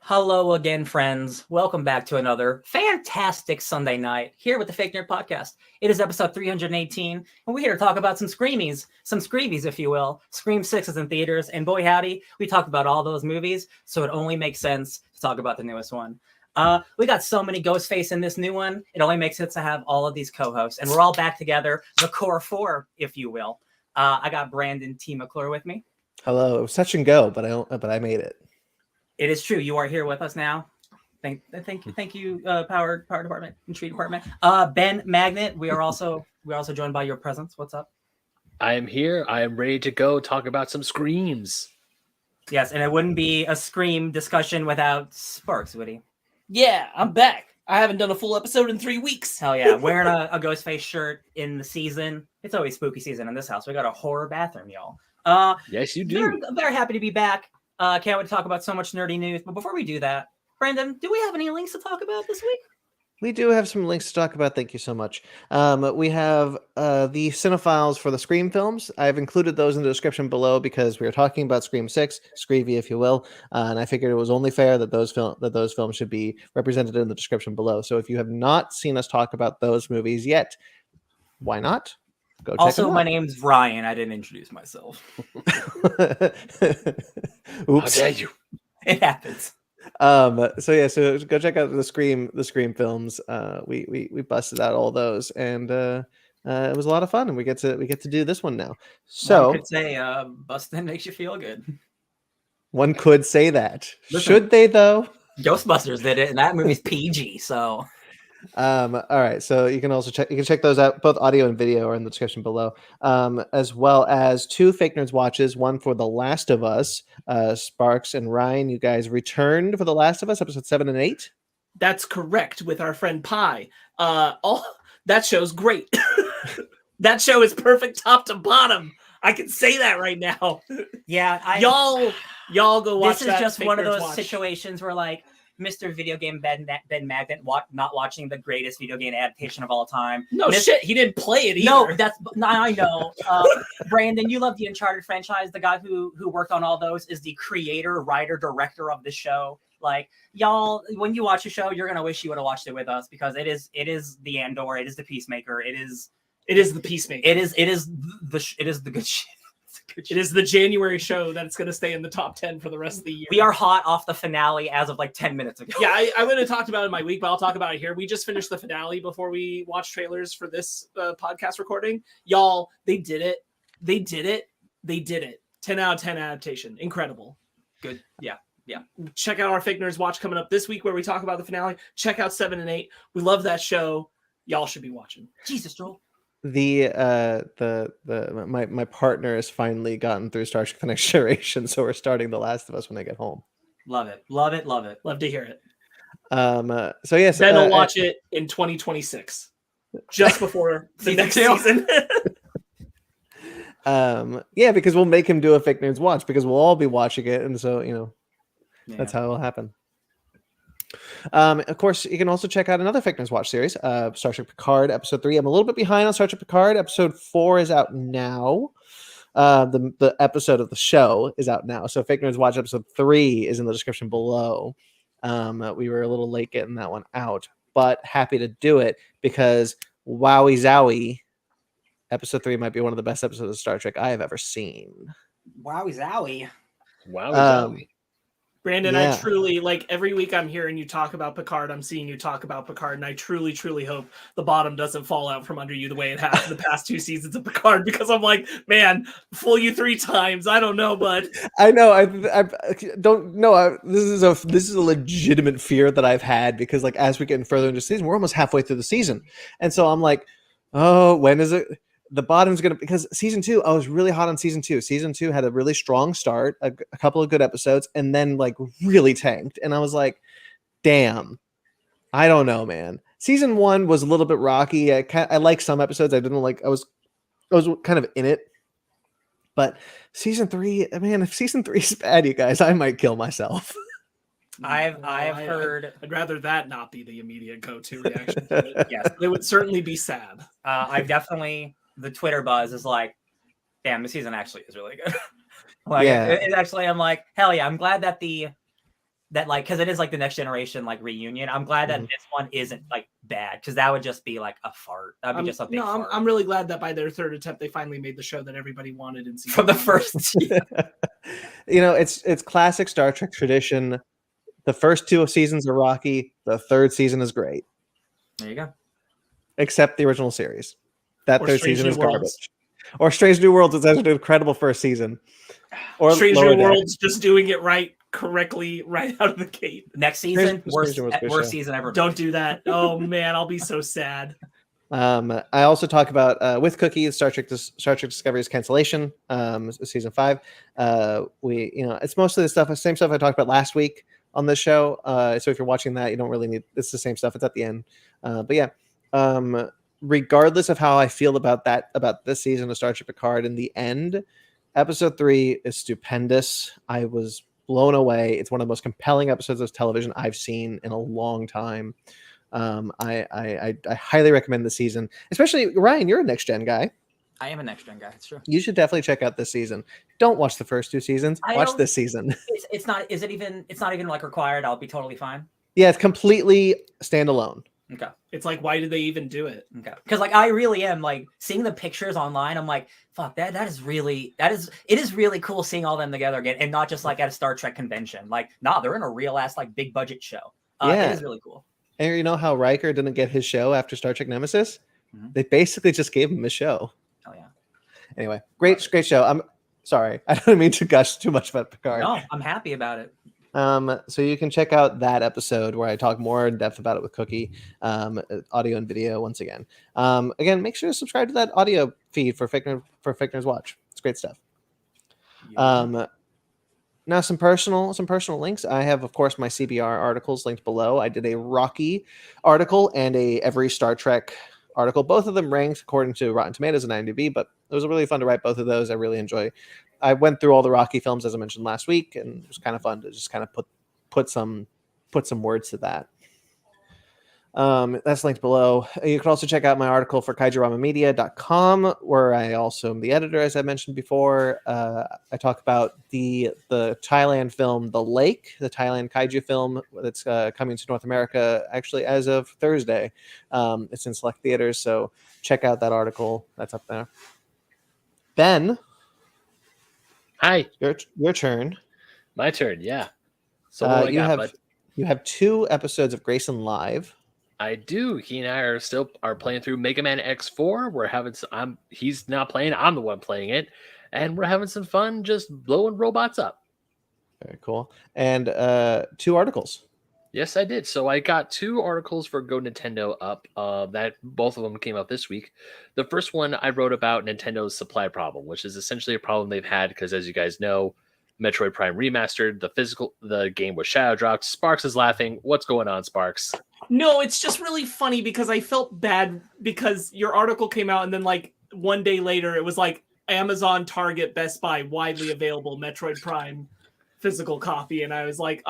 Hello again, friends. Welcome back to another fantastic Sunday night here with the Fake Nerd Podcast. It is episode 318, and we're here to talk about some screamies, if you will. Scream 6 is in theaters, and boy howdy, we talked about all those movies, so it only makes sense to talk about the newest one. We got so many Ghostface in this new one, it only makes sense to have all of these co-hosts, and we're all back together, the core four, if you will. I got Brandon T. McClure with me. Hello, it was touch and go, but I made it. It is true. You are here with us now. Thank you, Power Department and Tree Department. Ben Magnet. We're also joined by your presence. What's up? I am here. I am ready to go talk about some screams. Yes, and it wouldn't be a Scream discussion without Sparks, would he? Yeah, I'm back. I haven't done a full episode in 3 weeks. Hell yeah. Wearing a Ghostface shirt in the season. It's always spooky season in this house. We got a horror bathroom, y'all. Yes, you do. Very happy to be back. Can't wait to talk about so much nerdy news. But before we do that, Brandon, do we have any links to talk about this week? We do have some links to talk about. Thank you so much. We have the cinephiles for the Scream films. I've included those in the description below because we are talking about Scream 6, Screevy, if you will, and I figured it was only fair that those films should be represented in the description below. So if you have not seen us talk about those movies yet, why not? Go check Also, them out. my name's Ryan. I didn't introduce myself. Oops. How dare you? It happens. So go check out the Scream films. We busted out all those, and it was a lot of fun, and we get to do this one now. So one could say busting makes you feel good. One could say that. Listen, should they though? Ghostbusters did it, and that movie's PG. So all right, so you can also check those out. Both audio and video are in the description below, as well as 2 Fake Nerds watches, one for The Last of Us. Sparks and Ryan, you guys returned for The Last of Us episode 7 and 8. That's correct, with our friend Pi. That show's great. That show is perfect top to bottom. I can say that right now. yeah, y'all go watch. This is just one of those situations where, like, Mr. Video Game Ben Magnet not watching the greatest video game adaptation of all time. No shit, he didn't play it either. No, I know. Brandon, you love the Uncharted franchise. The guy who worked on all those is the creator, writer, director of the show. Like, y'all, when you watch a show, you're gonna wish you would have watched it with us because it is the Andor, it is the Peacemaker, it is the Peacemaker. It is the good shit. It is the January show that's going to stay in the top 10 for the rest of the year. We are hot off the finale as of like 10 minutes ago. Yeah, I would have talked about it in my week, but I'll talk about it here. We just finished the finale before we watched trailers for this podcast recording. Y'all, they did it. 10 out of 10 adaptation. Incredible. Good. Yeah. Check out our Fake Nerds Watch coming up this week where we talk about the finale. Check out 7 and 8. We love that show. Y'all should be watching. Jesus, Joel. My partner has finally gotten through Star Trek: The Next Generation, so we're starting The Last of Us when I get home. Love it. Love to hear it. So yes, Ben will watch it in 2026, just before the next season. Yeah, because we'll make him do a Fake Nerds Watch because we'll all be watching it, and so that's how it will happen. Of course, you can also check out another Fake Nerds Watch series, Star Trek Picard episode 3. I'm a little bit behind on Star Trek Picard. Episode 4 is out now. The episode of the show is out now. So Fake Nerds Watch episode 3 is in the description below. We were a little late getting that one out, but happy to do it because wowie zowie, episode 3 might be one of the best episodes of Star Trek I have ever seen. Wowie zowie. Brandon, yeah. I truly, like, every week I'm hearing you talk about Picard, I'm seeing you talk about Picard, and I truly, truly hope the bottom doesn't fall out from under you the way it has in the past 2 seasons of Picard, because I'm like, man, fool you 3 times. I don't know, bud. I know. I don't know. This is a legitimate fear that I've had because, like, as we get further into the season, we're almost halfway through the season, and so I'm like, oh, when is it? The bottom's gonna, because season 2, I was really hot on season 2. Season 2 had a really strong start, a couple of good episodes, and then like really tanked. And I was like, damn, I don't know, man. Season 1 was a little bit rocky. I like some episodes. I didn't like. I was kind of in it. But season 3, man, if season 3 is bad, you guys, I might kill myself. I've heard. I'd rather that not be the immediate go-to reaction to it. Yes, it would certainly be sad. I've definitely. The Twitter buzz is like, damn, the season actually is really good. Like, yeah. It actually, I'm like, hell yeah, I'm glad that the that like because it is like the next generation like reunion. I'm glad that this one isn't like bad because that would just be like a fart. That'd be just a big fart. I'm really glad that by their third attempt they finally made the show that everybody wanted in season From the 1. first. It's classic Star Trek tradition. The first 2 seasons are rocky. The third season is great, There you go. except the original series. That Or third Strange season New is Worlds. garbage. Or Strange New Worlds is actually an incredible first season. Or Strange Lower New Deck. Worlds just doing it correctly right out of the gate. Next season, Strange New Worlds is a good worst show. season ever. Don't do that. Oh man, I'll be so sad. I also talk about with Cookie Star Trek Discovery's cancellation, season 5. It's mostly the same stuff I talked about last week on this show. So if you're watching that, you don't really need. It's the same stuff. It's at the end. But yeah, regardless of how I feel about this season of Star Trek Picard, in the end, episode 3 is stupendous. I was blown away. It's one of the most compelling episodes of television I've seen in a long time. I highly recommend the season, especially Ryan. You're a next gen guy. I am a next gen guy. It's true. You should definitely check out this season. Don't watch the first 2 seasons. Watch this season. It's not. Is it even? It's not even like required. I'll be totally fine. Yeah, it's completely standalone. Okay. It's like, why did they even do it? Okay. Because like I really am like seeing the pictures online. I'm like, fuck it is really cool seeing all them together again, and not just like at a Star Trek convention. Like, nah, they're in a real ass like big budget show. Yeah. It is really cool. And you know how Riker didn't get his show after Star Trek Nemesis? Mhm. They basically just gave him a show. Oh yeah. Anyway, great show. I'm sorry, I don't mean to gush too much about Picard. No, I'm happy about it. So you can check out that episode where I talk more in depth about it with Cookie, audio and video once again. Again, make sure to subscribe to that audio feed for Fickner's Watch. It's great stuff. Yeah. Now some personal links. I have, of course, my CBR articles linked below. I did a Rocky article and a every Star Trek article. Both of them ranked according to Rotten Tomatoes and IMDb, but it was really fun to write both of those. I really enjoy. I went through all the Rocky films as I mentioned last week, and it was kind of fun to just kind of put some words to that. That's linked below. You can also check out my article for KaijuRamaMedia.com, where I also am the editor, as I mentioned before. I talk about the Thailand film, The Lake, the Thailand kaiju film that's coming to North America actually as of Thursday. It's in select theaters, so check out that article. That's up there. Ben, Hi, your turn. my turn. Yeah. So what do I You got, have bud? you have 2 episodes of Grayson Live. I do. He and I are playing through Mega Man X4. We're having some, he's not playing. I'm the one playing it, and we're having some fun just blowing robots up. Very cool. And 2 articles. Yes, I did. So I got 2 articles for Go Nintendo up. That both of them came out this week. The first one I wrote about Nintendo's supply problem, which is essentially a problem they've had because, as you guys know, Metroid Prime Remastered, the game was shadow dropped. Sparks is laughing. What's going on, Sparks? No, it's just really funny because I felt bad because your article came out and then like one day later it was like Amazon, Target, Best Buy, widely available Metroid Prime physical copy, and I was like,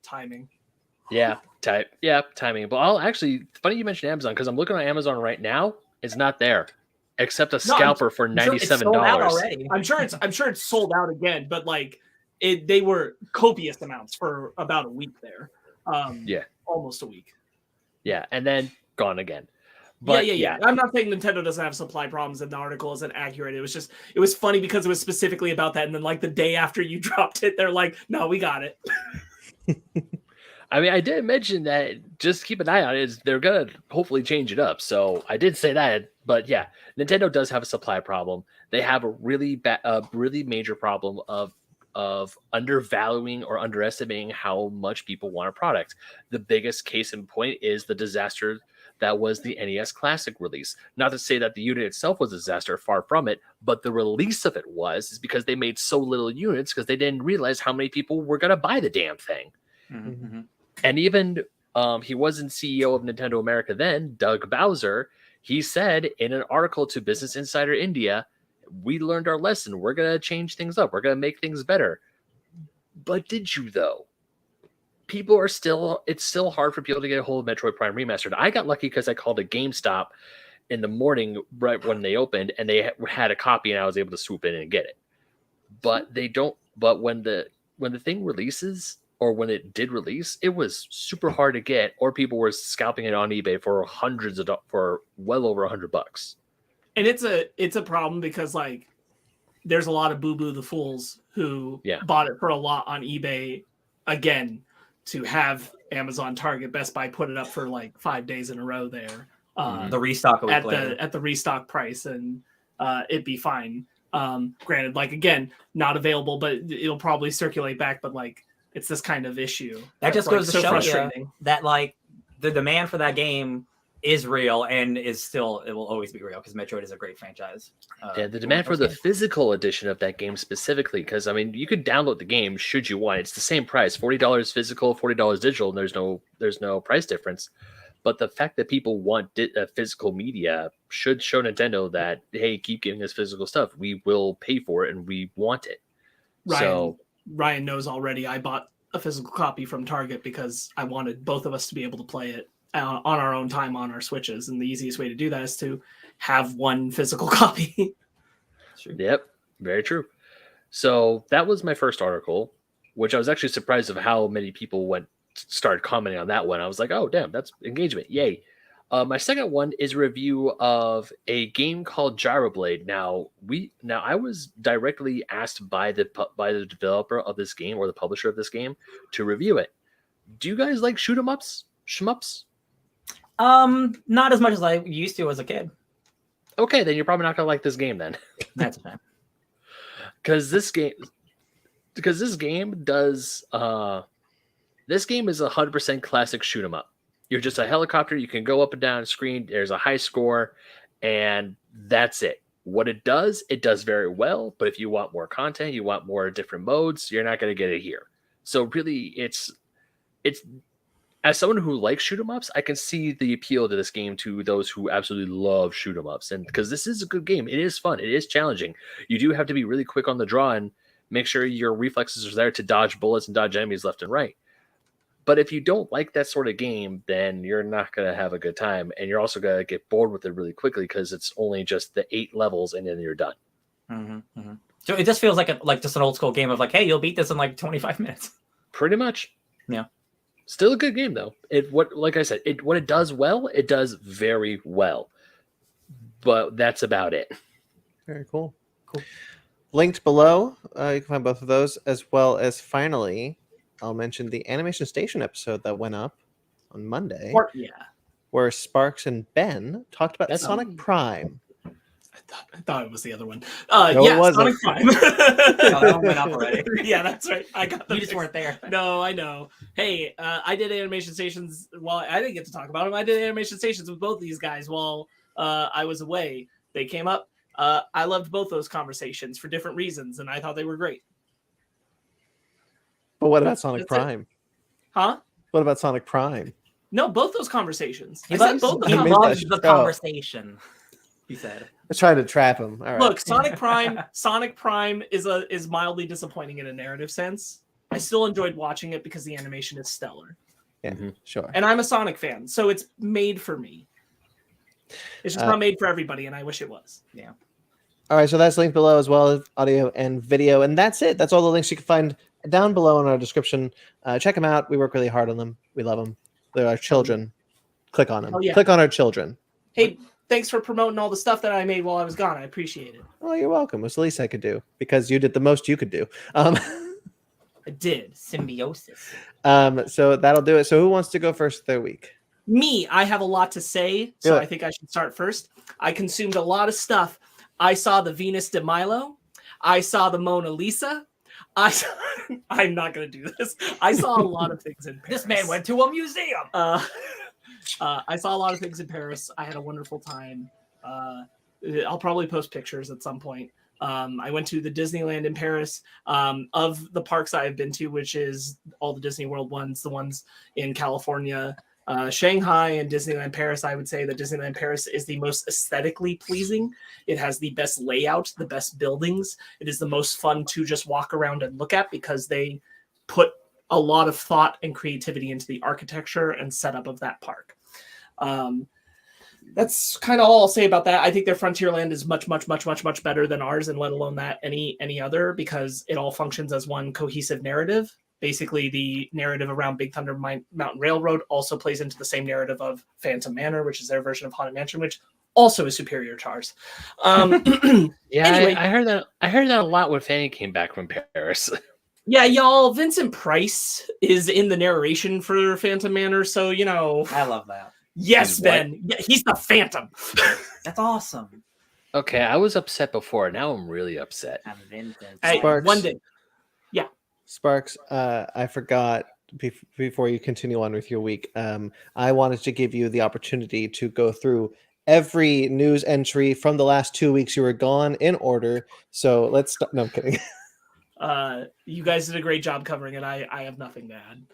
timing. Yeah, timing. But I'll actually, funny you mentioned Amazon because I'm looking on Amazon right now. It's not there, except a scalper for $97. Already. I'm sure it's sold out again, but like they were copious amounts for about a week there. Yeah, almost a week. Yeah, and then gone again. But yeah. I'm not saying Nintendo doesn't have supply problems and the article isn't accurate. It was funny because it was specifically about that, and then like the day after you dropped it, they're like, "No, we got it." I mean, I did mention that just keep an eye on it. They're going to hopefully change it up. So I did say that. But yeah, Nintendo does have a supply problem. They have a really major problem of undervaluing or underestimating how much people want a product. The biggest case in point is the disaster that was the NES Classic release. Not to say that the unit itself was a disaster, far from it, but the release of it is because they made so little units because they didn't realize how many people were going to buy the damn thing. Mm-hmm. And even he wasn't CEO of Nintendo America then, Doug Bowser. He said in an article to Business Insider India, we learned our lesson. We're going to change things up. We're going to make things better. But did you, though? It's still hard for people to get a hold of Metroid Prime Remastered. I got lucky because I called a GameStop in the morning right when they opened, and they had a copy, and I was able to swoop in and get it. But they don't. But when the thing releases or when it did release, it was super hard to get, or people were scalping it on eBay for for well over $100. And it's a problem because like there's a lot of boo the fools who bought it for a lot on eBay again to have Amazon, Target, Best Buy put it up for like 5 days in a row there. The restock at the restock price, and it'd be fine. Granted, like again, not available, but it'll probably circulate back. But like, it's this kind of issue. That just goes to show you that like the demand for that game is real and it will always be real because Metroid is a great franchise. The demand for the physical edition of that game specifically, because I mean, you could download the game should you want. It's the same price, $40 physical, $40 digital, and there's no price difference. But the fact that people want physical media should show Nintendo that, hey, keep giving us physical stuff. We will pay for it and we want it. Ryan knows already I bought a physical copy from Target because I wanted both of us to be able to play it on our own time on our Switches. And the easiest way to do that is to have one physical copy. Yep, very true. So that was my first article, which I was actually surprised of how many people started commenting on that one. I was like, oh, damn, that's engagement. Yay. My second one is a review of a game called Gyroblade. Now I was directly asked by the developer of this game or the publisher of this game to review it. Do you guys like shoot 'em ups? Shmups? Not as much as I used to as a kid. Okay, then you're probably not gonna like this game then. That's a shame. Because this game does this game is 100% classic shoot 'em up. You're just a helicopter. You can go up and down a screen. There's a high score, and that's it. What it does very well. But if you want more content, you want more different modes, you're not going to get it here. So really, it's as someone who likes shoot 'em ups, I can see the appeal to this game to those who absolutely love shoot 'em ups. And because this is a good game, it is fun. It is challenging. You do have to be really quick on the draw and make sure your reflexes are there to dodge bullets and dodge enemies left and right. But if you don't like that sort of game, then you're not going to have a good time. And you're also going to get bored with it really quickly because it's only just the 8 levels and then you're done. Mm-hmm, mm-hmm. So it just feels like just an old school game of like, hey, you'll beat this in like 25 minutes. Pretty much. Yeah. Still a good game, though. Like I said, what it does well, it does very well. But that's about it. Very cool. Linked below, you can find both of those, as well as finally, I'll mention the Animation Station episode that went up on Monday, where Sparks and Ben talked about Sonic Prime. I thought it was the other one. No, it wasn't. Sonic Prime. That one went up already. Yeah, that's right. I got You just weren't there. No, I know. Hey, I did Animation Stations. Well, I didn't get to talk about them. I did Animation Stations with both these guys while I was away. They came up. I loved both those conversations for different reasons, and I thought they were great. But what about Sonic Prime? Huh? What about Sonic Prime? No, both those conversations. He loves the conversation. He said. I was trying to trap him. All right. Look, Sonic Prime is mildly disappointing in a narrative sense. I still enjoyed watching it because the animation is stellar. Yeah, sure. And I'm a Sonic fan, so it's made for me. It's just not made for everybody, and I wish it was. Yeah. All right, so that's linked below as well as audio and video, and that's it. That's all the links you can find down below in our description. Check them out. We work really hard on them. We love them. They're our children. Click on them. Click on our children. Hey, thanks for promoting all the stuff that I made while I was gone. I appreciate it. Oh, you're welcome. It's the least I could do because you did the most you could do. I did. Symbiosis. So that'll do it. So who wants to go first their week? Me. I have a lot to say, so I think I should start first. I consumed a lot of stuff. I saw the Venus de Milo. I saw the Mona Lisa. I'm not going to do this. I saw a lot of things in Paris. This man went to a museum. I saw a lot of things in Paris. I had a wonderful time. I'll probably post pictures at some point. I went to the Disneyland in Paris. Of the parks I have been to, which is all the Disney World ones, the ones in California, Shanghai, and Disneyland Paris, I would say that Disneyland Paris is the most aesthetically pleasing. It has the best layout, the best buildings. It is the most fun to just walk around and look at because they put a lot of thought and creativity into the architecture and setup of that park. That's kind of all I'll say about that. I think their Frontierland is much, much, much, much, much better than ours, and let alone that any other, because it all functions as one cohesive narrative. basically the narrative around Big Thunder Mountain Railroad also plays into the same narrative of Phantom Manor, which is their version of Haunted Mansion, which also is superior to ours. Yeah, Anyway. I heard that. I heard that a lot when Fanny came back from Paris. Yeah, y'all, Vincent Price is in the narration for Phantom Manor, so, you know. I love that. Yes, He's Ben. Yeah, he's the Phantom. That's awesome. Okay, I was upset before. Now I'm really upset. I'm Vincent. Hey, Sparks. one day. Sparks, I forgot before you continue on with your week. I wanted to give you the opportunity to go through every news entry from the last 2 weeks you were gone in order. So let's start. No, I'm kidding. You guys did a great job covering it. I have nothing to add.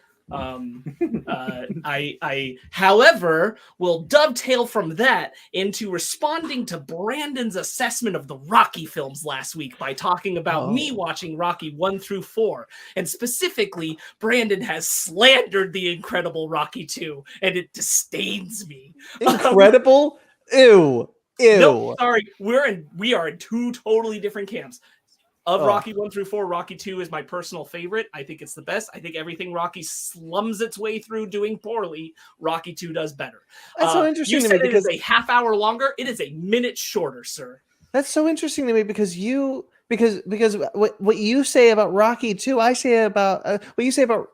I however will dovetail from that into responding to Brandon's assessment of the Rocky films last week by talking about me watching Rocky 1 through 4, and specifically Brandon has slandered the incredible Rocky 2 and it disdains me. Incredible. Ew. No, sorry, we are in two totally different camps. Of Rocky 1 through 4, Rocky 2 is my personal favorite. I think it's the best. I think everything Rocky slums its way through doing poorly, Rocky 2 does better. That's so interesting to me because because it is a half hour longer. It is a minute shorter, sir. that's so interesting to me because what you say about Rocky 2, I say about what you say about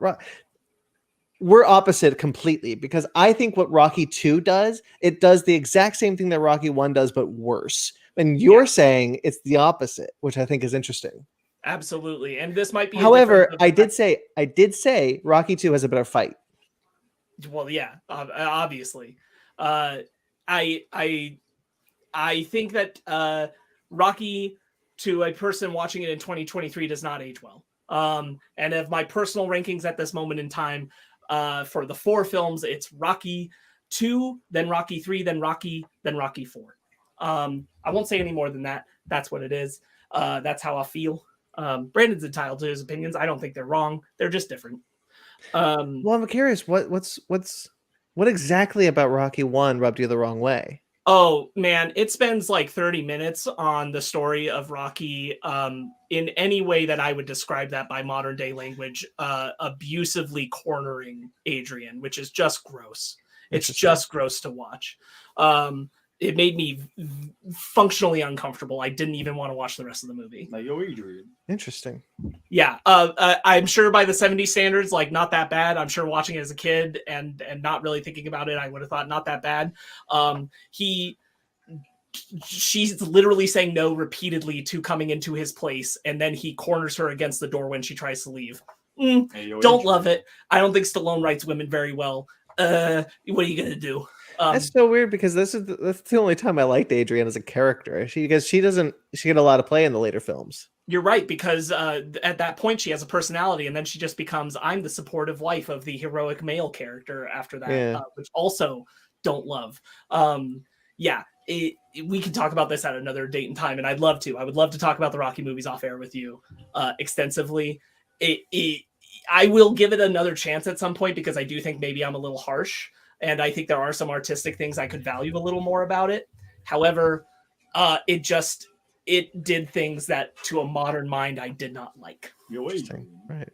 we're opposite completely, because I think what Rocky 2 does, it does the exact same thing that Rocky 1 does, but worse. And you're saying it's the opposite, which I think is interesting. Absolutely. And this might be However, I did say Rocky 2 has a better fight. Well, yeah, obviously. I think that Rocky, to a person watching it in 2023, does not age well. And of my personal rankings at this moment in time, for the 4 films, it's Rocky 2, then Rocky 3, then Rocky 4. I won't say any more than that. That's what it is. That's how I feel. Brandon's entitled to his opinions. I don't think they're wrong. They're just different. Well, I'm curious, what exactly about Rocky 1 rubbed you the wrong way? Oh man, it spends like 30 minutes on the story of Rocky in any way that I would describe that by modern day language, abusively cornering Adrian, which is just gross. It's just gross to watch. It made me functionally uncomfortable. I didn't even want to watch the rest of the movie. Interesting. Yeah. I'm sure by the 70s standards, like not that bad. I'm sure watching it as a kid and not really thinking about it, I would have thought not that bad. She's literally saying no repeatedly to coming into his place, and then he corners her against the door when she tries to leave. Don't love it. I don't think Stallone writes women very well. What are you gonna do? That's so weird, because that's the only time I liked Adrian as a character. She get a lot of play in the later films. You're right, because at that point she has a personality, and then she just becomes, I'm the supportive wife of the heroic male character after that, which also don't love. We can talk about this at another date and time, and I'd love to. I would love to talk about the Rocky movies off air with you extensively. I will give it another chance at some point, because I do think maybe I'm a little harsh. And I think there are some artistic things I could value a little more about it. However, it did things that to a modern mind I did not like. Right.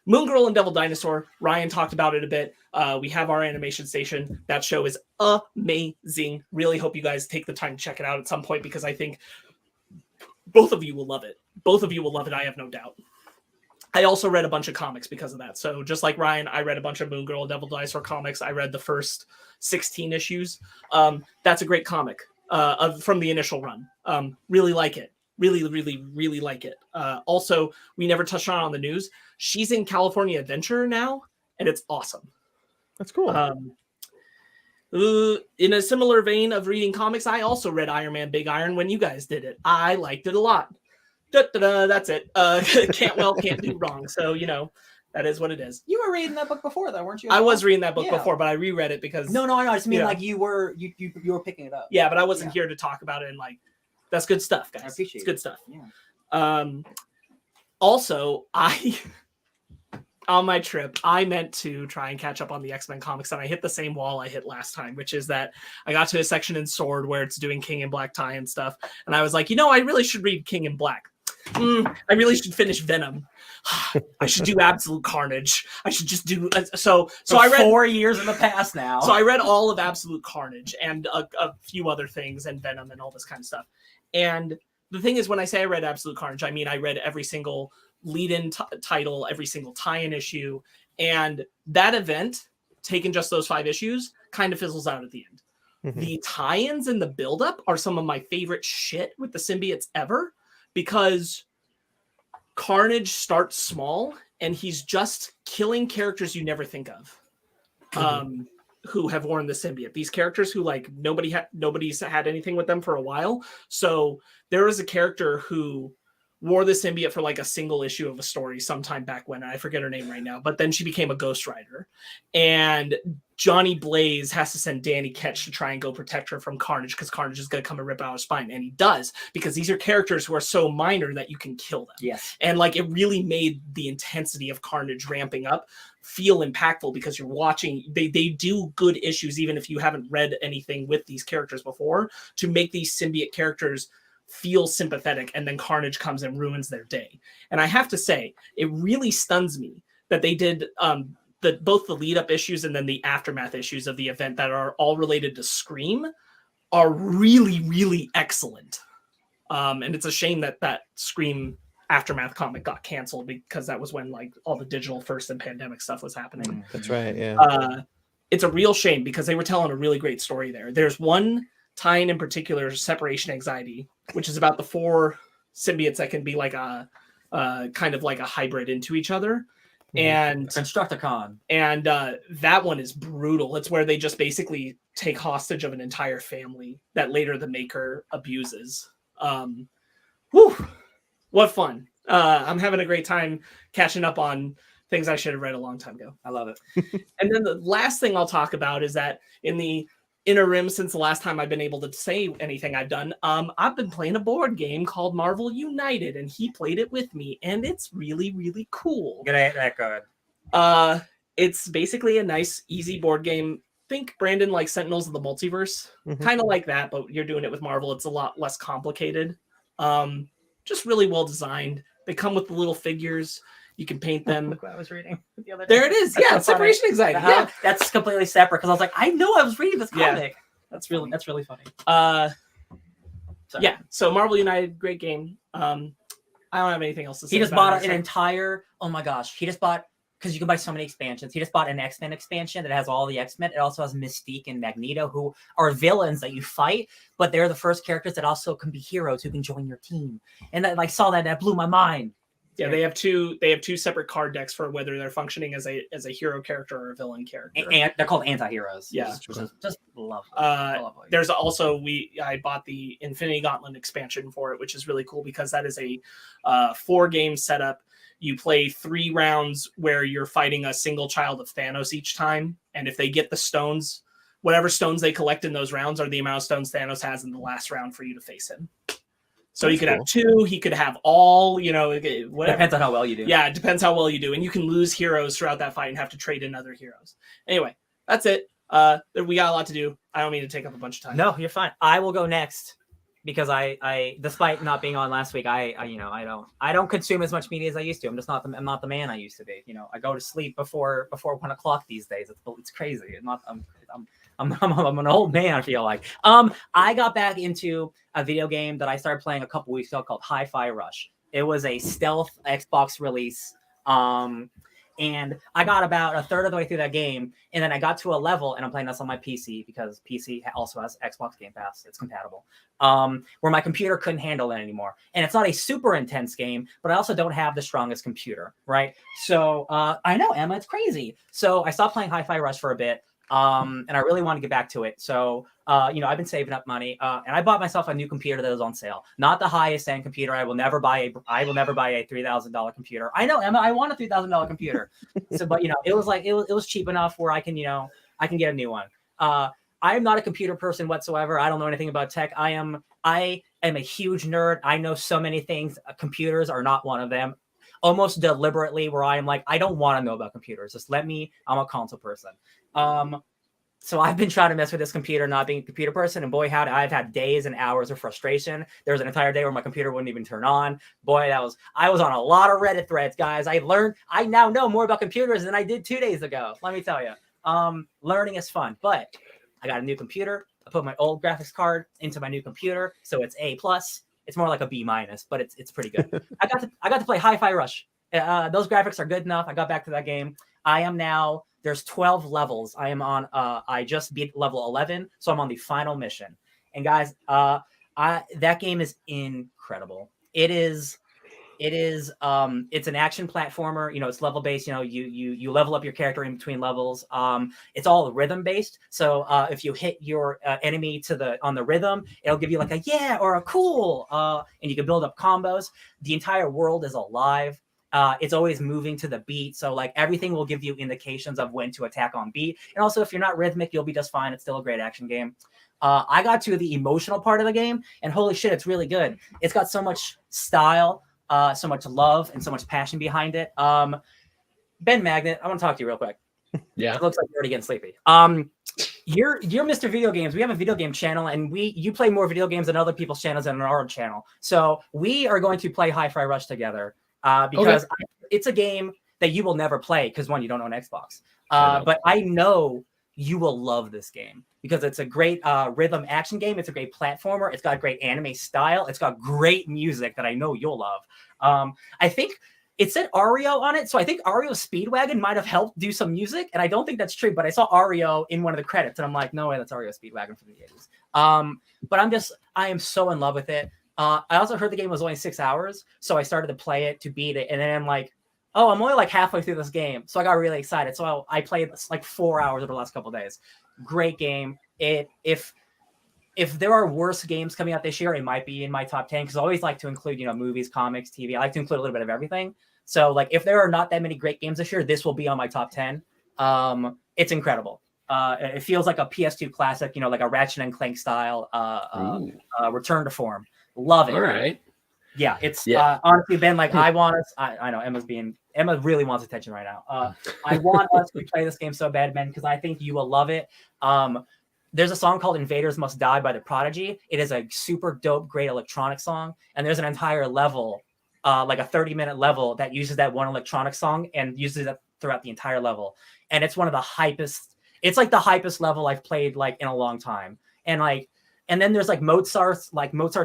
Moon Girl and Devil Dinosaur, Ryan talked about it a bit. We have our animation station. That show is amazing. Really hope you guys take the time to check it out at some point, because I think both of you will love it. I have no doubt. I also read a bunch of comics because of that. So just like Ryan, I read a bunch of Moon Girl and Devil Dinosaur comics. I read the first 16 issues. That's a great comic from the initial run. Really like it. Really like it. Also, we never touched on the news. She's in California Adventure now, and it's awesome. That's cool. In a similar vein of reading comics, I also read Iron Man Big Iron when you guys did it. I liked it a lot. That's it. Can't do wrong. So, that is what it is. You were reading that book before, though, weren't you? I was reading that book before, but I reread it because no. I just mean like you were picking it up. Yeah, but I wasn't here to talk about it, and like that's good stuff, guys. I appreciate it's good stuff. Yeah. Also, on my trip, I meant to try and catch up on the X-Men comics, and I hit the same wall I hit last time, which is that I got to a section in Sword where it's doing King in Black tie and stuff, and I was like, I really should read King in Black. I really should finish Venom. I should do Absolute Carnage. I should just do so I read 4 years in the past now. So I read all of Absolute Carnage and a few other things and Venom and all this kind of stuff. And the thing is, when I say I read Absolute Carnage, I mean I read every single lead-in title, every single tie-in issue, and that event, taking just those 5 issues, kind of fizzles out at the end. The tie-ins and the build-up are some of my favorite shit with the symbiotes ever, because Carnage starts small and he's just killing characters you never think of, who have worn the symbiote. These characters who like nobody's had anything with them for a while. So there was a character who wore the symbiote for like a single issue of a story sometime back when, I forget her name right now, but then she became a Ghost Rider, and Johnny Blaze has to send Danny Ketch to try and go protect her from Carnage, because Carnage is going to come and rip out her spine. And he does, because these are characters who are so minor that you can kill them. Yes. And like, it really made the intensity of Carnage ramping up feel impactful, because you're watching, they do good issues, even if you haven't read anything with these characters before, to make these symbiote characters feel sympathetic, and then Carnage comes and ruins their day. And I have to say, it really stuns me that they did both the lead up issues and then the aftermath issues of the event that are all related to Scream are really, really excellent. And it's a shame that Scream aftermath comic got canceled, because that was when like all the digital first and pandemic stuff was happening. That's right. Yeah. It's a real shame, because they were telling a really great story there. There's one tie-in in particular, Separation Anxiety, which is about the 4 symbiotes that can be like a kind of like a hybrid into each other. And Constructicon. And that one is brutal. It's where they just basically take hostage of an entire family that later the maker abuses. Whew, what fun. I'm having a great time catching up on things I should have read a long time ago. I love it. And then the last thing I'll talk about is that in the interim, since the last time I've been able to say anything I've done, I've been playing a board game called Marvel United, and he played it with me, and it's really, really cool. It ain't that good. It's basically a nice, easy board game. Think, Brandon, like Sentinels of the Multiverse. Kind of like that, but you're doing it with Marvel. It's a lot less complicated. Just really well designed. They come with the little figures. You can paint them. Look what I was reading the other day. There it is. Yeah, Separation Anxiety. Yeah, that's completely separate, because I was like, I know I was reading this comic. Yeah. That's really funny. Yeah. So Marvel United, great game. I don't have anything else to say. He just bought an entire. Oh my gosh! He just bought, because you can buy so many expansions. He just bought an X-Men expansion that has all the X-Men. It also has Mystique and Magneto, who are villains that you fight, but they're the first characters that also can be heroes who can join your team. And I saw that blew my mind. Yeah, they have two separate card decks for whether they're functioning as a hero character or a villain character. And they're called anti-heroes. Yeah. Just love there's also, I bought the Infinity Gauntlet expansion for it, which is really cool, because that is a 4-game setup. You play 3 rounds where you're fighting a single child of Thanos each time. And if they get the stones, whatever stones they collect in those rounds are the amount of stones Thanos has in the last round for you to face him. So he could have 2, he could have all, whatever. Depends on how well you do. Yeah, it depends how well you do. And you can lose heroes throughout that fight and have to trade in other heroes. Anyway, that's it. We got a lot to do. I don't mean to take up a bunch of time. No, you're fine. I will go next, because I despite not being on last week, I don't consume as much media as I used to. I'm not the man I used to be. I go to sleep before 1 o'clock these days. It's crazy. I'm an old man, I feel like. I got back into a video game that I started playing a couple weeks ago called Hi-Fi Rush. It was a stealth Xbox release. And I got about a third of the way through that game, and then I got to a level, and I'm playing this on my PC, because PC also has Xbox Game Pass. It's compatible. Where my computer couldn't handle it anymore. And it's not a super intense game, but I also don't have the strongest computer, right? So I know, Emma, it's crazy. So I stopped playing Hi-Fi Rush for a bit. And I really want to get back to it. So, I've been saving up money, and I bought myself a new computer that was on sale. Not the highest end computer. I will never buy a $3,000 computer. I know, Emma, I want a $3,000 computer. So, but it was like, it was cheap enough where I can get a new one. I am not a computer person whatsoever. I don't know anything about tech. I am a huge nerd. I know so many things. Computers are not one of them. Almost deliberately, where I am like, I don't want to know about computers. Just I'm a console person. So I've been trying to mess with this computer, not being a computer person, and boy, howdy, I've had days and hours of frustration. There was an entire day where my computer wouldn't even turn on. Boy, I was on a lot of Reddit threads, guys. I now know more about computers than I did 2 days ago. Let me tell you. Learning is fun, but I got a new computer. I put my old graphics card into my new computer, so it's A+. It's more like a B-, but it's pretty good. I got to play Hi-Fi Rush. Those graphics are good enough. I got back to that game. I am now. There's 12 levels. I am on. I just beat level 11, so I'm on the final mission. And guys, that game is incredible. It's an action platformer. You know, it's level based. You know, you level up your character in between levels. It's all rhythm based. So if you hit your enemy on the rhythm, it'll give you like a yeah or a cool, and you can build up combos. The entire world is alive. It's always moving to the beat. So like everything will give you indications of when to attack on beat. And also if you're not rhythmic, you'll be just fine. It's still a great action game. I got to the emotional part of the game and holy shit, it's really good. It's got so much style, so much love and so much passion behind it. Ben Magnet, I want to talk to you real quick. Yeah. It looks like you're already getting sleepy. You're Mr. Video Games. We have a video game channel, and you play more video games than other people's channels than on our channel. So we are going to play Hi-Fi Rush together. Because it's a game that you will never play because one, you don't own Xbox. But I know you will love this game because it's a great rhythm action game. It's a great platformer. It's got great anime style. It's got great music that I know you'll love. I think it said Ario on it, so I think Ario Speedwagon might have helped do some music, and I don't think that's true. But I saw Ario in one of the credits, and I'm like, no way, that's Ario Speedwagon from the 80s. But I am so in love with it. I also heard the game was only 6 hours, so I started to play it to beat it, and then I'm like, oh, I'm only like halfway through this game, so I got really excited. So I played like 4 hours over the last couple of days. Great game. If there are worse games coming out this year, it might be in my top 10 because I always like to include movies, comics, TV. I like to include a little bit of everything. So like if there are not that many great games this year, this will be on my top 10. It's incredible. It feels like a PS2 classic, like a Ratchet and Clank style return to form. Love it. All right. Yeah, it's honestly been like I know Emma really wants attention right now. I want us to play this game so bad, Ben, because I think you will love it. There's a song called Invaders Must Die by The Prodigy. It is a super dope, great electronic song. And there's an entire level, like a 30-minute level that uses that one electronic song and uses it throughout the entire level. And it's one of the hypest. It's like the hypest level I've played like in a long time. And then there's like Mozart's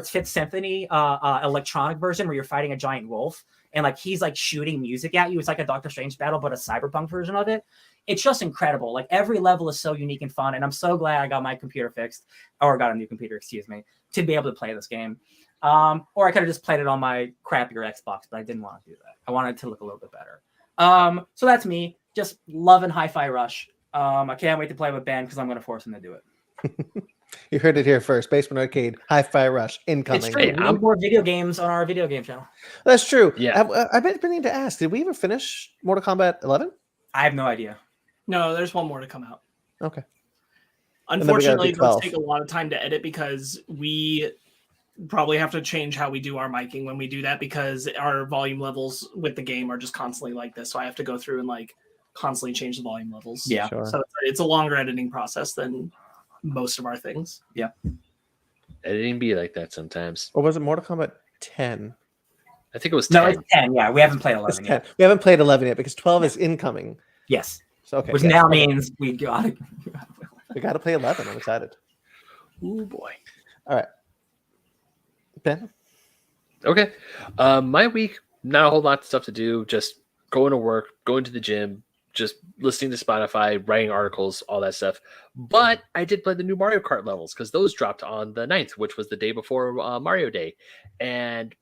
Fifth Symphony electronic version where you're fighting a giant wolf and like he's like shooting music at you. It's like a Doctor Strange battle, but a cyberpunk version of it. It's just incredible. Like every level is so unique and fun. And I'm so glad I got my computer fixed or got a new computer, to be able to play this game. Or I could have just played it on my crappier Xbox, but I didn't want to do that. I wanted it to look a little bit better. So that's me, just loving Hi-Fi Rush. I can't wait to play with Ben because I'm going to force him to do it. You heard it here first. Basement Arcade, Hi-Fi Rush, incoming. It's true. We need more video games on our video game channel. That's true. Yeah. I've been meaning to ask, did we ever finish Mortal Kombat 11? I have no idea. No, there's one more to come out. Okay. Unfortunately, it does take a lot of time to edit because we probably have to change how we do our miking when we do that because our volume levels with the game are just constantly like this. So I have to go through and like constantly change the volume levels. Yeah. Sure. So it's a longer editing process than most of our things. Yeah. Editing be like that sometimes. Or was it Mortal Kombat 10? I think it was 10. No, it's 10. Yeah, we haven't played 11 yet. We haven't played 11 yet because 12 is incoming. Yes. So, okay. Which now means we got to. We got to play 11. I'm excited. Oh boy. All right. Ben? Okay. My week, not a whole lot of stuff to do. Just going to work, going to the gym, just listening to Spotify, writing articles, all that stuff. But I did play the new Mario Kart levels because those dropped on the 9th, which was the day before Mario Day. And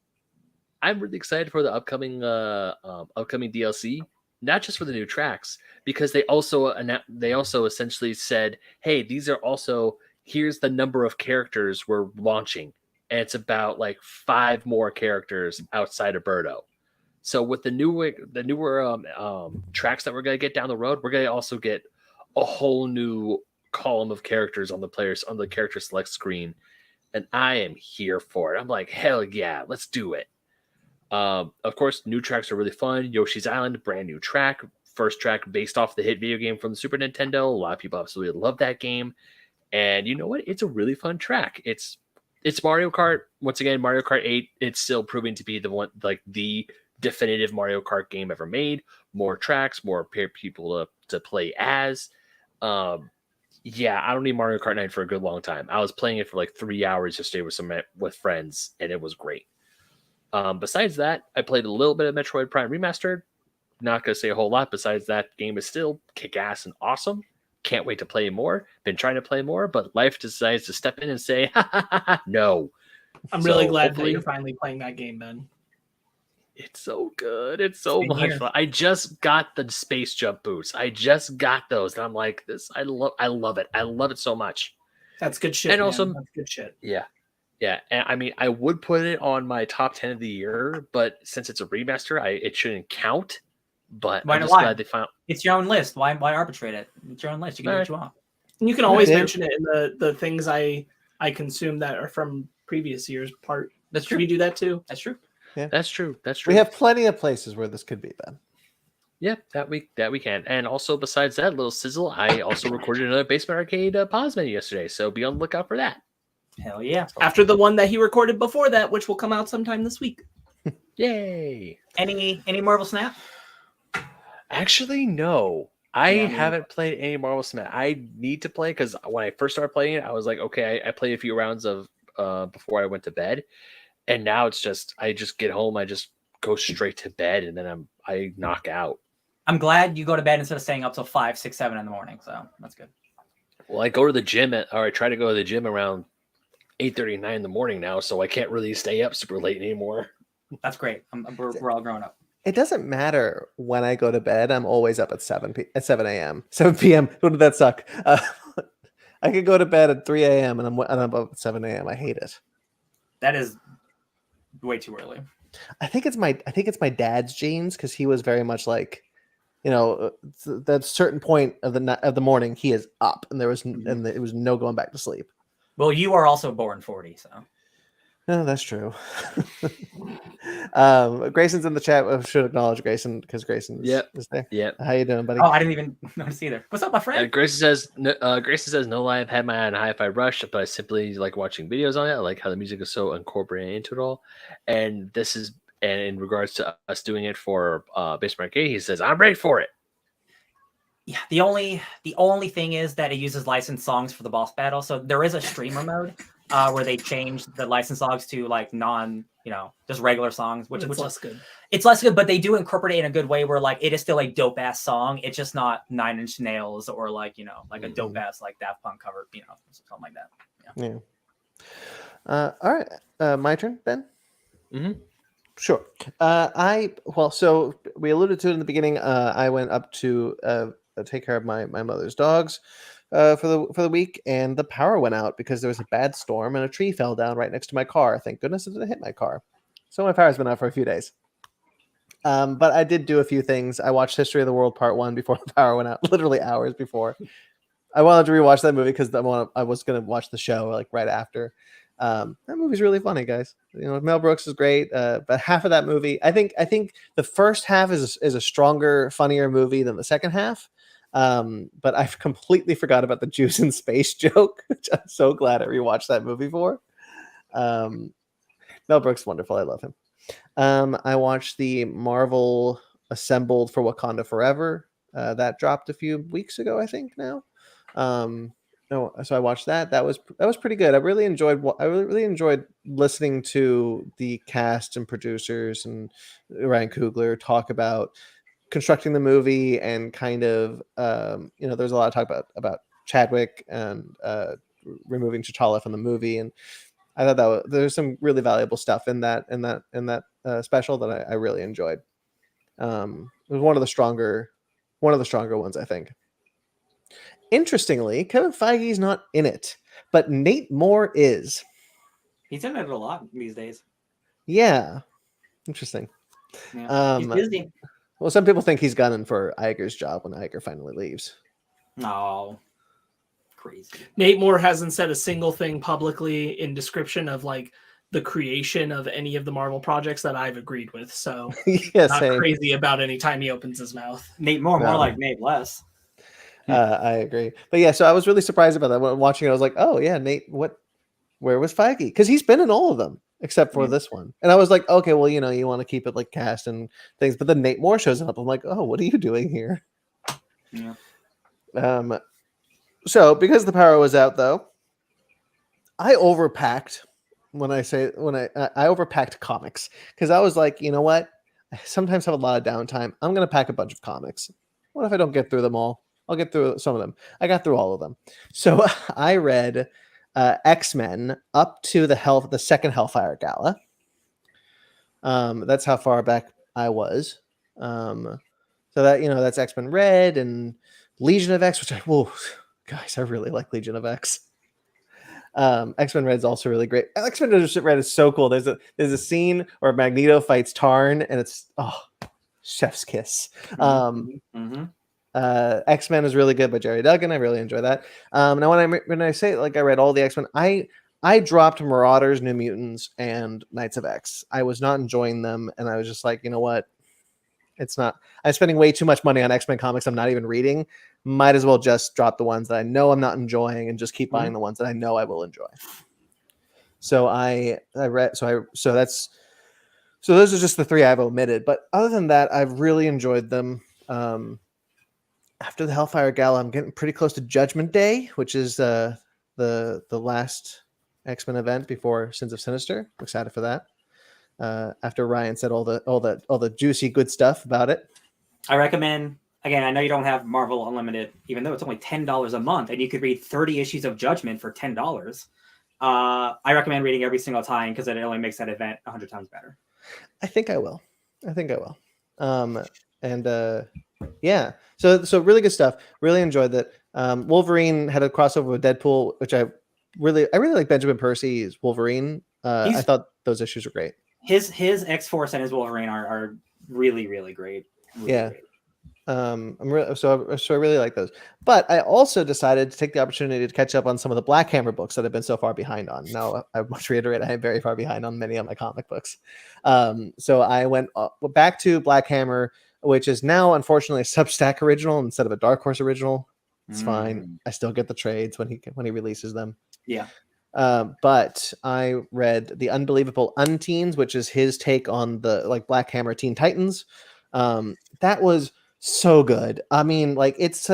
I'm really excited for the upcoming DLC, not just for the new tracks, because they also essentially said, hey, here's the number of characters we're launching. And it's about like 5 more characters outside of Birdo. So with the newer tracks that we're going to get down the road, we're going to also get a whole new column of characters on the character select screen. And I am here for it. I'm like, hell yeah, let's do it. Of course, new tracks are really fun. Yoshi's Island, brand new track, first track based off the hit video game from the Super Nintendo. A lot of people absolutely love that game. And you know what? It's a really fun track. It's Mario Kart. Once again, Mario Kart 8, it's still proving to be the one, like the definitive Mario Kart game ever made. More tracks, more people to play as. Yeah, I don't need Mario Kart 9 for a good long time. I was playing it for like 3 hours yesterday with friends, and it was great. Besides that, I played a little bit of Metroid Prime Remastered. Not going to say a whole lot. Besides that, game is still kick-ass and awesome. Can't wait to play more. Been trying to play more, but life decides to step in and say, no. I'm really glad that you're finally playing that game, Ben. It's so good. It's so much fun. I just got the space jump boots. I just got those. And I'm like, I love it. I love it so much. That's good shit. And also, that's good shit. Yeah. Yeah. And I mean, I would put it on my top 10 of the year, but since it's a remaster, it shouldn't count. But I'm just glad they found it's your own list. Why arbitrate it? It's your own list. You can do what you want. And you can always mention it in the things I consume that are from previous years part. That's true. Should we do that too? That's true. Yeah. That's true. That's true. We have plenty of places where this could be, Ben. Yeah, that we can. And also, besides that little sizzle, I also recorded another Basement Arcade pause menu yesterday, so be on the lookout for that. Hell yeah! After the one that he recorded before that, which will come out sometime this week. Yay! Any Marvel Snap? Actually, no. I haven't played any Marvel Snap. I need to play because when I first started playing it, I was like, okay, I played a few rounds of before I went to bed. And now it's just, I just get home, I just go straight to bed, and then I knock out. I'm glad you go to bed instead of staying up till 5, 6, 7 in the morning. So that's good. Well, I go to the gym I try to go to the gym around 8:30, 9 in the morning now, so I can't really stay up super late anymore. That's great. We're all grown up. It doesn't matter when I go to bed. I'm always up at 7 a.m. 7 p.m. Who did that suck? I could go to bed at 3 a.m. and I'm up at 7 a.m. I hate it. That is way too early. I think it's my dad's genes because he was very much like, that certain point of the morning he is up and it was no going back to sleep. Well, you are also born 40, so. No, that's true. Grayson's in the chat. I should acknowledge Grayson because Grayson is there. Yeah. How you doing, buddy? Oh, I didn't even notice either. What's up, my friend? Grayson says, no lie, I've had my eye on Hi-Fi Rush, but I simply like watching videos on it. I like how the music is so incorporated into it all. And in regards to us doing it for Basement Arcade, he says, I'm ready for it. Yeah, the only thing is that it uses licensed songs for the boss battle. So there is a streamer mode where they changed the licensed songs to like just regular songs, which is less good. It's less good, but they do incorporate it in a good way where like it is still a dope ass song. It's just not 9 Inch Nails or like like a dope ass like Daft Punk cover, something like that. Yeah. All right. My turn, Ben. Mm-hmm. Sure. So we alluded to it in the beginning. I went up to take care of my mother's dogs for the week, and the power went out because there was a bad storm and a tree fell down right next to my car. Thank goodness it didn't hit my car. So my power's been out for a few days. But I did do a few things. I watched History of the World Part 1 before the power went out, literally hours before. I wanted to rewatch that movie because I was going to watch the show like right after. That movie's really funny, guys. Mel Brooks is great, but half of that movie, I think the first half is a stronger, funnier movie than the second half. But I've completely forgot about the Jews in space joke, which I'm so glad I rewatched that movie for. Mel Brooks, wonderful. I love him. I watched the Marvel Assembled for Wakanda Forever. That dropped a few weeks ago, I think now. So I watched that. That was pretty good. I really enjoyed listening to the cast and producers and Ryan Coogler talk about constructing the movie and kind of there's a lot of talk about Chadwick and removing T'Challa from the movie, and I thought there's some really valuable stuff in that special that I really enjoyed. It was one of the stronger ones, I think. Interestingly, Kevin Feige's not in it, but Nate Moore is. He's in it a lot these days. Yeah, interesting. Yeah. He's busy. Well, some people think he's gunning for Iger's job when Iger finally leaves. No, crazy. Nate Moore hasn't said a single thing publicly in description of like the creation of any of the Marvel projects that I've agreed with. So Yeah, not same. crazy about any time he opens his mouth. Nate more No. like Nate less. I agree. But yeah, so I was really surprised about that when watching it. I was like, oh yeah, Nate, where was Feige? Because he's been in all of them except for this one. And I was like, okay, well, you want to keep it like cast and things. But then Nate Moore shows up. I'm like, oh, what are you doing here? Yeah. So because the power was out, though, I overpacked. I overpacked comics because I was like, you know what? I sometimes have a lot of downtime. I'm going to pack a bunch of comics. What if I don't get through them all? I'll get through some of them. I got through all of them. So I read X-Men up to the second Hellfire Gala. That's how far back I was. So that's X-Men Red and Legion of X, which guys, I really like Legion of X. X-Men Red is also really great. X-Men Red is so cool. There's a scene where Magneto fights Tarn, and it's chef's kiss. X-Men is really good by Jerry Duggan. I really enjoy that. Now when I say like I read all the X-Men, I dropped Marauders, New Mutants, and Knights of X. I was not enjoying them, and I was just like, you know what? I'm spending way too much money on X-Men comics I'm not even reading. Might as well just drop the ones that I know I'm not enjoying and just keep buying the ones that I know I will enjoy. So I read so those are just the three I've omitted. But other than that, I've really enjoyed them. After the Hellfire Gala, I'm getting pretty close to Judgment Day, which is the last X-Men event before Sins of Sinister. I'm excited for that. After Ryan said all the juicy good stuff about it. I recommend, again, I know you don't have Marvel Unlimited, even though it's only $10 a month, and you could read 30 issues of Judgment for $10. I recommend reading every single time because it only makes that event 100 times better. I think I will. Yeah. So really good stuff. Really enjoyed that. Wolverine had a crossover with Deadpool, which I really like Benjamin Percy's Wolverine. I thought those issues were great. His X-Force and his Wolverine are really, really great. Great. So I really like those. But I also decided to take the opportunity to catch up on some of the Black Hammer books that I've been so far behind on. Now, I must reiterate, I am very far behind on many of my comic books. So I went back to Black Hammer, which is now, unfortunately, a Substack original instead of a Dark Horse original. It's fine. I still get the trades when he releases them. Yeah. But I read The Unbelievable Unteens, which is his take on the Black Hammer Teen Titans. That was so good. I mean, it's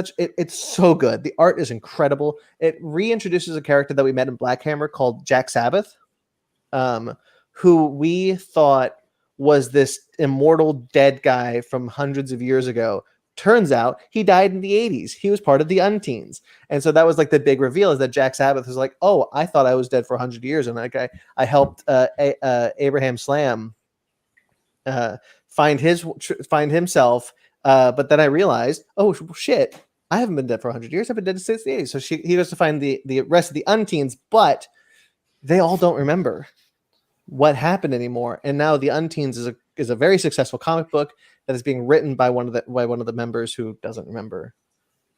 so good. The art is incredible. It reintroduces a character that we met in Black Hammer called Jack Sabbath, who we thought was this immortal dead guy from hundreds of years ago. Turns out he died in the 80s. He was part of the Unteens. And so that was the big reveal, is that Jack Sabbath was like, oh, I thought I was dead for 100 years. And I helped Abraham Slam find himself. But then I realized, oh shit, I haven't been dead for 100 years. I've been dead since the 80s. So he goes to find the rest of the Unteens, but they all don't remember what happened anymore. And now the Unteens is a very successful comic book that is being written by one of the members who doesn't remember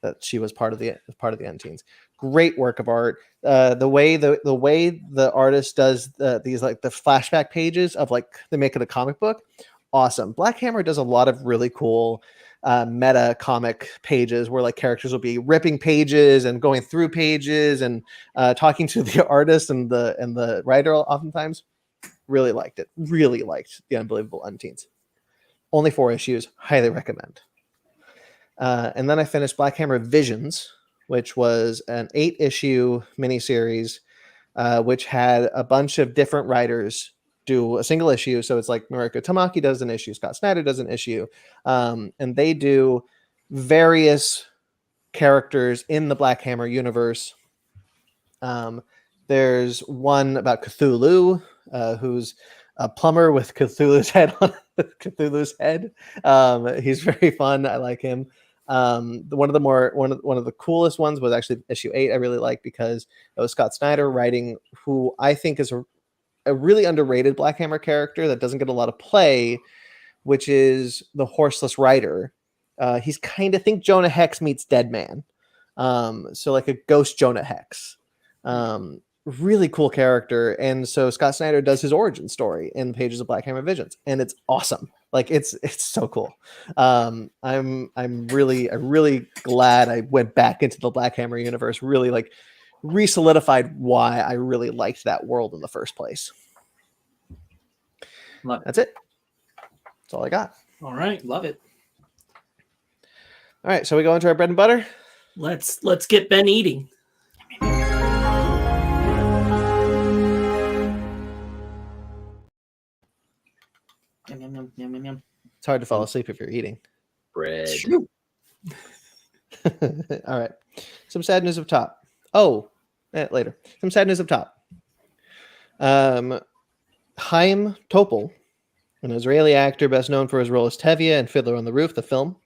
that she was part of the Unteens. Great work of art. The way the artist does these the flashback pages of they make it a comic book. Awesome. Black Hammer does a lot of really cool meta comic pages where characters will be ripping pages and going through pages and talking to the artist and the writer oftentimes. Really liked it. Really liked The Unbelievable Unteens. Only 4 issues. Highly recommend. And then I finished Black Hammer Visions, which was an 8-issue miniseries, which had a bunch of different writers do a single issue. So it's Mariko Tamaki does an issue, Scott Snyder does an issue, and they do various characters in the Black Hammer universe. There's one about Cthulhu, who's a plumber with Cthulhu's head on Cthulhu's head. He's very fun. I like him. One of the coolest ones was actually issue 8. I really like because it was Scott Snyder writing, who I think is a really underrated Black Hammer character that doesn't get a lot of play, which is the Horseless Rider. He's think Jonah Hex meets Deadman. So a ghost Jonah Hex. really cool character. And so Scott Snyder does his origin story in Pages of Black Hammer Visions, and it's awesome. Like it's so cool. I'm really glad I went back into the Black Hammer universe. Really like re-solidified why I really liked that world in the first place. Love it. That's it. That's all I got. All right, Love it. All right, so we go into our bread and butter. let's get Ben eating. Yum, yum, yum, yum, yum, yum. It's hard to fall asleep if you're eating. Bread. All right. Some sad news up top. Oh, later. Some sad news up top. Chaim Topol, an Israeli actor best known for his role as Tevye in Fiddler on the Roof, the film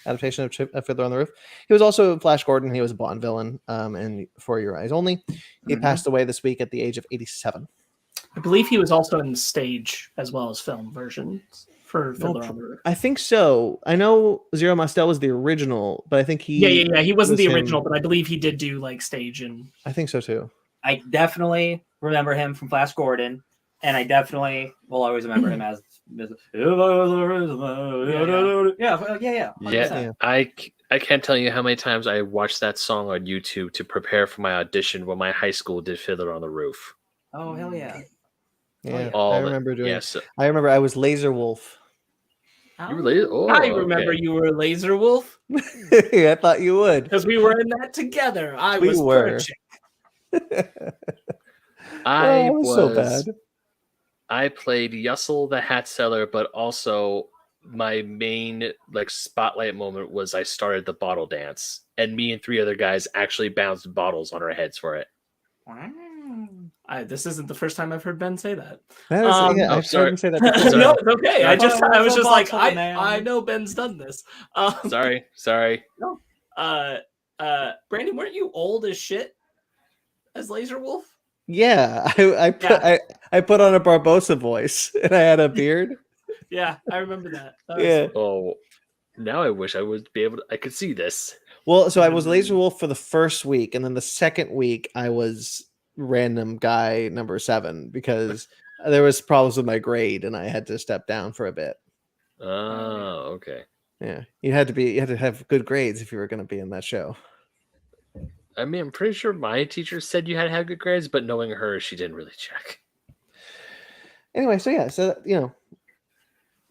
adaptation of Fiddler on the Roof. He was also Flash Gordon. He was a Bond villain in For Your Eyes Only. He passed away this week at the age of 87. I believe he was also in stage as well as film versions for Fiddler on the Roof. I think so. I know Zero Mostel was the original, but I think he... Yeah. He wasn't was the him. original, but I believe he did do like stage and... I think so too. I definitely remember him from Flash Gordon, and I definitely will always remember him as. Yeah. Yeah, I can't tell you how many times I watched that song on YouTube to prepare for my audition when my high school did Fiddler on the Roof. Oh hell yeah! Yeah, All I the- remember doing. Yes, I remember I was Laser Wolf. you related? Oh, I remember okay. you were Laser Wolf I thought you would. because we were in that together. I We was were. Perchik. I Oh, was so bad. I played Yussel the Hat Seller, but also my main like spotlight moment was I started the bottle dance, and me and 3 other guys actually bounced bottles on our heads for it. This isn't the first time I've heard Ben say that. That is, Oh, I've sorry. heard him say that before. Sorry. No, it's okay. I was just like, Bottle man. I know Ben's done this. Sorry. Brandon, weren't you old as shit as Laser Wolf? Yeah, I put on a Barbosa voice and I had a beard. Yeah, I remember that. Yeah. Oh, now I wish I would be able to. I could see this. Well, so I was Laser Wolf for the first week, and then the second week I was random guy number 7 because there was problems with my grade and I had to step down for a bit. Oh, okay. Yeah, you had to have good grades if you were going to be in that show. I mean, I'm pretty sure my teacher said you had to have good grades, but knowing her, she didn't really check. Anyway, so it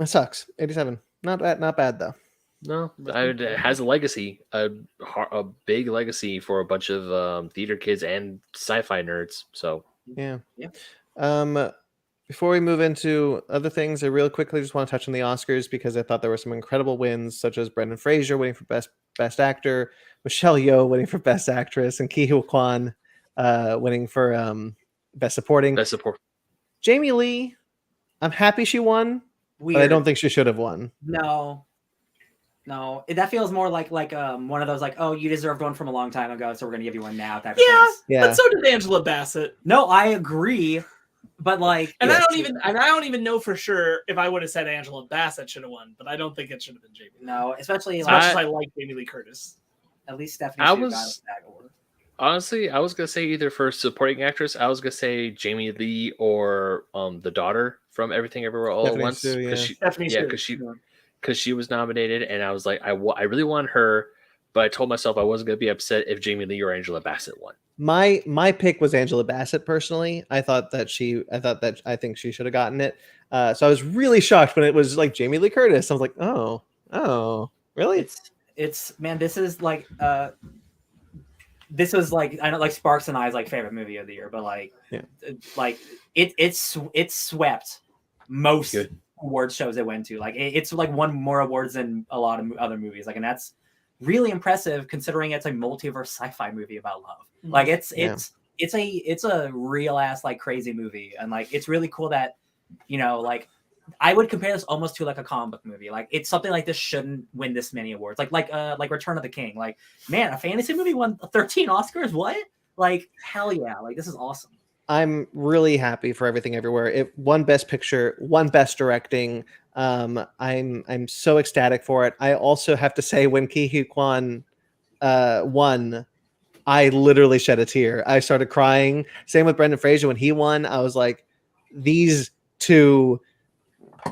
sucks. 87, not bad though. No, it has a legacy, a big legacy for a bunch of theater kids and sci-fi nerds. So Yeah. Yeah. Before we move into other things, I really quickly just want to touch on the Oscars because I thought there were some incredible wins, such as Brendan Fraser winning for Best Actor, Michelle Yeoh winning for Best Actress, and Ki Hyo Kwan winning for Best Supporting. best support. Jamie Lee, I'm happy she won, but I don't think she should have won. No. That feels more like one of those like, oh, you deserved one from a long time ago, so we're gonna give you one now type of things. Yeah. But so did Angela Bassett. No, I agree, but like, And Yeah. I don't even know for sure if I would have said Angela Bassett should have won, but I don't think it should have been Jamie Lee. no, especially As like, much as I like Jamie Lee Curtis. at least Stephanie. I should have was- got that award. Honestly, I was gonna say either for supporting actress, I was gonna say Jamie Lee or the daughter from Everything Everywhere All Stephanie at Once Sue, yeah. Stephanie Yeah, Sue. because she was nominated, and I was like, I really want her, but I told myself I wasn't gonna be upset if Jamie Lee or Angela Bassett won. My pick was Angela Bassett personally. I think she should have gotten it. So I was really shocked when it was like Jamie Lee Curtis. I was like, oh, really? It's man, this is like this was like I know like Sparks and I's like favorite movie of the year, but like Yeah. like it's swept most Good. award shows it went to. Like it's like won more awards than a lot of other movies. Like, and that's really impressive considering it's a multiverse sci-fi movie about love. Like it's a real ass like crazy movie, and like it's really cool that like I would compare this almost to like a comic book movie. Like it's something like this shouldn't win this many awards. Like Return of the King. Like, man, a fantasy movie won 13 Oscars. What? Like, hell yeah! Like this is awesome. I'm really happy for Everything Everywhere. It won Best Picture, won Best Directing. I'm so ecstatic for it. I also have to say when Ki Hyo Kwan won, I literally shed a tear. I started crying. Same with Brendan Fraser when he won. I was like, these two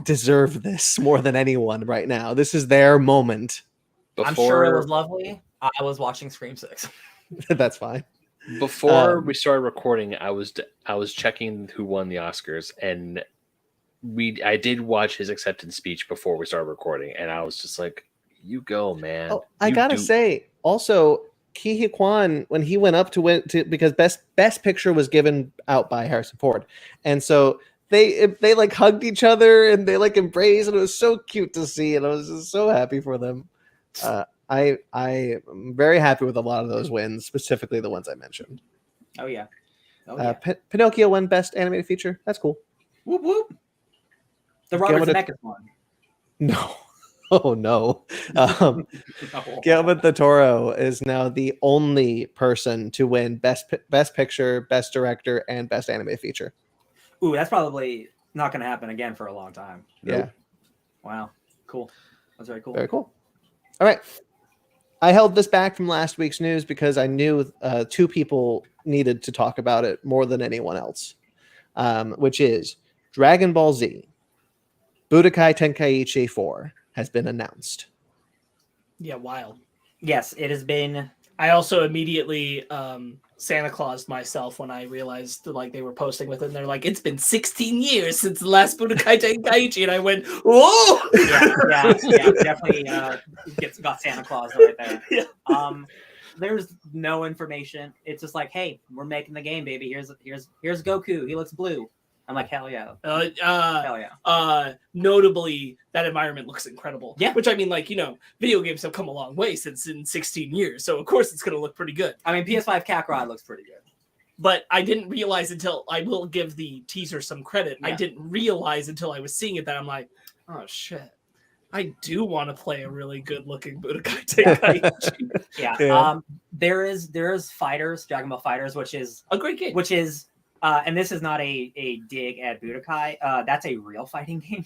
deserve this more than anyone right now. This is their moment. I'm sure it was lovely. I was watching Scream 6. That's fine. Before we started recording, I was checking who won the Oscars, and I did watch his acceptance speech before we started recording, and I was just like, "You go, man!" Oh, I gotta say, also Ke Huy Quan, when he went up to win because best picture was given out by Harrison Ford, and so they like hugged each other and they like embraced, and it was so cute to see, and I was just so happy for them. I am very happy with a lot of those wins, specifically the ones I mentioned. Oh yeah. Pinocchio won Best Animated Feature. That's cool. Whoop whoop. The Robert Zemeckis one. No. Oh no. Guillermo del Toro is now the only person to win Best Picture, Best Director, and Best Animated Feature. Ooh, that's probably not going to happen again for a long time. Yeah. Nope. Wow. Cool. That's very cool. Very cool. All right. I held this back from last week's news because I knew two people needed to talk about it more than anyone else, which is Dragon Ball Z. Budokai Tenkaichi 4 has been announced. Yeah, wild. Yes, it has been. I also immediately Santa Claus myself when I realized that, like, they were posting with it, and they're like, "It's been 16 years since the last Budokai Tenkaichi," and I went, "Whoa!" Yeah, definitely got Santa Claus right there. Yeah. There's no information. It's just like, hey, we're making the game, baby. Here's Goku. He looks blue. I'm like, hell yeah. Hell yeah. Notably, that environment looks incredible. Yeah. Which, I mean, like, video games have come a long way since in 16 years, so of course it's going to look pretty good. I mean, PS5 Kakarot looks pretty good. But I didn't realize until, I will give the teaser some credit, I didn't realize until I was seeing it that I'm like, oh shit, I do want to play a really good looking Budokai Tenkaichi. Yeah. There is Fighters, Dragon Ball Fighters, which is a great game. Which is and this is not a dig at Budokai. That's a real fighting game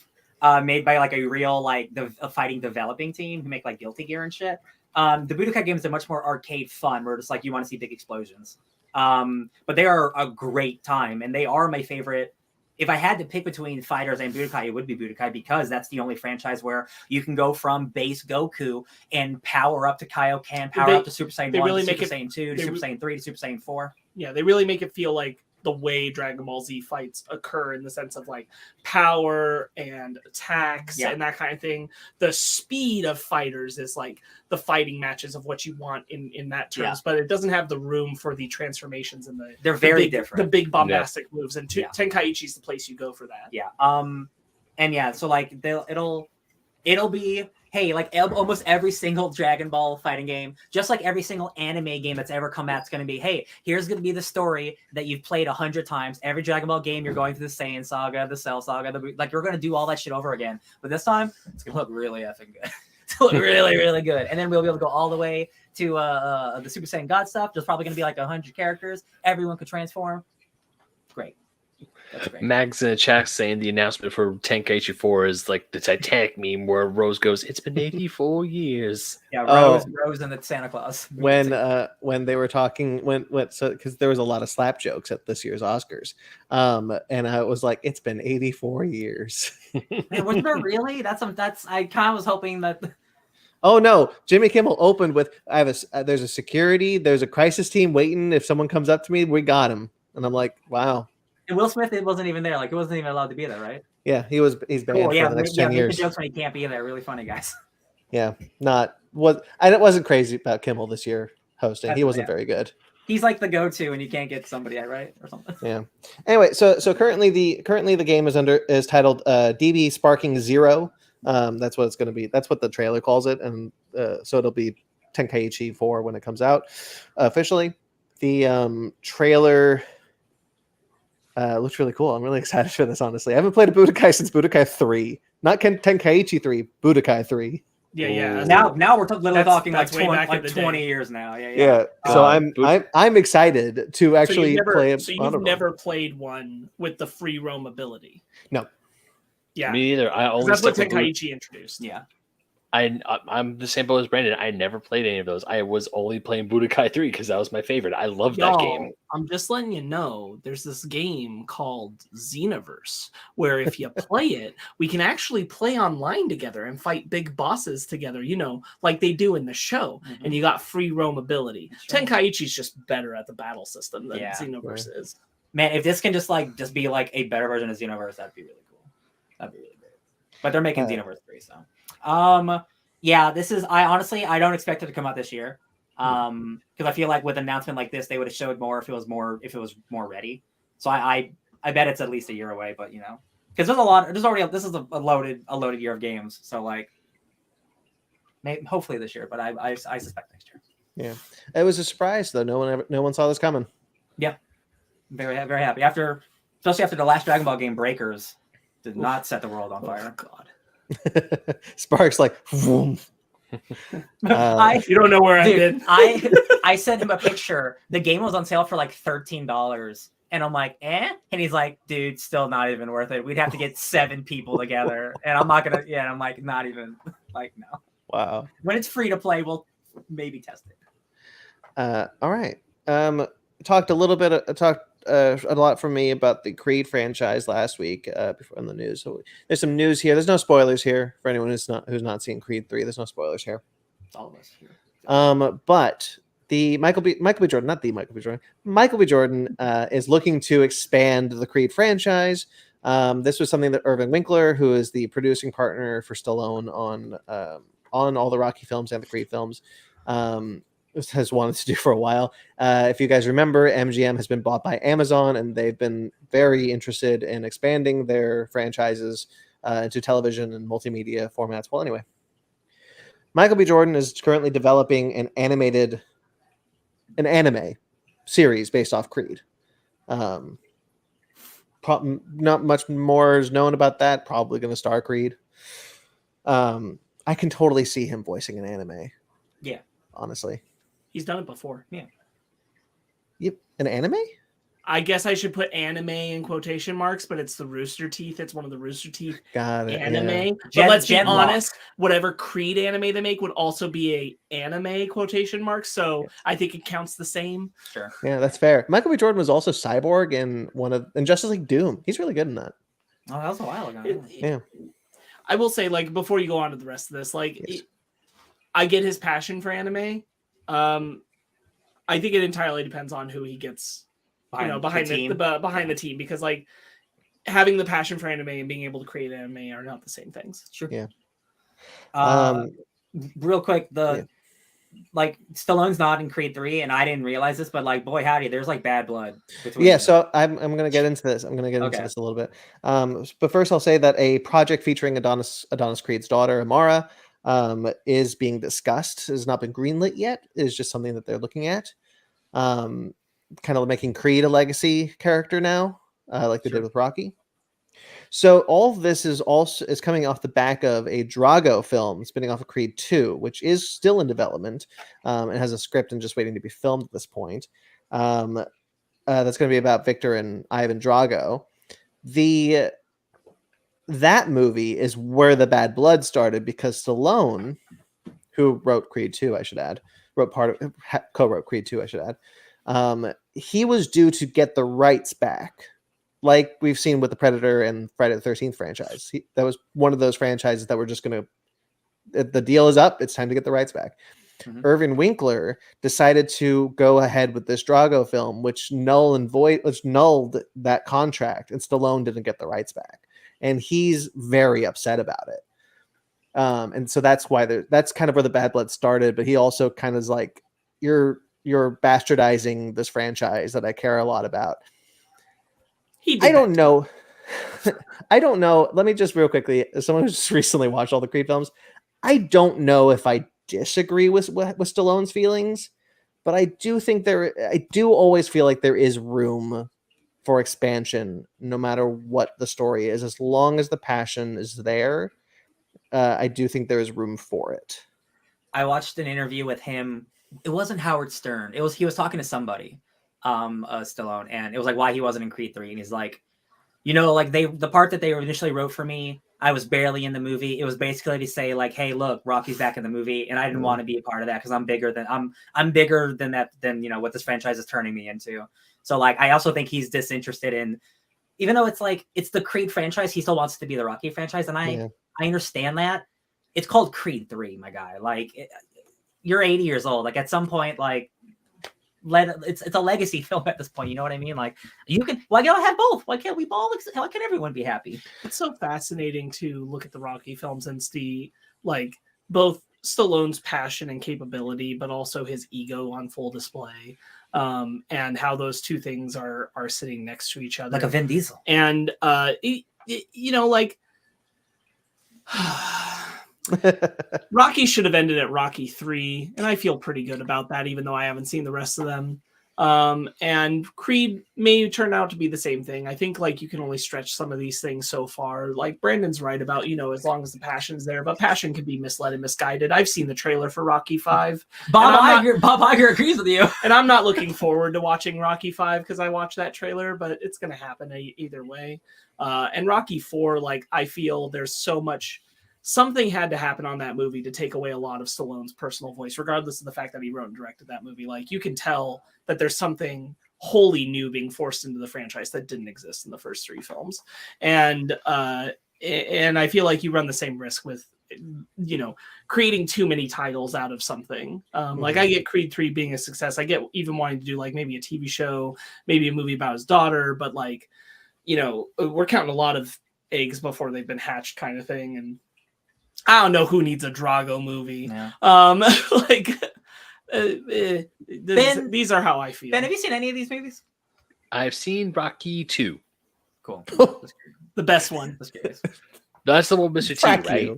made by like a real a fighting developing team who make like Guilty Gear and shit. The Budokai games are much more arcade fun, where it's like you want to see big explosions. But they are a great time, and they are my favorite. If I had to pick between Fighters and Budokai, it would be Budokai, because that's the only franchise where you can go from base Goku and power up to Kaioken, power up to Super Saiyan 1, to Super Saiyan 2, to Super Saiyan 3, to Super Saiyan 4. Yeah, they really make it feel like the way Dragon Ball Z fights occur, in the sense of like power and attacks and that kind of thing. The speed of Fighters is like the fighting matches of what you want in that terms, but it doesn't have the room for the transformations and they're very different. The big bombastic moves, and Tenkaichi's the place you go for that. Yeah. And yeah, so like it'll be, hey, like almost every single Dragon Ball fighting game, just like every single anime game that's ever come out, it's going to be, hey, here's going to be the story that you've played 100 times. Every Dragon Ball game, you're going through the Saiyan Saga, the Cell Saga, like you're going to do all that shit over again. But this time, it's going to look really effing good. It's going to look really, really good. And then we'll be able to go all the way to the Super Saiyan God stuff. There's probably going to be like 100 characters. Everyone could transform. Great. Mags in the chat saying the announcement for Tenkaichi 4 is like the Titanic meme where Rose goes, "It's been 84 years." Yeah, Rose and the Santa Claus. When they were talking, because there was a lot of slap jokes at this year's Oscars, and I was like, "It's been 84 years." Man, wasn't there really? That's I kind of was hoping that. Oh no! Jimmy Kimmel opened with, there's a security, there's a crisis team waiting. If someone comes up to me, we got him. And I'm like, wow. And Will Smith, it wasn't even there. Like, it wasn't even allowed to be there, right? Yeah, he's banned for the next 10 years. The jokes when he can't be there, really funny, guys. Yeah, and it wasn't crazy about Kimmel this year hosting. He wasn't very good. He's like the go-to when you can't get somebody right or something. Yeah. Anyway, so currently the game is titled DB Sparking Zero. That's what it's going to be. That's what the trailer calls it, and so it'll be Tenkaichi 4 when it comes out officially. The trailer looks really cool. I'm really excited for this, honestly. I haven't played a Budokai since Budokai 3. Not Tenkaichi 3, Budokai 3. Yeah. Now we're literally talking like 20 years now. Yeah. So I'm excited to actually play it. So you've never played one with the free roam ability? No. Yeah. Me either. I only that's what stuck with Tenkaichi introduced. Yeah. I'm the same boat as Brandon. I never played any of those. I was only playing Budokai 3 because that was my favorite. I love that game. I'm just letting you know there's this game called Xenoverse where if you play it, we can actually play online together and fight big bosses together, like they do in the show. Mhm. And you got free roam ability. Sure. Tenkaichi's just better at the battle system than Yeah. Xenoverse is. Man, if this can just be like a better version of Xenoverse, that'd be really cool. That'd be really great. But they're making Xenoverse 3, so yeah, I don't expect it to come out this year. Because I feel like with an announcement like this, they would have showed more if it was more ready. So I bet it's at least a year away, but because this is a loaded year of games, so like maybe hopefully this year, but I suspect next year. Yeah, it was a surprise though. No one saw this coming. Yeah, very happy especially after the last Dragon Ball game, Breakers did not set the world on fire. God. Sparks like, vroom. You don't know where I've been. I sent him a picture. The game was on sale for like $13, and I'm like, and he's like, dude, still not even worth it. We'd have to get 7 people together, and I'm not gonna. Yeah, and I'm like, not even like no. Wow. When it's free to play, we'll maybe test it. All right. Talked a lot from me about the Creed franchise last week before in the news. So there's some news here. There's no spoilers here for anyone who's not seen Creed 3. There's no spoilers here. It's all of us here. But the Michael B. Jordan is looking to expand the Creed franchise. This was something that Irvin Winkler, who is the producing partner for Stallone on all the Rocky films and the Creed films, has wanted to do for a while. If you guys remember, MGM has been bought by Amazon, and they've been very interested in expanding their franchises into television and multimedia formats. Well, anyway, Michael B. Jordan is currently developing an anime series based off Creed. Not much more is known about that. Probably going to star Creed. I can totally see him voicing an anime. Yeah, honestly. He's done it before. Yeah. Yep. An anime? I guess I should put anime in quotation marks, but it's the Rooster Teeth. It's one of the Rooster Teeth anime. Yeah. But let's be honest, whatever Creed anime they make would also be a anime quotation marks. So I think it counts the same. Sure. Yeah, that's fair. Michael B. Jordan was also Cyborg in Justice League Doom. He's really good in that. Oh, that was a while ago. Yeah. I will say, like, before you go on to the rest of this, like, I get his passion for anime. I think it entirely depends on who he gets, behind the team, because like having the passion for anime and being able to create anime are not the same things. Sure. Yeah. Real quick, like Stallone's not in Creed 3, and I didn't realize this, but like, boy howdy, there's like bad blood between them. So I'm gonna get into this. into this a little bit. But first I'll say that a project featuring Adonis Creed's daughter, Amara, is being discussed. Has not been greenlit yet. It is just something that they're looking at. Kind of making Creed a legacy character now, like they did with Rocky. So all of this is coming off the back of a Drago film spinning off of Creed 2, which is still in development and has a script and just waiting to be filmed at this point. That's going to be about Victor and Ivan Drago. That movie is where the bad blood started, because Stallone, who wrote Creed 2, I should add, co-wrote Creed 2, I should add. He was due to get the rights back, like we've seen with the Predator and Friday the 13th franchise. That was one of those franchises that were just going to, the deal is up, it's time to get the rights back. Mm-hmm. Irvin Winkler decided to go ahead with this Drago film, which nulled that contract, and Stallone didn't get the rights back. And he's very upset about it. And so that's why that's kind of where the bad blood started. But he also kind of is like, you're bastardizing this franchise that I care a lot about. I don't know. I don't know. Let me just real quickly, as someone who's just recently watched all the Creed films, I don't know if I disagree with Stallone's feelings, but I do always feel like there is room for expansion, no matter what the story is, as long as the passion is there. I do think there is room for it. I watched an interview with him. It wasn't Howard Stern. He was talking to somebody, Stallone, and it was like why he wasn't in Creed 3, and he's like, like the part that they initially wrote for me, I was barely in the movie. It was basically to say like, hey, look, Rocky's back in the movie, and I didn't want to be a part of that because I'm bigger than that than what this franchise is turning me into. So like, I also think he's disinterested in, even though it's like it's the Creed franchise, he still wants to be the Rocky franchise, and I understand that. It's called Creed 3, my guy. Like, you're 80 years old. Like, at some point, like, it's a legacy film at this point. You know what I mean? Like, why can't I have both? Why can't why can't everyone be happy? It's so fascinating to look at the Rocky films and see, like, both Stallone's passion and capability, but also his ego on full display, and how those two things are sitting next to each other. Like a Vin Diesel. And, you know, like... Rocky should have ended at Rocky 3, and I feel pretty good about that, even though I haven't seen the rest of them. And Creed may turn out to be the same thing. I think like you can only stretch some of these things so far. Like Brandon's right about, you know, as long as the passion's there, but passion can be misled and misguided. I've seen the trailer for Rocky 5. Bob Iger agrees with you. And I'm not looking forward to watching Rocky 5 because I watched that trailer, but it's going to happen either way. And Rocky 4, like, I feel there's so much... Something had to happen on that movie to take away a lot of Stallone's personal voice, regardless of the fact that he wrote and directed that movie. Like, you can tell that there's something wholly new being forced into the franchise that didn't exist in the first 3 films. And I feel like you run the same risk with, you know, creating too many titles out of something. Like, I get Creed 3 being a success. I get even wanting to do like maybe a TV show, maybe a movie about his daughter, but like, you know, we're counting a lot of eggs before they've been hatched kind of thing. And I don't know who needs a Drago movie. Yeah. These are how I feel. Ben, have you seen any of these movies? I've seen Rocky 2. Cool. The best one. That's the one with Mr. T, right?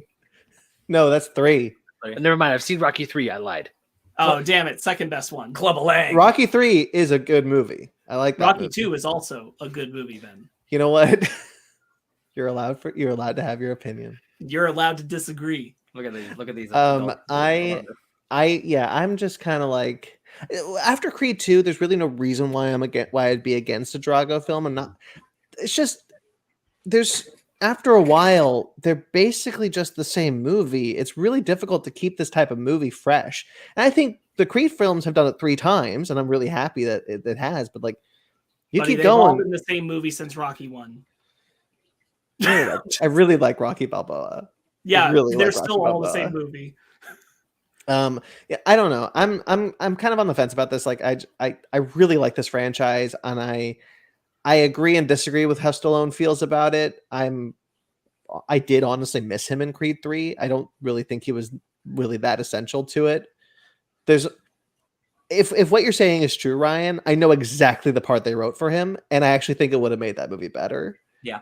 No, that's 3. Never mind. I've seen Rocky 3. I lied. Oh, damn it. Second best one. Club of Lang. Rocky 3 is a good movie. I like that. Rocky 2 is also a good movie, Ben. You know what? You're allowed to have your opinion. You're allowed to disagree. Look at these. I'm just kind of like, after Creed 2, there's really no reason why I'd be against a Drago film. And not, it's just, after a while, they're basically just the same movie. It's really difficult to keep this type of movie fresh. And I think the Creed films have done it 3 times, and I'm really happy that it has, but like, keep going. They've been the same movie since Rocky 1. I really like Rocky Balboa. Yeah, really they're still all the same movie. Yeah, I don't know. I'm kind of on the fence about this. Like, I really like this franchise, and I agree and disagree with how Stallone feels about it. I did honestly miss him in Creed 3. I don't really think he was really that essential to it. If what you're saying is true, Ryan, I know exactly the part they wrote for him, and I actually think it would have made that movie better. Yeah.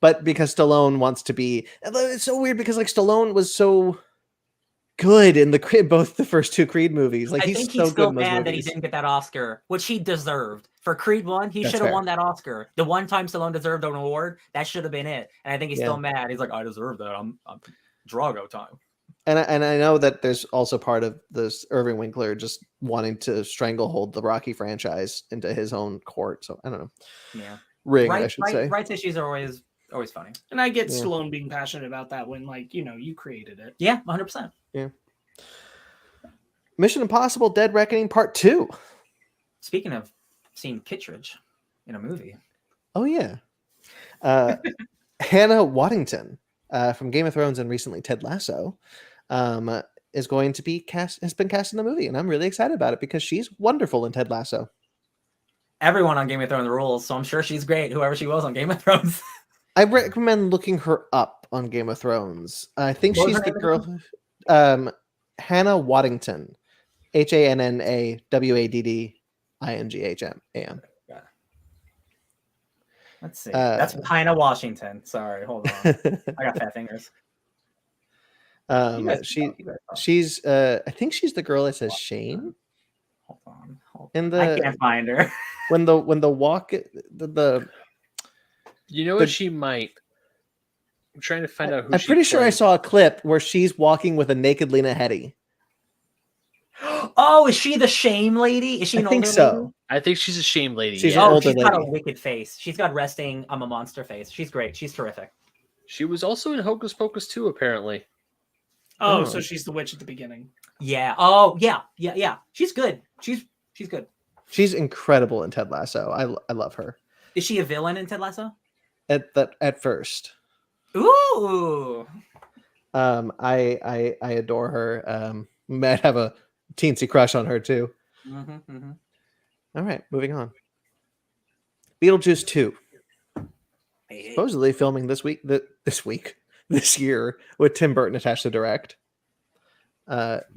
But because Stallone wants to be, it's so weird because like Stallone was so good in both the first 2 Creed movies. Like, I think he's still mad that he didn't get that Oscar, which he deserved for Creed 1. He should have won that Oscar. The one time Stallone deserved an award, that should have been it. And I think he's still mad. He's like, I deserve that. I'm Drago time. And I know that there's also part of this Irving Winkler just wanting to stranglehold the Rocky franchise into his own court. So I don't know. Yeah, I should say. Rights issues are always funny. And I get Stallone being passionate about that when, like, you know, you created it. Yeah, 100%. Yeah. Mission Impossible: Dead Reckoning Part 2. Speaking of seeing Kittredge in a movie. Oh yeah. Hannah Waddington from Game of Thrones and recently Ted Lasso is going to be has been cast in the movie, and I'm really excited about it because she's wonderful in Ted Lasso. Everyone on Game of Thrones rules, so I'm sure she's great, whoever she was on Game of Thrones. I recommend looking her up on Game of Thrones. I think she's the girl. Hannah Waddington. HANNAWADDINGHAM. Let's see. That's Hannah Washington. Sorry, hold on. I got fat fingers. She's I think she's the girl that says Shane. Hold on. I can't find her. when the walk the you know what she might. I'm trying to find out who. I'm pretty sure I saw a clip where she's walking with a naked Lena Headey. Oh, is she the shame lady? Is she? I think so. Lady? I think she's a shame lady. She's got a wicked face. She's got resting. I'm a monster face. She's great. She's terrific. She was also in Hocus Pocus 2, apparently. Oh, Oh. so she's the witch at the beginning. Yeah. Oh, yeah. She's good. She's good. She's incredible in Ted Lasso. I love her. Is she a villain in Ted Lasso? At first. Ooh. I adore her. Might have a teensy crush on her too. All right, moving on. Beetlejuice 2. Hey. Supposedly filming this year with Tim Burton attached to direct.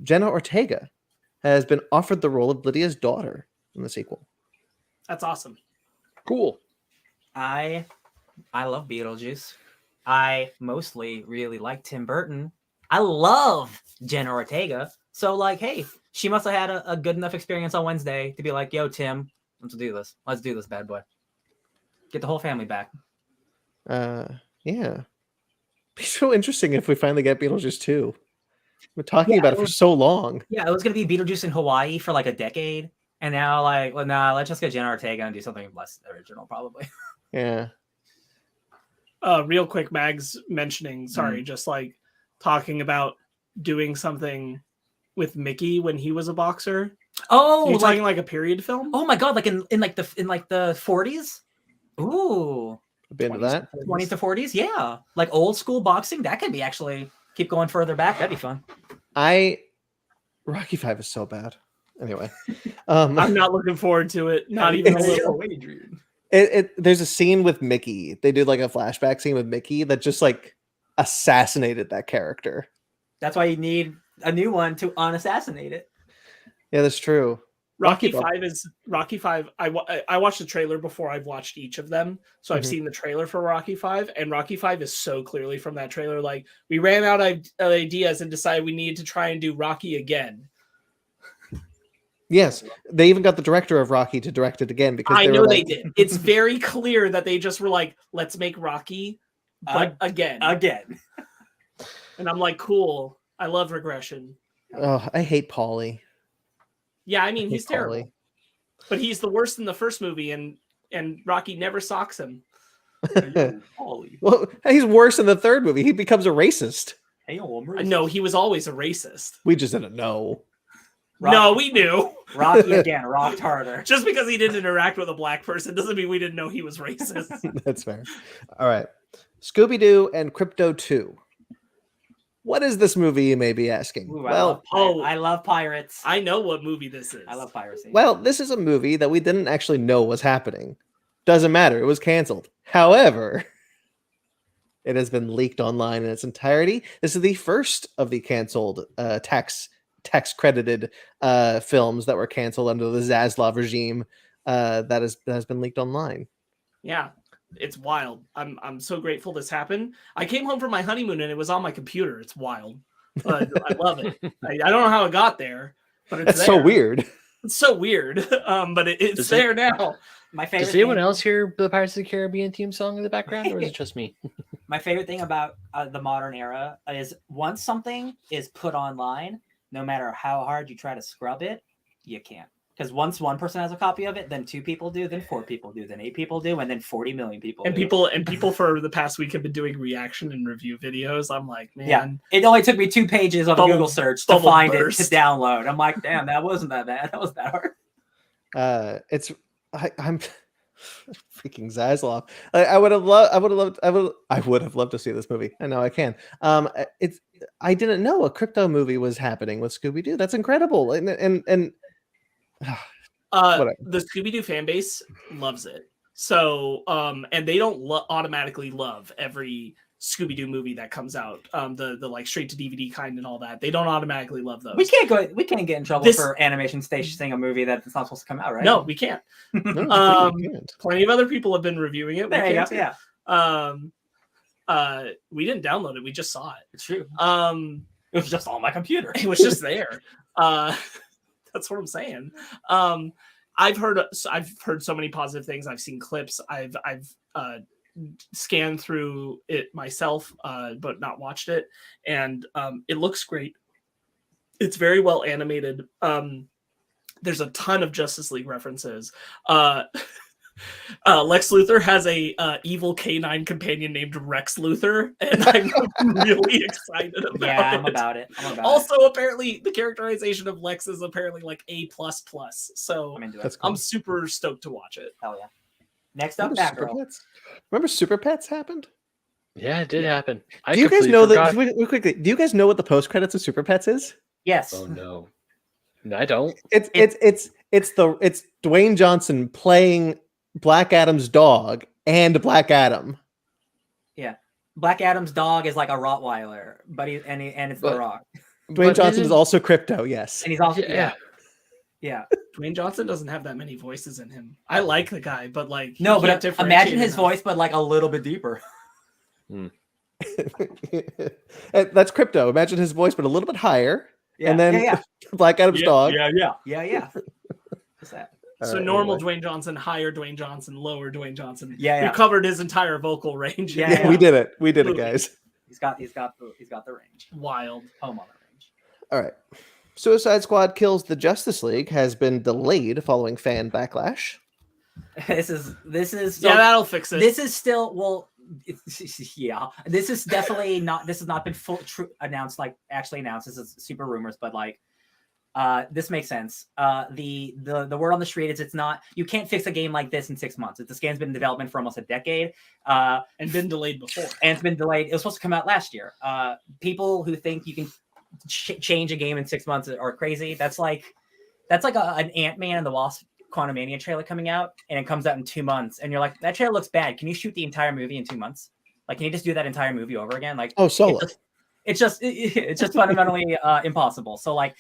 Jenna Ortega has been offered the role of Lydia's daughter in the sequel. That's awesome. Cool. I love Beetlejuice. I mostly really like Tim Burton. I love Jenna Ortega. So, like, hey, she must have had a good enough experience on Wednesday to be like, yo, Tim, let's do this. Let's do this, bad boy. Get the whole family back. Yeah. Be so interesting if we finally get Beetlejuice 2. We're talking about it for so long. Yeah, it was going to be Beetlejuice in Hawaii for like a decade. And now, like, well, nah, let's just get Jenna Ortega and do something less original, probably. Yeah. Real quick, Mags mentioning, just like talking about doing something with Mickey when he was a boxer. Oh, you're talking like a period film? Oh my god, like in the 40s? Ooh. A bit of that. 20s to 40s? Yeah. Like old school boxing, that could be actually keep going further back. That'd be fun. Rocky 5 is so bad. Anyway. I'm not looking forward to it. Not even a little. There's a scene with Mickey. They did like a flashback scene with Mickey that just like assassinated that character. That's why you need a new one to unassassinate it. Yeah, that's true. Rocky 5. I watched the trailer before I've watched each of them, so I've seen the trailer for Rocky 5, and Rocky 5 is so clearly from that trailer. Like, we ran out of ideas and decided we needed to try and do Rocky again. Yes, they even got the director of Rocky to direct it again because they did. It's very clear that they just were like, let's make Rocky, but again. And I'm like, cool. I love regression. Oh, I hate Paulie. Yeah, I mean, he's terrible. But he's the worst in the first movie, and Rocky never socks him. Well, he's worse in the third movie. He becomes a racist. No, he was always a racist. We just didn't know. No, we knew. Rocky again, rocked harder. Just because he didn't interact with a black person doesn't mean we didn't know he was racist. That's fair. All right. Scooby-Doo and Crypto 2. What is this movie, you may be asking? Ooh, I love pirates. I know what movie this is. I love piracy. Well, this is a movie that we didn't actually know was happening. Doesn't matter. It was canceled. However, it has been leaked online in its entirety. This is the first of the canceled tax credited films that were canceled under the Zaslav regime that has been leaked online. Yeah. It's wild. I'm so grateful this happened. I came home from my honeymoon and it was on my computer. It's wild. But I love it. I don't know how it got there, but it's there. So weird. It's so weird. But it's there now. My favorite. Does anyone else hear the Pirates of the Caribbean theme song in the background, or is it just me? My favorite thing about the modern era is once something is put online, no matter how hard you try to scrub it, you can't. Because once one person has a copy of it, then 2 people do, then 4 people do, then 8 people do, and then 40 million people and do. People for the past week have been doing reaction and review videos. I'm like, man. Yeah. It only took me 2 pages of a Google search to find it to download. I'm like, damn, that wasn't that bad. That was that hard. I'm freaking Zaslav. I would have loved to see this movie. I know I can. I didn't know a crypto movie was happening with Scooby-Doo. That's incredible. And the Scooby-Doo fan base loves it. So and they don't automatically love every Scooby-Doo movie that comes out. The like straight to DVD kind and all that. They don't automatically love those. We can't get in trouble for Animation Station saying a movie that's not supposed to come out, right? No, we can't. Plenty of other people have been reviewing it. There you go. Yeah. We didn't download it. We just saw it. It's true. It was just on my computer. It was just there. That's what I'm saying. I've heard so many positive things. I've seen clips. I've scanned through it myself, but not watched it. And it looks great. It's very well animated. There's a ton of Justice League references. Lex Luthor has a evil canine companion named Rex Luthor, and I'm really excited about Yeah, it. I'm about it. Also, apparently, the characterization of Lex is apparently like A++. So I'm into it. That's cool. I'm super stoked to watch it. Hell yeah. Next up, Remember Super Batgirl. Pets? Remember Super Pets happened? Yeah, it did happen. I Do you guys completely know forgot. that? Real quickly, do you guys know what the post credits of Super Pets is? Yes. Oh no. No, I don't. It's Dwayne Johnson playing Black Adam's dog and Black Adam. Yeah. Black Adam's dog is like a Rottweiler, but it's The Rock. Dwayne Johnson is also Crypto, yes. And he's also Yeah. yeah. Dwayne Johnson doesn't have that many voices in him. I like the guy, but like he No, can't but differentiate imagine his enough. voice, but like a little bit deeper. That's Crypto. Imagine his voice, but a little bit higher. Yeah. And then yeah. Black Adam's dog. Yeah. What's that? So Alright, normal anyway. Dwayne Johnson, higher Dwayne Johnson, lower Dwayne Johnson. Yeah. We covered his entire vocal range. Yeah, Yeah, we did it. We did it, Movie. guys. He's got the range. Wild. Home on the range. All right. Suicide Squad Kills the Justice League has been delayed following fan backlash. This is Yeah, that'll fix it. This is still yeah. This is definitely not. This has not been announced. Like actually announced. This is super rumors, but like, this makes sense. The word on the street is it's not. You can't fix a game like this in 6 months. This game's been in development for almost a decade, and been delayed before. and it's been delayed. It was supposed to come out last year. People who think you can change a game in 6 months are crazy. That's like an Ant-Man and the Wasp Quantumania trailer coming out, and it comes out in 2 months, and you're like, that trailer looks bad. Can you shoot the entire movie in 2 months? Like, can you just do that entire movie over again? Like, Oh, Solo. it's just fundamentally impossible. So like,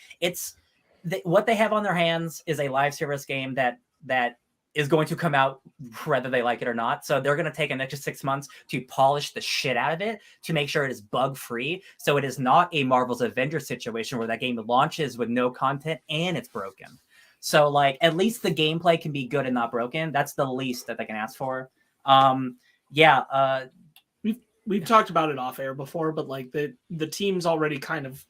what they have on their hands is a live service game that is going to come out whether they like it or not. So they're going to take an extra 6 months to polish the shit out of it to make sure it is bug free. So it is not a Marvel's Avengers situation where that game launches with no content and it's broken. So like, at least the gameplay can be good and not broken. That's the least that they can ask for. We've talked about it off air before, but like the team's already kind of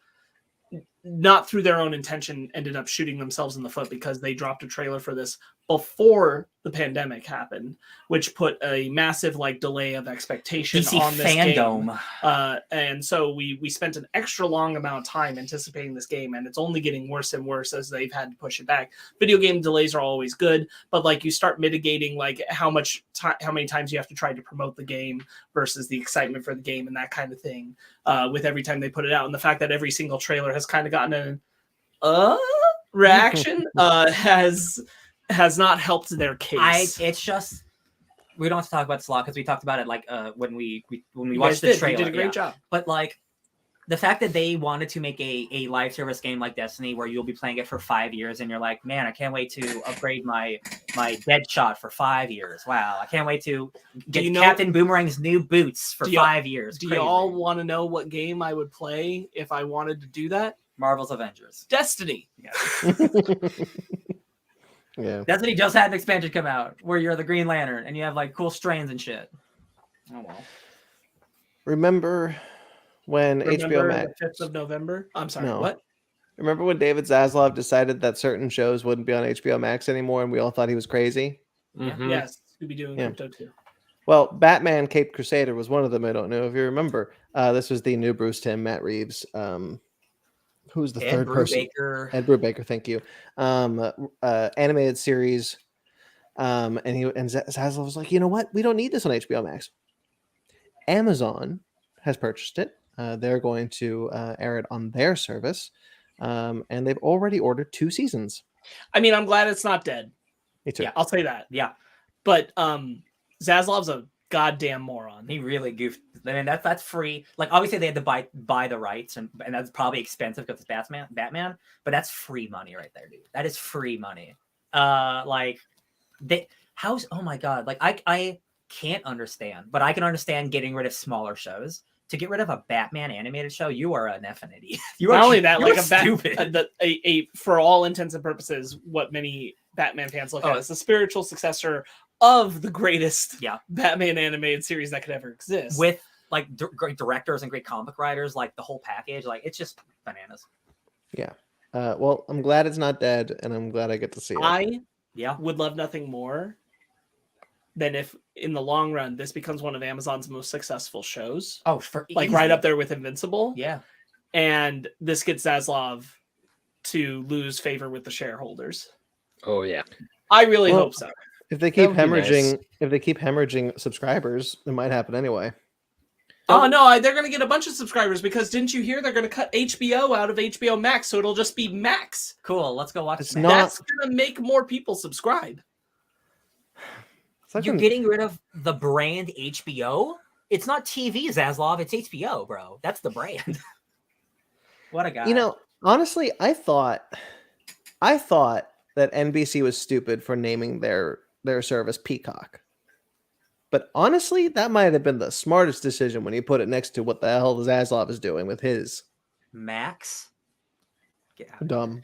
not through their own intention ended up shooting themselves in the foot because they dropped a trailer for this before the pandemic happened, which put a massive like delay of expectation DC on this fandom. game. And so we spent an extra long amount of time anticipating this game, and it's only getting worse and worse as they've had to push it back. Video game delays are always good, but like you start mitigating like how many times you have to try to promote the game versus the excitement for the game and that kind of thing with every time they put it out. And the fact that every single trailer has kind of gotten an reaction has not helped their case. It's just, we don't have to talk about Slot because we talked about it like when we You watched guys the trailer. You did a great job. But like, the fact that they wanted to make a live service game like Destiny where you'll be playing it for 5 years and you're like, man, I can't wait to upgrade my Deadshot for 5 years. Wow, I can't wait to get Captain Boomerang's new boots for 5 years. Do you all want to know what game I would play if I wanted to do that? Marvel's Avengers. Destiny. Yeah. Yeah. Destiny just had an expansion come out where you're the Green Lantern and you have like cool strains and shit. Oh well. Remember when HBO Max? The 5th of November? I'm sorry, No. what? Remember when David Zaslav decided that certain shows wouldn't be on HBO Max anymore and we all thought he was crazy? Mhm. Yes, Scooby-Doo and Yeah. Crypto too. Well, Batman Caped Crusader was one of them. I don't know if you remember. This was the new Bruce Timm, Matt Reeves. Who's the third person? Ed Brubaker, thank you. Animated series. And Zaslav was like, you know what? We don't need this on HBO Max. Amazon has purchased it. They're going to air it on their service. And they've already ordered 2 seasons. I mean, I'm glad it's not dead. Me too. Yeah, I'll say that. Yeah. But Zaslav's a goddamn moron. He really goofed. I mean, that's free. Like, obviously, they had to buy the rights, and that's probably expensive because it's Batman. But that's free money right there, dude. That is free money. Oh my god. Like, I can't understand, but I can understand getting rid of smaller shows. To get rid of a Batman animated show, you are an effing idiot. Not only that, like stupid. For all intents and purposes, what many Batman fans look at as the spiritual successor of the greatest Batman animated series that could ever exist. With like great directors and great comic writers, like the whole package, like it's just bananas. Yeah. Well, I'm glad it's not dead, and I'm glad I get to see it. I would love nothing more then if in the long run this becomes one of Amazon's most successful shows, Oh, for like easy. right up there with Invincible, Yeah. and this gets Zaslav to lose favor with the shareholders. Oh yeah. I really Well, hope so. If they keep That would be hemorrhaging, nice. if they keep hemorrhaging subscribers, it might happen anyway. Oh no, they're going to get a bunch of subscribers because didn't you hear they're going to cut HBO out of HBO Max, so it'll just be Max. Cool. Let's go watch It's Max. not- That's going to make more people subscribe. It's like You're an- getting rid of the brand HBO? It's not TV, Zaslav. It's HBO, bro. That's the brand. What a guy. You know, honestly, I thought that NBC was stupid for naming their service Peacock. But honestly, that might have been the smartest decision when you put it next to what the hell Zaslav is doing with his. Max? Get out. Dumb.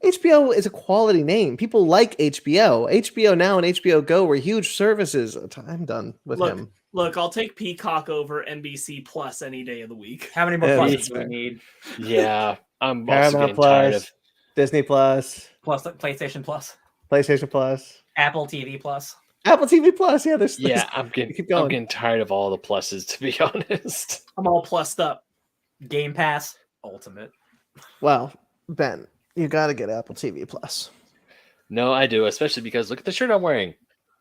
HBO is a quality name. People like HBO. HBO Now and HBO Go were huge services. I'm done with him. Look, I'll take Peacock over NBC Plus any day of the week. How many more Yeah, pluses that's do we fair. need? Yeah. I'm also Paramount getting tired Plus, of Disney Plus, Plus PlayStation Plus, PlayStation Plus, Apple TV Plus. Apple TV Plus. Yeah, there's yeah, I'm keep getting going. tired of all the pluses, to be honest. I'm all plussed up. Game Pass Ultimate. Well, Ben, you got to get Apple TV Plus. No, I do, especially because look at the shirt I'm wearing.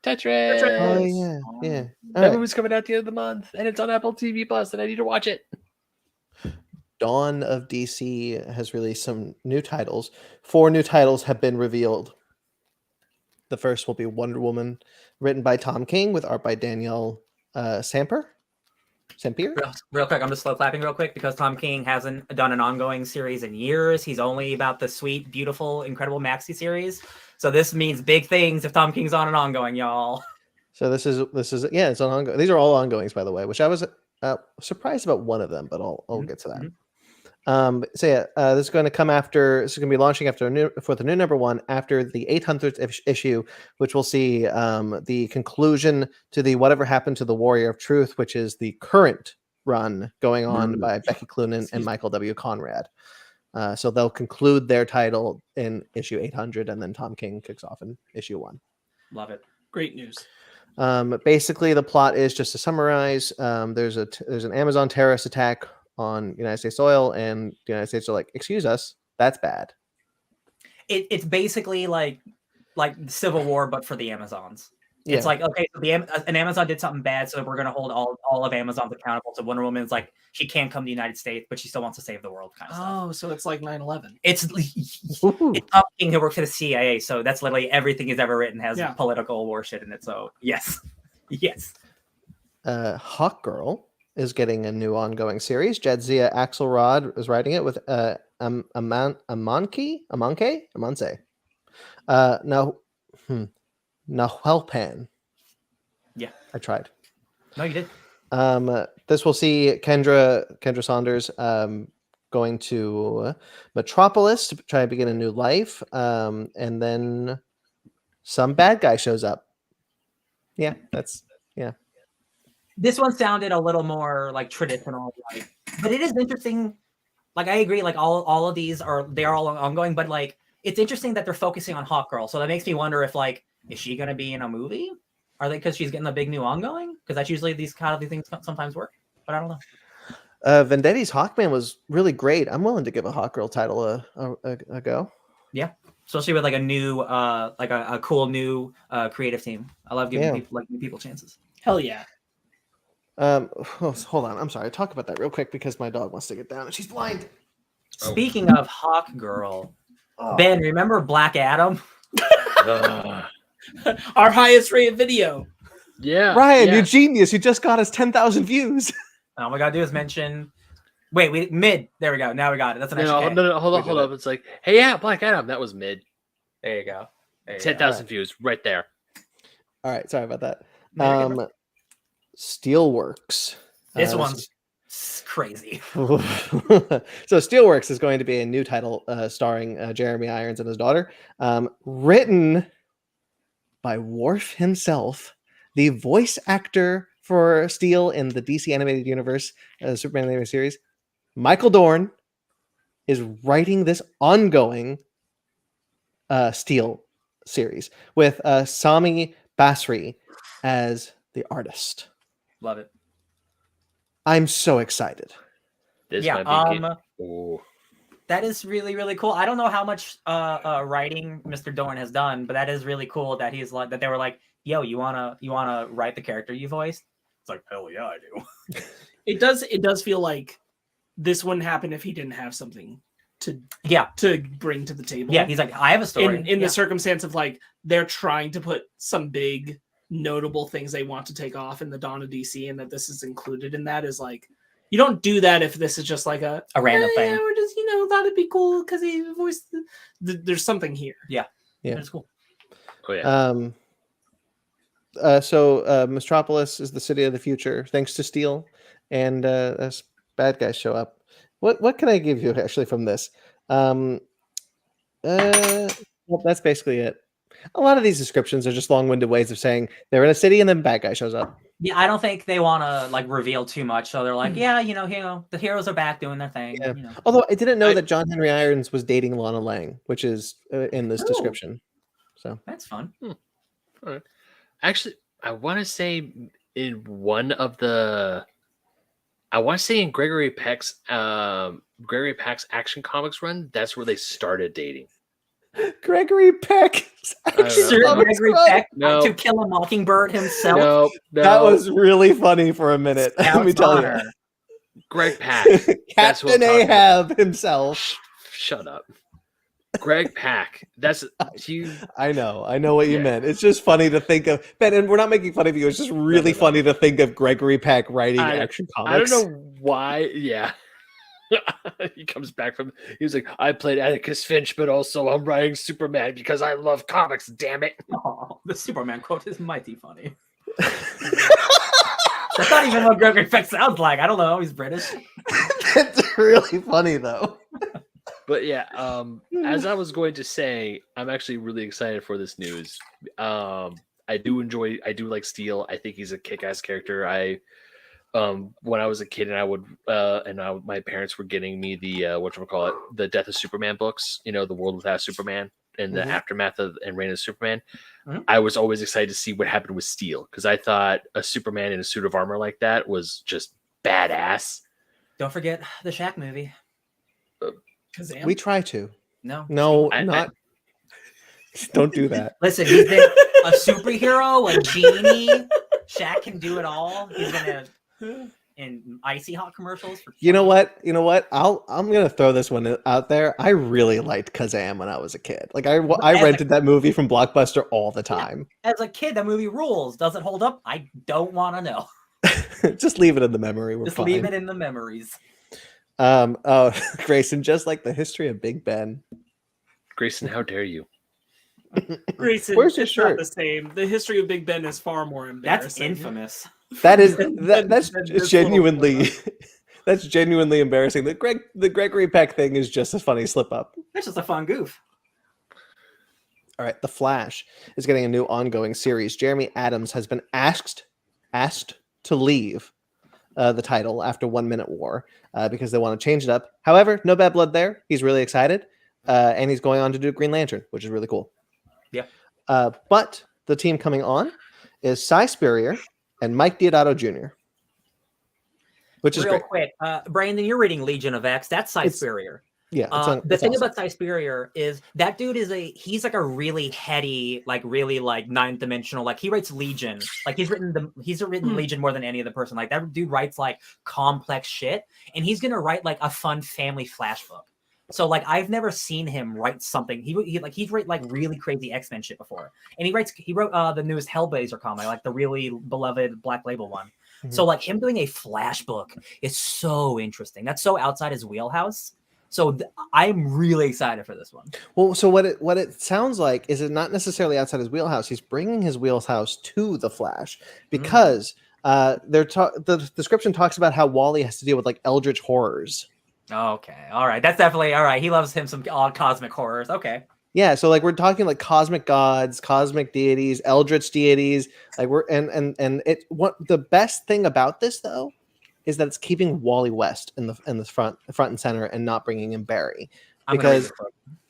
Tetris. Oh Yes. yeah, yeah. All That right. movie's coming out at the end of the month, and it's on Apple TV Plus, and I need to watch it. Dawn of DC has released some new titles. 4 new titles have been revealed. The first will be Wonder Woman, written by Tom King with art by Danielle Sampier. Real quick, I'm just slow clapping real quick because Tom King hasn't done an ongoing series in years. He's only about the sweet, beautiful, incredible Maxi series. So this means big things if Tom King's on an ongoing, y'all. So this is yeah, it's on ongoing. These are all ongoings, by the way, which I was surprised about one of them, but I'll get to that. So yeah, this is going to come after. This is going to be launching after for the new number 1 after the 800th issue, which will see the conclusion to the Whatever Happened to the Warrior of Truth, which is the current run going on by Becky Cloonan and Michael W. Conrad. So they'll conclude their title in issue 800, and then Tom King kicks off in issue 1. Love it. Great news. Basically, the plot is, just to summarize, there's an Amazon terrorist attack on United States soil, and the United States are like, excuse us, that's bad. It's basically like Civil War, but for the Amazons. Yeah. It's like, okay, so an Amazon did something bad, so we're going to hold all of Amazon's accountable. So Wonder Woman's like, she can't come to the United States, but she still wants to save the world, kind of stuff. Oh, so it's like 9/11. It's Ooh. Tom King who works for the CIA, so that's literally everything he's ever written has Yeah. political war shit in it. So yes, yes. Hawk Girl is getting a new ongoing series. Jadzia Axelrod is writing it with Amanse. Nahuelpan. Yeah. I tried. No, you did. This will see Kendra Saunders going to Metropolis to try and begin a new life, and then some bad guy shows up. Yeah, This one sounded a little more like traditional, but it is interesting. Like I agree, like all of these are all ongoing, but like it's interesting that they're focusing on Hawk Girl. So that makes me wonder if like, is she gonna be in a movie? Are they because she's getting a big new ongoing? Because that's usually these things sometimes work, but I don't know. Vendetti's Hawkman was really great. I'm willing to give a Hawk Girl title a go. Yeah, especially with like a new, like a cool new creative team. I love giving new people chances. Hell yeah. Hold on. I'm sorry. Talk about that real quick because my dog wants to get down and she's blind. Speaking of Hawk Girl, Ben, remember Black Adam? Our highest rated video. Yeah. Ryan, yeah. you genius. You just got us 10,000 views. All we gotta do is mention. Wait, mid. There we go. Now we got it. That's an No, extra. no, hold up. It's like, hey, yeah, Black Adam. That was mid. There you go. 10,000 views right there. All right. Sorry about that. There Steelworks. This one's crazy. So Steelworks is going to be a new title starring Jeremy Irons and his daughter, written by Worf himself, the voice actor for Steel in the DC animated universe, Superman animated series. Michael Dorn is writing this ongoing Steel series with Sami Basri as the artist. Love it. I'm so excited. This Yeah, might be Ooh. that is really, really cool. I don't know how much writing Mr. Dorn has done, but that is really cool that he's like that they were like, yo, you wanna write the character you voiced? It's like, hell yeah, I do. It does feel like this wouldn't happen if he didn't have something to bring to the table. Yeah, he's like, I have a story. In the circumstance of like they're trying to put some big notable things they want to take off in the Dawn of DC, and that this is included in that is like, you don't do that if this is just like a random thing. Yeah, we're just thought it'd be cool because he voiced. There's something here. Yeah, that's cool. Oh yeah. So Mistropolis is the city of the future, thanks to Steel, and as bad guys show up. What can I give you actually from this? Well, that's basically it. A lot of these descriptions are just long-winded ways of saying they're in a city and then bad guy shows up. Yeah, I don't think they want to like reveal too much, so they're like, the heroes are back doing their thing. Yeah. Although I didn't know that John Henry Irons was dating Lana Lang, which is in this description. So that's fun. All right. Actually, I want to say in one of the, in Gregory Peck's Action Comics run, that's where they started dating. Gregory Peck. Sir Gregory Peck to Kill a Mockingbird himself. No. That was really funny for a minute. Let me tell you. Greg Pak. Captain Ahab himself. Shut up. Greg Pak. That's you. I know what you meant. It's just funny to think of Ben, and we're not making fun of you. It's just really funny to think of Gregory Peck writing Action Comics. I don't know why. Yeah. He comes back from. He was like, I played Atticus Finch, but also I'm writing Superman because I love comics. Damn it! Oh, the Superman quote is mighty funny. That's not even what Gregory Peck sounds like. I don't know. He's British. That's really funny though. But yeah, as I was going to say, I'm actually really excited for this news. I do like Steel. I think he's a kick-ass character. When I was a kid and I would my parents were getting me the the Death of Superman books, the World Without Superman and the aftermath of and Reign of Superman. Mm-hmm. I was always excited to see what happened with Steel because I thought a Superman in a suit of armor like that was just badass. Don't forget the Shaq movie. Kazam? We try to. No, not. Don't do that. Listen, he's been a superhero, a genie. Shaq can do it all. He's gonna. In Icy Hot commercials. You know what? I'm gonna throw this one out there. I really liked Kazam when I was a kid. Like I rented that movie from Blockbuster all the time. As a kid, that movie rules. Does it hold up? I don't want to know. Just leave it in the memory. We're fine. Leave it in the memories. Grayson, just like the history of Big Ben. Grayson, how dare you? Grayson, where's your it's shirt? Not the same. The history of Big Ben is far more embarrassing. That's infamous. That's genuinely that's genuinely embarrassing. The Gregory Peck thing is just a funny slip up. That's just a fun goof. All right, The Flash is getting a new ongoing series. Jeremy Adams has been asked to leave the title after 1 Minute War because they want to change it up. However, no bad blood there. He's really excited, and he's going on to do Green Lantern, which is really cool. Yeah. But the team coming on is Cy Spurrier and Mike Deodato Jr., which is real great. Quick. Brandon, you're reading Legion of X. That's Cy Spurrier. Yeah. The thing about Cy Spurrier is that dude he's like a really heady, like really like ninth dimensional. Like he writes Legion. Like he's written Legion more than any other person. Like that dude writes like complex shit, and he's gonna write like a fun family Flash book. So like I've never seen him write something. He's write like really crazy X-Men shit before, and he wrote the newest Hellblazer comic, like the really beloved Black Label one. Mm-hmm. So like him doing a Flash book is so interesting. That's so outside his wheelhouse. So I'm really excited for this one. Well, so what it sounds like is it not necessarily outside his wheelhouse. He's bringing his wheelhouse to the Flash because the description talks about how Wally has to deal with like eldritch horrors. Okay, all right, that's definitely all right. He loves him some cosmic horrors. Okay, yeah. So like we're talking like cosmic gods, cosmic deities, eldritch deities. Like we're and it. What the best thing about this though is that it's keeping Wally West in the front and center and not bringing in Barry, because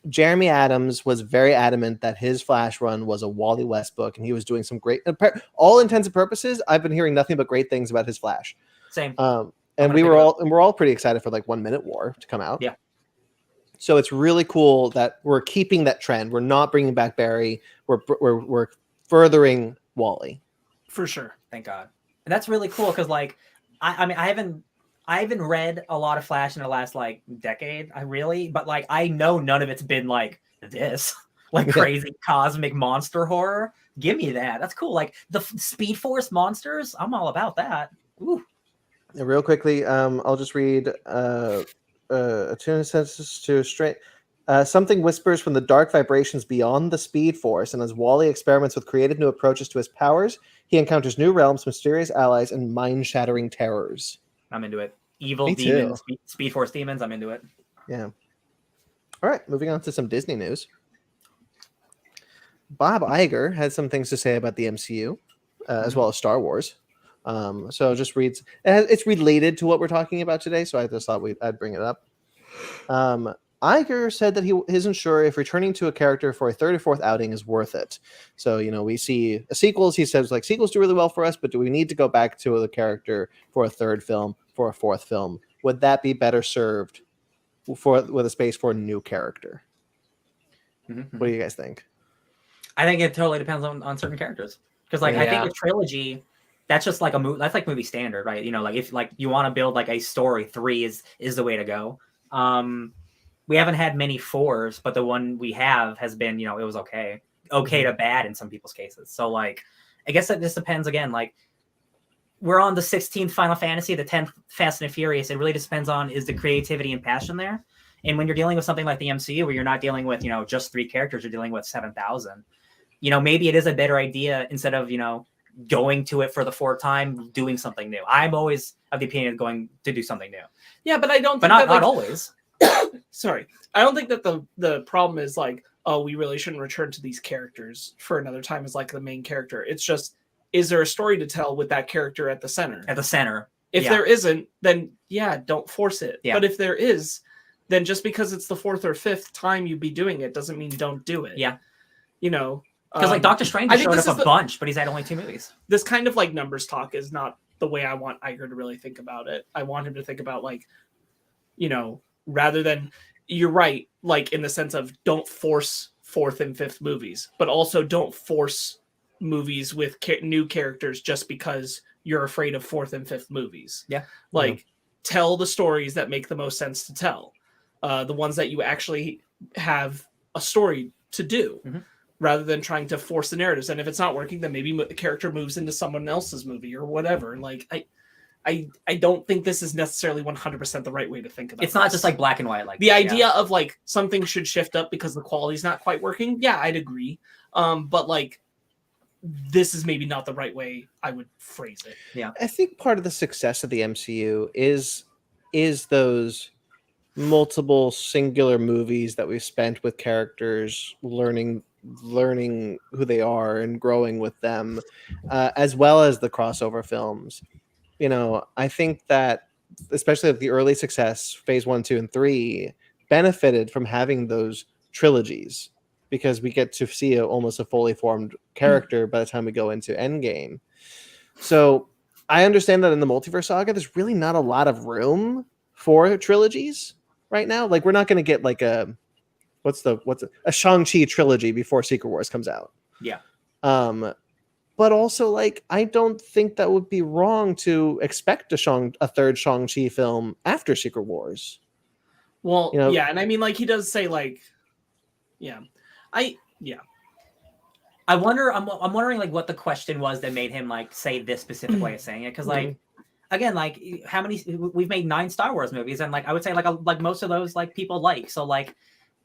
Jeremy Adams was very adamant that his Flash run was a Wally West book, and he was doing some great. All intents and purposes, I've been hearing nothing but great things about his Flash. Same. And we're all pretty excited for like 1 Minute War to come out. Yeah. So it's really cool that we're keeping that trend. We're not bringing back Barry. We're furthering Wally. For sure. Thank God. And that's really cool because like I mean I haven't read a lot of Flash in the last like decade. But like I know none of it's been like this like crazy cosmic monster horror. Give me that. That's cool. Like the Speed Force monsters, I'm all about that. Ooh. And real quickly, I'll just read attuned senses to straight. Something whispers from the dark vibrations beyond the Speed Force, and as Wally experiments with creative new approaches to his powers, he encounters new realms, mysterious allies, and mind-shattering terrors. I'm into it. Evil Me demons, too. Speed Force demons. I'm into it. Yeah. All right, moving on to some Disney news. Bob Iger had some things to say about the MCU, as well as Star Wars. So it just reads. It's related to what we're talking about today, so I just thought I'd bring it up. Iger said that he isn't sure if returning to a character for a third or fourth outing is worth it. So, we see sequels. He says, like, sequels do really well for us, but do we need to go back to the character for a third film, for a fourth film? Would that be better served with a space for a new character? Mm-hmm. What do you guys think? I think it totally depends on certain characters. Because, like, I think a trilogy, that's just like a movie. That's like movie standard, right? Like if like you want to build like a story, 3 is the way to go. We haven't had many 4s, but the one we have has been, it was okay to bad in some people's cases. So like, I guess that just depends again. Like we're on the 16th Final Fantasy, the 10th Fast and Furious. It really just depends on is the creativity and passion there. And when you're dealing with something like the MCU, where you're not dealing with, just 3 characters, you're dealing with 7,000. Maybe it is a better idea instead of, going to it for the 4th time, doing something new. I'm always of the opinion of going to do something new. Yeah, but I don't. But not always. Sorry, I don't think that the problem is like, oh, we really shouldn't return to these characters for another time as like the main character. It's just, is there a story to tell with that character at the center? At the center. If there isn't, then don't force it. Yeah. But if there is, then just because it's the 4th or 5th time you'd be doing it doesn't mean you don't do it. Yeah. Because like Doctor Strange showed up a bunch, but he's had only 2 movies. This kind of like numbers talk is not the way I want Iger to really think about it. I want him to think about like, rather than, you're right, like in the sense of don't force 4th and 5th movies, but also don't force movies with new characters just because you're afraid of 4th and 5th movies. Yeah. Like tell the stories that make the most sense to tell. The ones that you actually have a story to do. Mm-hmm. Rather than trying to force the narratives. And if it's not working, then maybe the character moves into someone else's movie or whatever. Like, I don't think this is necessarily 100% the right way to think about it. It's not just like black and white. Like the idea of like something should shift up because the quality's not quite working. Yeah, I'd agree. But like, this is maybe not the right way I would phrase it. Yeah. I think part of the success of the MCU is those multiple singular movies that we've spent with characters learning who they are and growing with them, as well as the crossover films. I think that especially the early success, phase 1, 2, and 3 benefited from having those trilogies because we get to see almost a fully formed character by the time we go into Endgame. So I understand that in the Multiverse Saga, there's really not a lot of room for trilogies right now. Like we're not going to get like a Shang-Chi trilogy before Secret Wars comes out. Yeah. But also like, I don't think that would be wrong to expect a third Shang-Chi film after Secret Wars. Well, yeah. And I mean, like he does say like, I'm wondering like what the question was that made him like say this specific way of saying it. Cause like, again, like how many, we've made 9 Star Wars movies and like, I would say like most of those like people like, so like,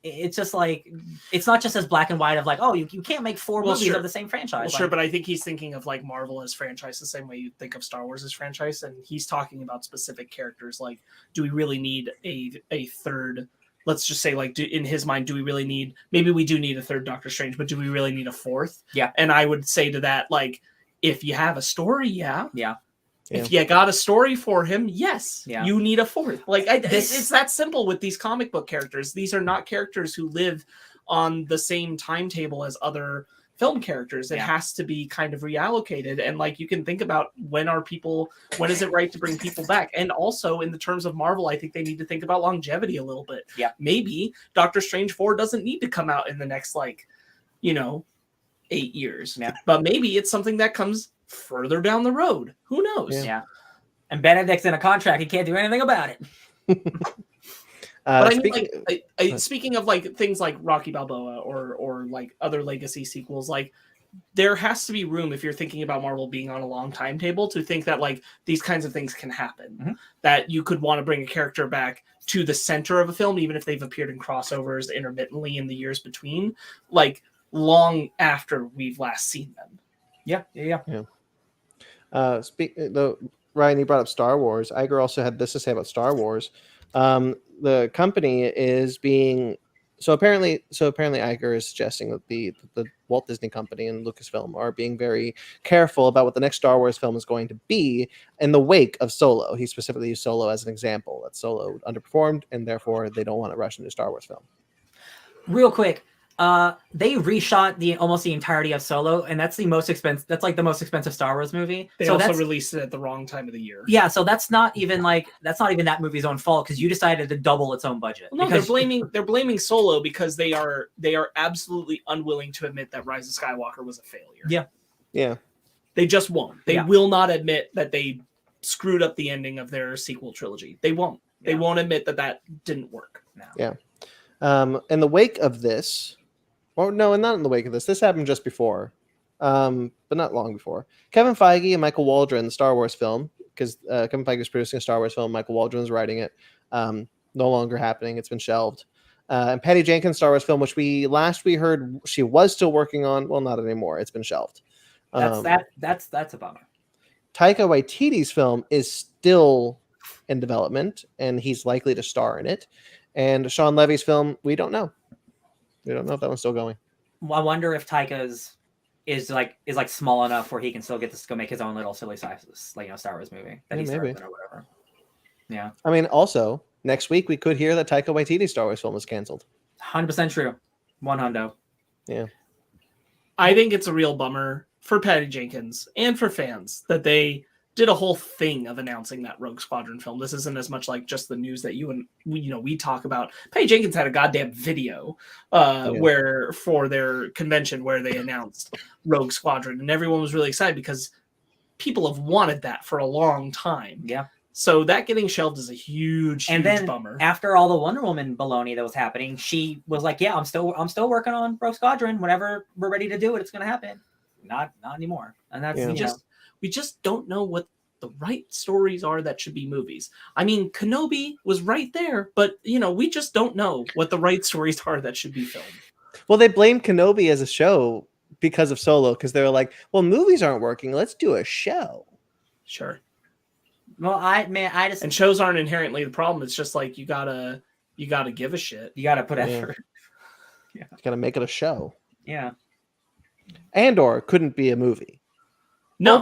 it's just like it's not just as black and white of like, oh, you can't make 4 movies of the same franchise. Sure, but I think he's thinking of like Marvel as franchise the same way you think of Star Wars as franchise, and he's talking about specific characters. Like, do we really need a third? Let's just say, like, in his mind, do we really need? Maybe we do need a third Doctor Strange, but do we really need a 4th? Yeah. And I would say to that, like, if you have a story, yeah. If you got a story for him, yes, Yeah. you need a fourth. Like it's that simple with these comic book characters. These are not characters who live on the same timetable as other film characters. It has to be kind of reallocated. And like you can think about when is it right to bring people back? And also in the terms of Marvel, I think they need to think about longevity a little bit. Yeah. Maybe Doctor Strange 4 doesn't need to come out in the next 8 years. Yeah. But maybe it's something that comes further down the road. Who knows? Yeah. And Benedict's in a contract. He can't do anything about it. But speaking of like things like Rocky Balboa or like other legacy sequels, like there has to be room if you're thinking about Marvel being on a long timetable to think that like these kinds of things can happen. Mm-hmm. That you could want to bring a character back to the center of a film, even if they've appeared in crossovers intermittently in the years between, like long after we've last seen them. Yeah. Ryan, you brought up Star Wars. Iger also had this to say about Star Wars. The company is being apparently Iger is suggesting that the Walt Disney Company and Lucasfilm are being very careful about what the next Star Wars film is going to be in the wake of Solo. He specifically used Solo as an example. That Solo underperformed, and therefore they don't want to rush into a Star Wars film. Real quick, they reshot almost the entirety of Solo, and that's the most expensive. That's like the most expensive Star Wars movie. They also released it at the wrong time of the year. Yeah, so that's not even that movie's own fault because you decided to double its own budget. No, they're blaming Solo because they are absolutely unwilling to admit that Rise of Skywalker was a failure. Yeah. They just won't. They will not admit that they screwed up the ending of their sequel trilogy. They won't. They won't admit that didn't work. No. Yeah. In the wake of this. Well, no, and not in the wake of this. This happened just before, but not long before. Kevin Feige and Michael Waldron, the Star Wars film, because Kevin Feige is producing a Star Wars film, Michael Waldron is writing it. No longer happening. It's been shelved. And Patty Jenkins' Star Wars film, which we heard she was still working on. Well, not anymore. It's been shelved. That's a bummer. Taika Waititi's film is still in development, and he's likely to star in it. And Sean Levy's film, we don't know. We don't know if that one's still going. Well, I wonder if Taika's is small enough where he can still get to go make his own little silly sizes, Star Wars movie that he's maybe or whatever. Yeah. I mean, also next week we could hear that Taika Waititi's Star Wars film is canceled. 100% true. 100. Yeah. I think it's a real bummer for Patty Jenkins and for fans that they did a whole thing of announcing that Rogue Squadron film. This isn't as much like just the news that we talk about. Patty Jenkins had a goddamn video where for their convention where they announced Rogue Squadron, and everyone was really excited because people have wanted that for a long time. Yeah. So that getting shelved is a huge bummer. After all the Wonder Woman baloney that was happening, she was like, "Yeah, I'm still working on Rogue Squadron. Whenever we're ready to do it, it's going to happen." Not anymore. And that's we just don't know what the right stories are that should be movies. I mean, Kenobi was right there, but we just don't know what the right stories are that should be filmed. Well, they blamed Kenobi as a show because of Solo, because they were like, well, movies aren't working. Let's do a show. Sure. Well, and shows aren't inherently the problem. It's just like you gotta give a shit. You gotta put effort. Yeah. You gotta make it a show. Yeah. Andor couldn't be a movie. No,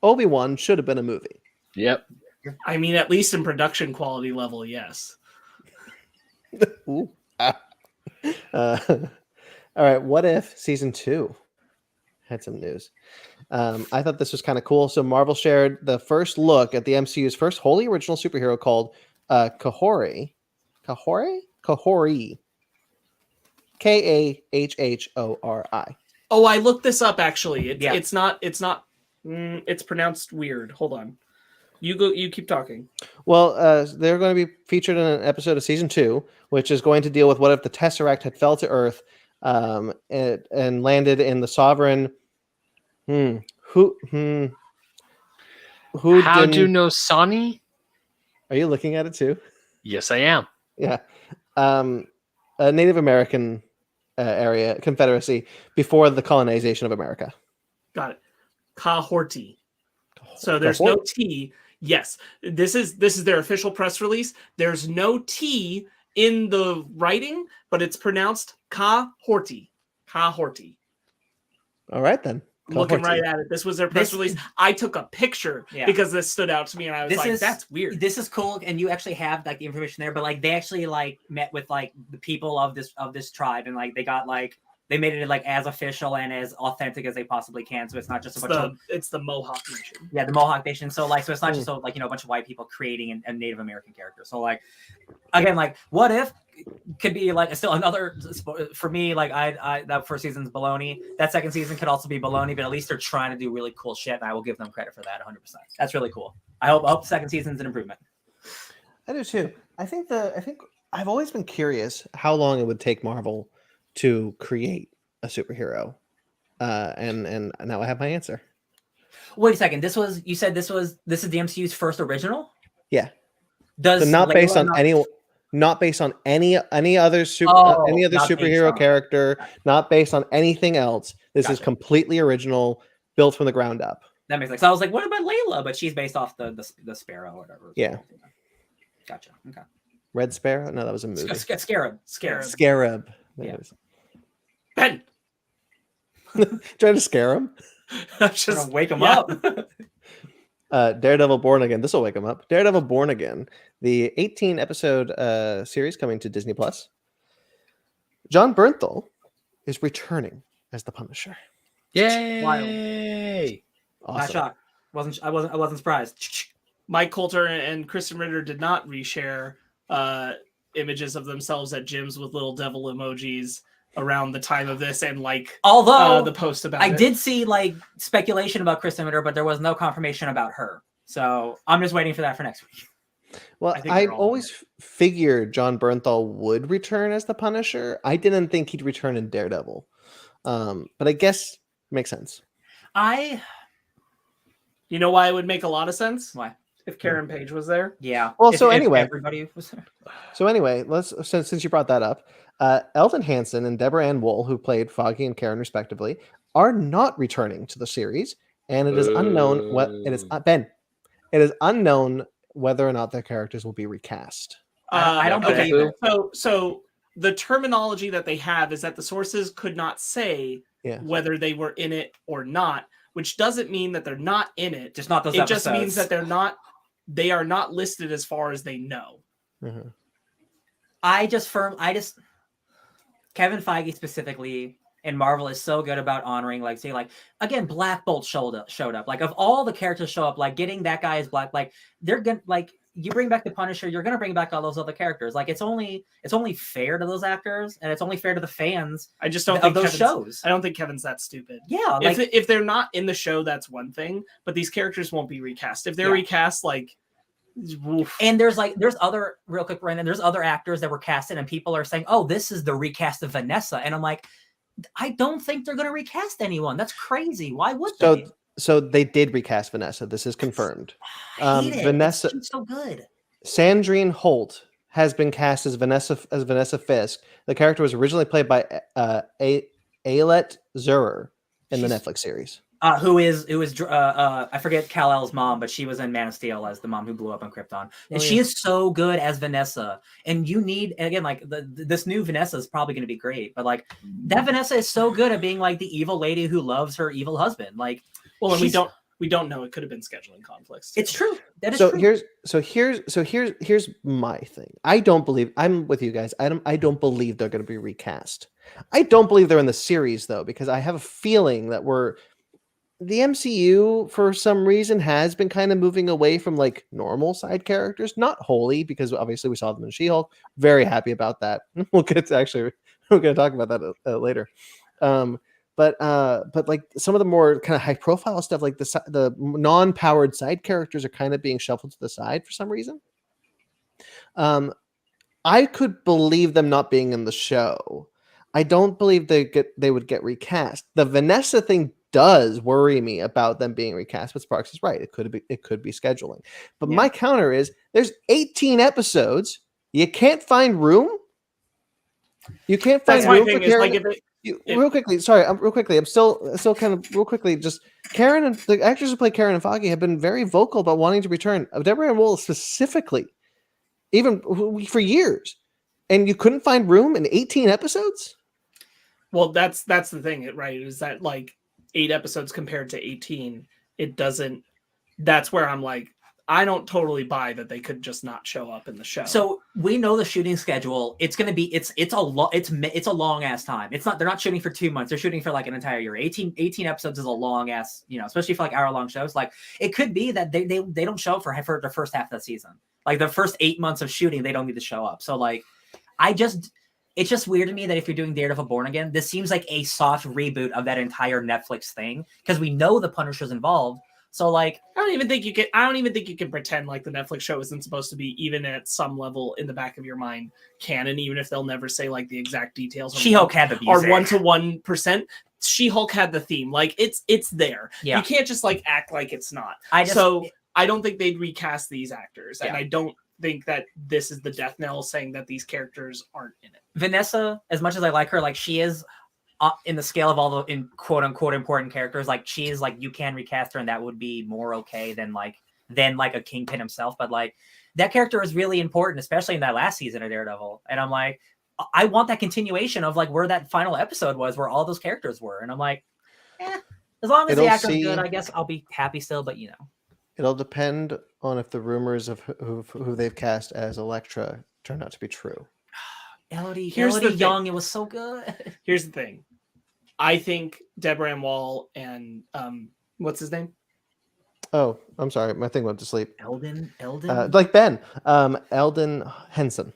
Obi-Wan should have been a movie. Yep. I mean, at least in production quality level, yes. Ooh. All right. What if season 2 had some news? I thought this was kind of cool. So Marvel shared the first look at the MCU's first wholly original superhero called Kahhori. Kahhori. Kahhori. Oh, I looked this up actually. It's not. It's pronounced weird. Hold on. You keep talking. Well, they're going to be featured in an episode of season 2, which is going to deal with what if the Tesseract had fell to Earth and landed in the Sovereign. Who How do you know Sonny? Are you looking at it too? Yes, I am. Yeah. A Native American area, confederacy, before the colonization of America. Got it. Kahorti. So there's no T. Yes. This is their official press release. There's no T in the writing, but it's pronounced Kahorti. Kahorti. All right then. looking right at it. This was their press release. I took a picture because this stood out to me, and I was that's weird. This is cool, and you actually have like the information there, but like they actually like met with like the people of this tribe, and like they got like they made it like as official and as authentic as they possibly can. So it's not just it's the Mohawk Nation. Yeah, the Mohawk Nation. So like so it's not just like a bunch of white people creating a Native American character. So like again, like what if could be like still another for me, like I that first season's baloney. That second season could also be baloney, but at least they're trying to do really cool shit, and I will give them credit for that 100%. That's really cool. I hope second season's an improvement. I do too. I think I've always been curious how long it would take Marvel to create a superhero, and now I have my answer. Wait a second. You said this is the MCU's first original? Yeah. Does so not based on any. Not based on any other superhero character, not based on anything else. This is completely original, built from the ground up. That makes sense. So I was like, what about Layla? But she's based off the Sparrow or whatever. Yeah. Gotcha. Okay. Red Sparrow? No, that was a movie. Scarab. Yeah. Ben! Trying to scare him? Just wake him up. Daredevil Born Again. This will wake him up. Daredevil Born Again, the 18-episode series coming to Disney Plus. John Bernthal is returning as the Punisher. Yay! Awesome. Not shocked. I wasn't surprised. Mike Coulter and Kristen Ritter did not reshare images of themselves at gyms with little devil emojis around the time of this, and although the post about I did see like speculation about Kristen Ritter, but there was no confirmation about her. So I'm just waiting for that for next week. Well, I always figured John Bernthal would return as the Punisher. I didn't think he'd return in Daredevil, but I guess it makes sense. You know why it would make a lot of sense? Why? If Karen Page was there. Yeah. Well, if everybody was there. So anyway, since you brought that up, Elton Hansen and Deborah Ann Wool, who played Foggy and Karen respectively, are not returning to the series, and it is unknown what it is. Ben, it is unknown whether or not their characters will be recast. I don't think either. So the terminology that they have is that the sources could not say whether they were in it or not, which doesn't mean that they're not in it. Just not those It episodes. just means that they are not listed as far as they know. Mm-hmm. Kevin Feige specifically and Marvel is so good about honoring, like, say, like, again, Black Bolt showed up. Like, of all the characters show up, like, getting that guy as Black, like, they're gonna, like, you bring back the Punisher, you're gonna bring back all those other characters. Like, it's only fair to those actors, and it's only fair to the fans. I just don't think those shows. I don't think Kevin's that stupid. Yeah, like, if they're not in the show, that's one thing. But these characters won't be recast. If they're recast, like. Oof. And there's other real quick, Brandon. There's other actors that were casted, and people are saying, "Oh, this is the recast of Vanessa," and I'm like, I don't think they're going to recast anyone. That's crazy. Why would they? So they did recast Vanessa. This is confirmed. Vanessa, she's so good. Sandrine Holt has been cast as Vanessa Fisk. The character was originally played by Ayelet Zurer in the Netflix series. Who is I forget Kal-El's mom, but she was in Man of Steel as the mom who blew up on Krypton, and she is so good as Vanessa. And you need, and again, like this new Vanessa is probably going to be great, but like that Vanessa is so good at being like the evil lady who loves her evil husband. Like, well, and we don't know. It could have been scheduling conflicts too. It's true. That is true. Here's my thing. I'm with you guys. I don't believe they're going to be recast. I don't believe they're in the series though, because I have a feeling that the MCU, for some reason, has been kind of moving away from like normal side characters. Not wholly, because obviously we saw them in She-Hulk. Very happy about that. We're going to talk about that later. But like some of the more kind of high profile stuff, like the non-powered side characters are kind of being shuffled to the side for some reason. I could believe them not being in the show. I don't believe they would get recast. The Vanessa thing does worry me about them being recast, but Sparks is right. It could be scheduling. But my counter is there's 18 episodes. You can't find room. You can't find room for Karen. Real quickly. I'm still kind of real quickly. Just Karen and the actors who play Karen and Foggy have been very vocal about wanting to return. Deborah Ann Wool specifically, even for years, and you couldn't find room in 18 episodes. Well, that's the thing, right? Is that like 8 episodes compared to 18, it doesn't. That's where I'm like, I don't totally buy that they could just not show up in the show. So we know the shooting schedule. It's going to be it's a long ass time. It's not, they're not shooting for 2 months. They're shooting for like an entire year. 18 episodes is a long ass, especially for like hour long shows. Like it could be that they don't show up for the first half of the season. Like the first 8 months of shooting, they don't need to show up. So like, it's just weird to me that if you're doing Daredevil Born Again, this seems like a soft reboot of that entire Netflix thing because we know the Punisher's involved. So like, I don't even think you can pretend like the Netflix show isn't supposed to be, even at some level in the back of your mind, canon, even if they'll never say like the exact details. She-Hulk had the music. Or 1-to-1%. She-Hulk had the theme. Like it's there. Yeah. You can't just like act like it's not. I don't think they'd recast these actors. Yeah. And I don't think that this is the death knell saying that these characters aren't in it. Vanessa, as much as I like her, like she is in the scale of all the in quote unquote important characters, like she is like, you can recast her and that would be more okay than like a Kingpin himself. But like that character is really important, especially in that last season of Daredevil. And I'm like, I want that continuation of like where that final episode was, where all those characters were. And I'm like, as long as the actor's good, I guess I'll be happy still. But it'll depend on if the rumors of who they've cast as Elektra turn out to be true. Elodie Young, it was so good. Here's the thing. I think Deborah Ann Wall and what's his name? Oh, I'm sorry. My thing went to sleep. Eldon? Like Ben. Eldon Henson.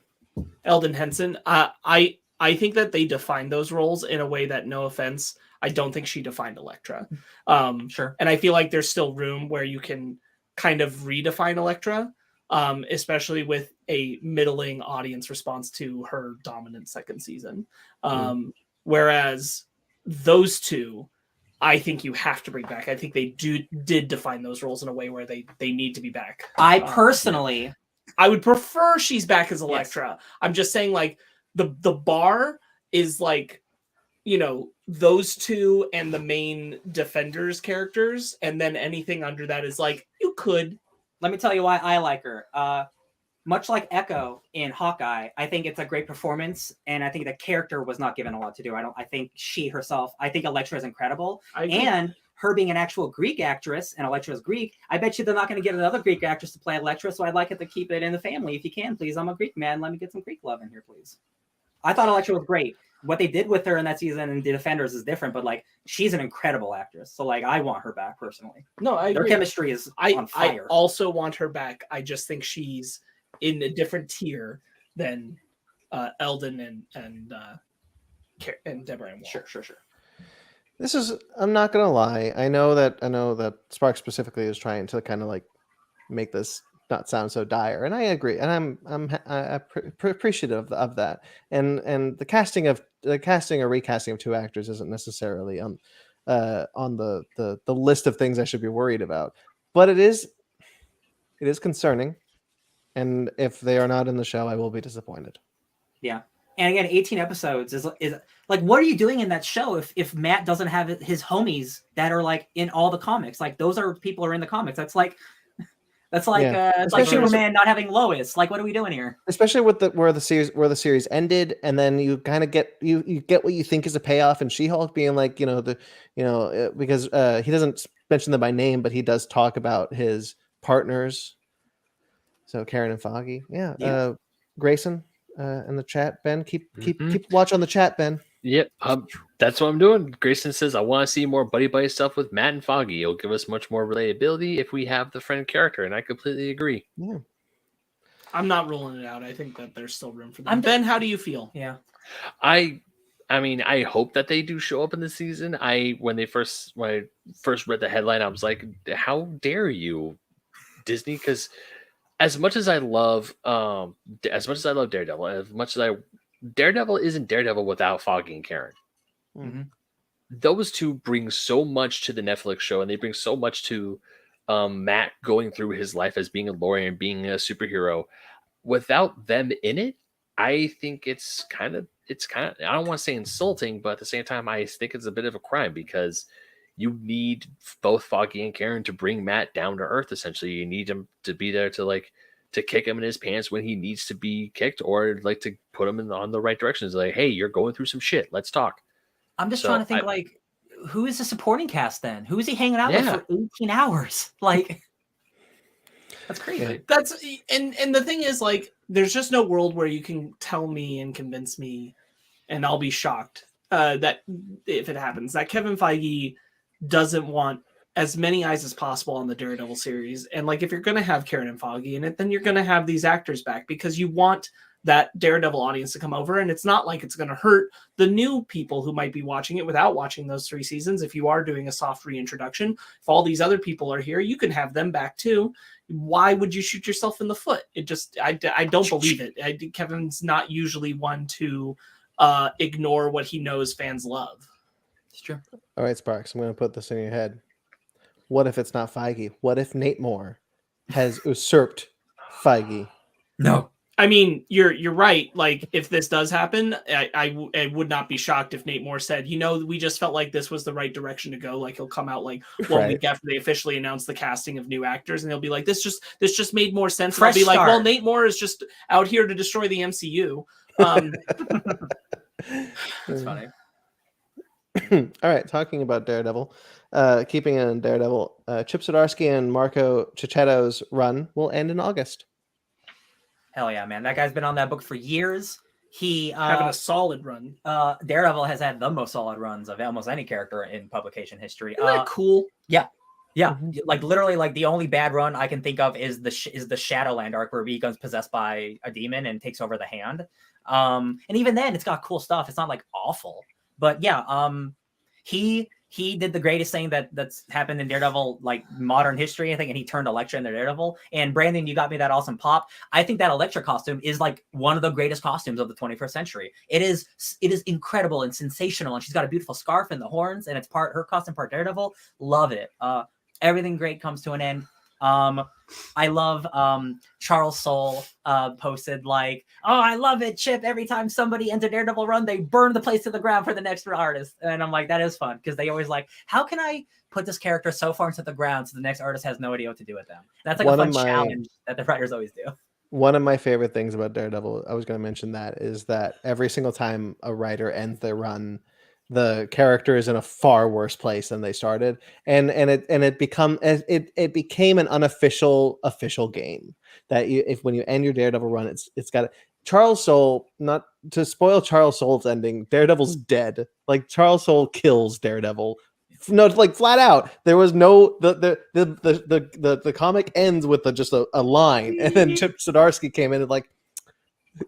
Eldon Henson. I think that they defined those roles in a way that, no offense, I don't think she defined Elektra. Sure. And I feel like there's still room where you can kind of redefine Elektra, especially with a middling audience response to her dominant second season. Whereas those two, I think you have to bring back. I think they did define those roles in a way where they need to be back. I personally, I would prefer she's back as Elektra. Yes. I'm just saying, like, the bar is like, those two and the main Defenders characters, and then anything under that is like, you could. Let me tell you why I like her. Much like Echo in Hawkeye, I think it's a great performance, and I think the character was not given a lot to do. I think she herself, I think Elektra is incredible, and her being an actual Greek actress, and Elektra is Greek, I bet you they're not going to get another Greek actress to play Elektra, so I'd like it to keep it in the family if you can, please. I'm a Greek man. Let me get some Greek love in here, please. I thought Elektra was great. What they did with her in that season in The Defenders is different, but like she's an incredible actress. So like I want her back personally. No, I agree. Their chemistry is on fire. I also want her back. I just think she's in a different tier than Eldon and Deborah Ann Wall. Sure. This is, I'm not gonna lie. I know that Spark specifically is trying to kind of like make this not sound so dire, and I agree, and I'm appreciative of that. And the casting or recasting of two actors isn't necessarily on the list of things I should be worried about, but it is concerning. And if they are not in the show, I will be disappointed. Yeah. And again, 18 episodes is like, what are you doing in that show if Matt doesn't have his homies that are like in all the comics? Like those are people who are in the comics. It's like Superman not having Lois. Like, what are we doing here? Especially with where the series ended, and then you kind of get you get what you think is a payoff in She-Hulk being like, because he doesn't mention them by name, but he does talk about his partners. So Karen and Foggy, Grayson in the chat. Ben, keep watch on the chat, Ben. Yep, that's what I'm doing. Grayson says, I want to see more buddy stuff with Matt and Foggy. It'll give us much more relatability if we have the friend character, and I completely agree. Yeah, I'm not ruling it out. I think that there's still room for them. Ben, how do you feel? Yeah, I mean, I hope that they do show up in the season. When I first read the headline, I was like, how dare you, Disney? Because as much as I love Daredevil, Daredevil isn't Daredevil without Foggy and Karen. Mm-hmm. Those two bring so much to the Netflix show, and they bring so much to Matt going through his life as being a lawyer and being a superhero. Without them in it, I think it's kind of, I don't want to say insulting, but at the same time, I think it's a bit of a crime because you need both Foggy and Karen to bring Matt down to earth. Essentially, you need him to be there to kick him in his pants when he needs to be kicked, or like to put him on the right direction. It's like, hey, you're going through some shit. Let's talk. I'm just trying to think who is the supporting cast then? Who is he hanging out with Yeah. for 18 hours? Like, that's crazy. That's and the thing is, like, there's just no world where you can tell me and convince me, and I'll be shocked that if it happens, that Kevin Feige doesn't want as many eyes as possible on the Daredevil series. And like, if you're going to have Karen and Foggy in it, then you're going to have these actors back because you want that Daredevil audience to come over. And it's not like it's going to hurt the new people who might be watching it without watching those 3 seasons. If you are doing a soft reintroduction, if all these other people are here, you can have them back too. Why would you shoot yourself in the foot? It just, I don't believe it. Kevin's not usually one to ignore what he knows fans love. It's true. All right, Sparks, I'm going to put this in your head. What if it's not Feige? What if Nate Moore has usurped Feige? No. I mean, you're right. Like, if this does happen, I would not be shocked if Nate Moore said, we just felt like this was the right direction to go. Like, he'll come out like 1 week after they officially announce the casting of new actors, and he'll be like, this just made more sense. Fresh I'll be like, start. well, Nate Moore is just out here to destroy the MCU. That's funny. All right, talking about Daredevil, keeping in Daredevil, Chip Zdarsky and Marco Cicchetto's run will end in August. Hell yeah, man. That guy's been on that book for years. He Having a solid run. Daredevil has had the most solid runs of almost any character in publication history. Isn't that cool? Yeah. Like, literally, like, the only bad run I can think of is the Shadowland arc where he becomes possessed by a demon and takes over the hand. And even then, it's got cool stuff. It's not like awful, but yeah. He did the greatest thing that's happened in Daredevil, like, modern history, I think, and he turned Elektra into Daredevil. And Brandon, you got me that awesome pop. I think that Elektra costume is like one of the greatest costumes of the 21st century. It is incredible and sensational, and she's got a beautiful scarf and the horns, and it's part her costume, part Daredevil. Love it. Everything great comes to an end. I love Charles Soule posted like, oh, I love it, Chip. Every time somebody ends a Daredevil run, they burn the place to the ground for the next artist. And I'm like, that is fun, because they always like, how can I put this character so far into the ground so the next artist has no idea what to do with them? That's like a fun challenge that the writers always do. One of my favorite things about Daredevil, I was going to mention that, is that every single time a writer ends their run, the character is in a far worse place than they started, and it became an unofficial game that when you end your Daredevil run, it's got Charles Soule. Not to spoil Charles Soule's ending, Daredevil's dead. Like, Charles Soule kills Daredevil. No, like, flat out. There was no the comic ends with just a line, and then Chip Zdarsky came in and like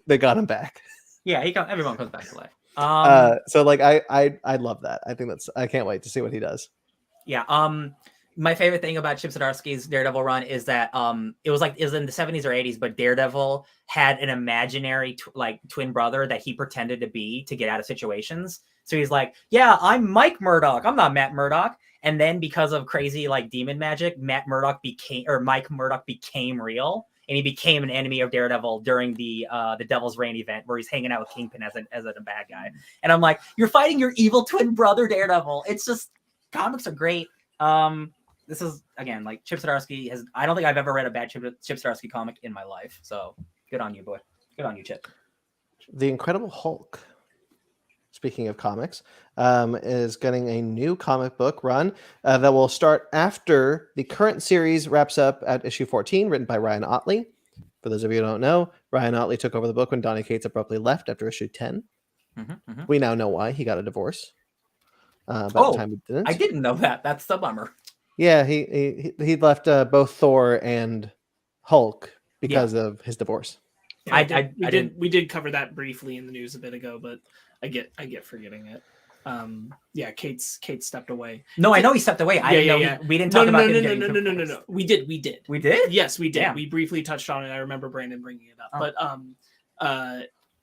they got him back. Yeah, everyone comes back to life. So like I love that. I think I can't wait to see what he does. Yeah. My favorite thing about Chip Zdarsky's Daredevil run is that it was in the 70s or 80s, but Daredevil had an imaginary twin brother that he pretended to be to get out of situations. So he's like, yeah, I'm Mike Murdock. I'm not Matt Murdock. And then because of crazy like demon magic, Mike Murdock became real. And he became an enemy of Daredevil during the Devil's Reign event where he's hanging out with Kingpin as a bad guy. And I'm like, you're fighting your evil twin brother, Daredevil. It's just, comics are great. This is, again, like, Chip Zdarsky I don't think I've ever read a bad Chip Zdarsky comic in my life. So good on you, boy. Good on you, Chip. The Incredible Hulk, speaking of comics, is getting a new comic book run that will start after the current series wraps up at issue 14, written by Ryan Ottley. For those of you who don't know, Ryan Ottley took over the book when Donny Cates abruptly left after issue 10. We now know why. He got a divorce. By the time he didn't. I didn't know that. That's the bummer. Yeah, he left both Thor and Hulk because of his divorce. Yeah, we did cover that briefly in the news a bit ago, but I get forgetting it. Yeah, Kate's stepped away. No, I know he stepped away. We didn't talk about him. No. We did. We did? Yes, we did. Damn. We briefly touched on it. I remember Brandon bringing it up, but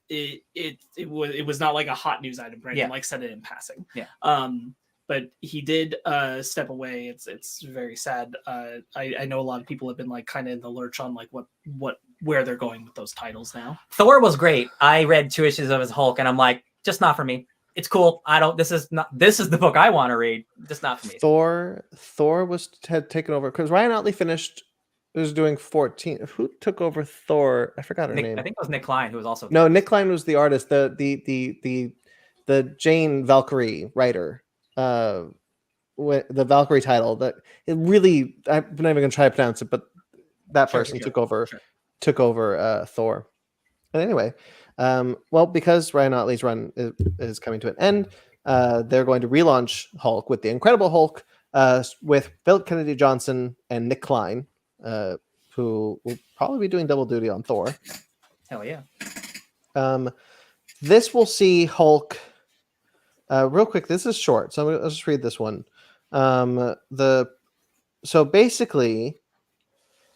it was not like a hot news item. Brandon said it in passing. Yeah. But he did step away. It's very sad. I know a lot of people have been like kind of in the lurch on like where they're going with those titles now. Thor was great. I read 2 issues of his Hulk, and I'm like, just not for me. It's cool. This is the book I want to read. Just not for me. Thor had taken over because Ryan Ottley was doing 14. Who took over Thor? I forgot her name. I think it was Nick Klein, who was also Nick Klein was the artist. The Jane Valkyrie writer. the Valkyrie title, that it really, I'm not even gonna try to pronounce it, but that person took over Thor. But anyway, well, because Ryan Otley's run is coming to an end, they're going to relaunch Hulk with the Incredible Hulk, with Philip Kennedy Johnson and Nick Klein, who will probably be doing double duty on Thor. Hell yeah. This will see Hulk. Real quick, this is short, so I'll just read this one. So basically,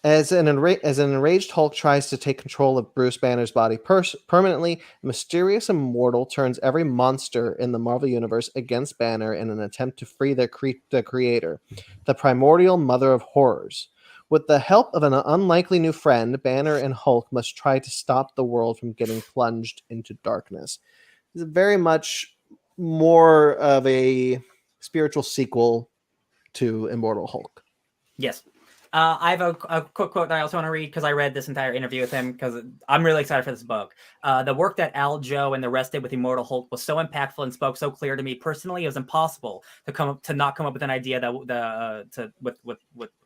as an enraged Hulk tries to take control of Bruce Banner's body permanently, a mysterious immortal turns every monster in the Marvel Universe against Banner in an attempt to free the creator, the primordial mother of horrors. With the help of an unlikely new friend, Banner and Hulk must try to stop the world from getting plunged into darkness. It's very much more of a spiritual sequel to Immortal Hulk. Yes. I have a quick quote that I also want to read because I read this entire interview with him because I'm really excited for this book. The work that Al, Joe, and the rest did with Immortal Hulk was so impactful and spoke so clear to me personally. It was impossible to not come up with an idea that with